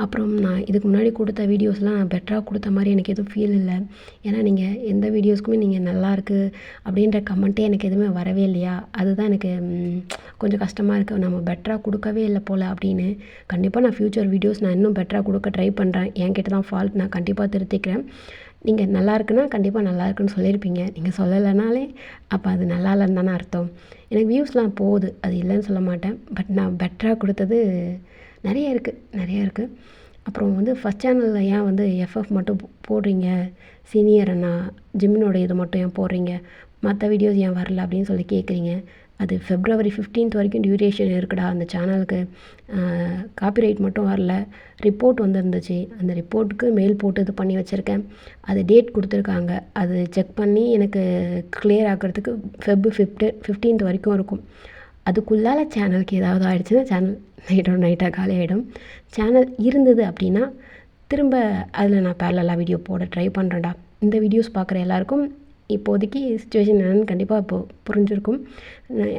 அப்புறம் நான் இதுக்கு முன்னாடி கொடுத்த வீடியோஸ்லாம் நான் பெட்டராக கொடுத்த மாதிரி எனக்கு எதுவும் ஃபீல் இல்லை. ஏன்னா நீங்கள் எந்த வீடியோஸ்க்குமே நீங்கள் நல்லாயிருக்கு அப்படின்ற கமெண்ட்டே எனக்கு எதுவுமே வரவே இல்லையா, அதுதான் எனக்கு கொஞ்சம் கஷ்டமாக இருக்குது. நம்ம பெட்டராக கொடுக்கவே இல்லை போல் அப்படின்னு. கண்டிப்பாக நான் ஃப்யூச்சர் வீடியோஸ் நான் இன்னும் பெட்டராக கொடுக்க ட்ரை பண்ணுறேன். என்கிட்ட தான் ஃபால்ட், நான் கண்டிப்பாக திருத்திக்கிறேன். நீங்கள் நல்லா இருக்குன்னா கண்டிப்பாக நல்லா இருக்குன்னு சொல்லியிருப்பீங்க. நீங்கள் சொல்லலைனாலே அப்போ அது நல்லா இல்லைன்னு தானே அர்த்தம். எனக்கு வியூஸ்லாம் போகுது, அது இல்லைன்னு சொல்ல மாட்டேன். பட் நான் பெட்டராக கொடுத்தது நிறைய இருக்குது. அப்புறம் ஃபஸ்ட் சேனலில் ஏன் எஃப்எஃப் மட்டும் போடுறீங்க, சீனியர் அண்ணா ஜிம்மினோட இது மட்டும் ஏன் போடுறீங்க, மற்ற வீடியோஸ் ஏன் வரல அப்படின்னு சொல்லி கேட்குறீங்க. அது February 15th வரைக்கும் டியூரேஷன் இருக்குடா அந்த சேனலுக்கு. காப்பிரைட் மட்டும் வரல, ரிப்போர்ட் வந்துருந்துச்சு. அந்த ரிப்போர்ட்டுக்கு மெயில் போட்டு இது பண்ணி வச்சுருக்கேன். அது டேட் கொடுத்துருக்காங்க, அது செக் பண்ணி எனக்கு கிளியர் ஆக்கிறதுக்கு Feb 15th வரைக்கும் இருக்கும். அதுக்குள்ளால சேனலுக்கு ஏதாவது ஆகிடுச்சுன்னா சேனல் நைட்டாக காலி ஆகிடும். சேனல் இருந்தது அப்படின்னா திரும்ப அதில் நான் பேரலாக வீடியோ போட ட்ரை பண்ணுறேன்டா. இந்த வீடியோஸ் பார்க்குற எல்லாருக்கும் இப்போதைக்கு சிச்சுவேஷன் என்னென்னு கண்டிப்பாக இப்போது புரிஞ்சிருக்கும்.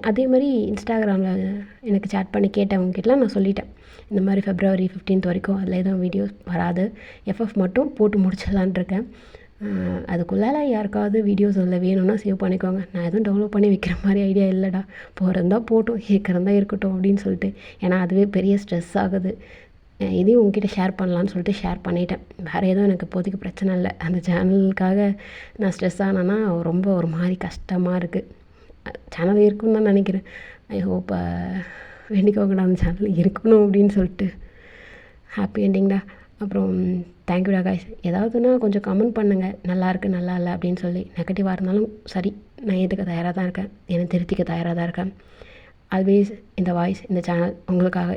அதே மாதிரி இன்ஸ்டாகிராமில் எனக்கு சேட் பண்ணி கேட்டவங்ககிட்டலாம் நான் சொல்லிட்டேன், இந்த மாதிரி February 15th வரைக்கும் அதில் எதுவும் வீடியோஸ் வராது, எஃப்எஃப் மட்டும் போட்டு முடிச்சிடலான் இருக்கேன். அதுக்குள்ளால யாருக்காவது வீடியோஸ் அதில் வேணும்னா சேவ் பண்ணிக்கோங்க. நான் எதுவும் டவுன்லோட் பண்ணி வைக்கிற மாதிரி ஐடியா இல்லைடா. போகிறதா போட்டும், இருக்கிறதா இருக்கட்டும் அப்படின்னு சொல்லிட்டு. ஏன்னா அதுவே பெரிய ஸ்ட்ரெஸ் ஆகுது. இதையும் உங்ககிட்ட ஷேர் பண்ணலான்னு சொல்லிட்டு ஷேர் பண்ணிட்டேன். வேறு எதுவும் எனக்கு இப்போதைக்கு பிரச்சனை இல்லை. அந்த சேனலுக்காக நான் ஸ்ட்ரெஸ் ஆனேன்னா ரொம்ப ஒரு மாதிரி கஷ்டமாக இருக்குது. சேனல் இருக்குன்னு தான் நினைக்கிறேன். ஐ ஹோப் வேண்டிக்கோங்கடா அந்த சேனல் இருக்கணும் அப்படின்னு சொல்லிட்டு. ஹாப்பி எண்டிங்டா. அப்புறம் தேங்க்யூடா காய்ஸ். ஏதாவதுன்னா கொஞ்சம் கமெண்ட் பண்ணுங்கள், நல்லாயிருக்கு நல்லா இல்லை அப்படின்னு சொல்லி. நெகட்டிவாக இருந்தாலும் சரி, நான் ஏற்றுக்க தயாராக தான் இருக்கேன், என்னை திருத்திக்க தயாராக தான் இருக்கேன். ஆல்வேஸ் இந்த வாய்ஸ், இந்த சேனல் உங்களுக்காக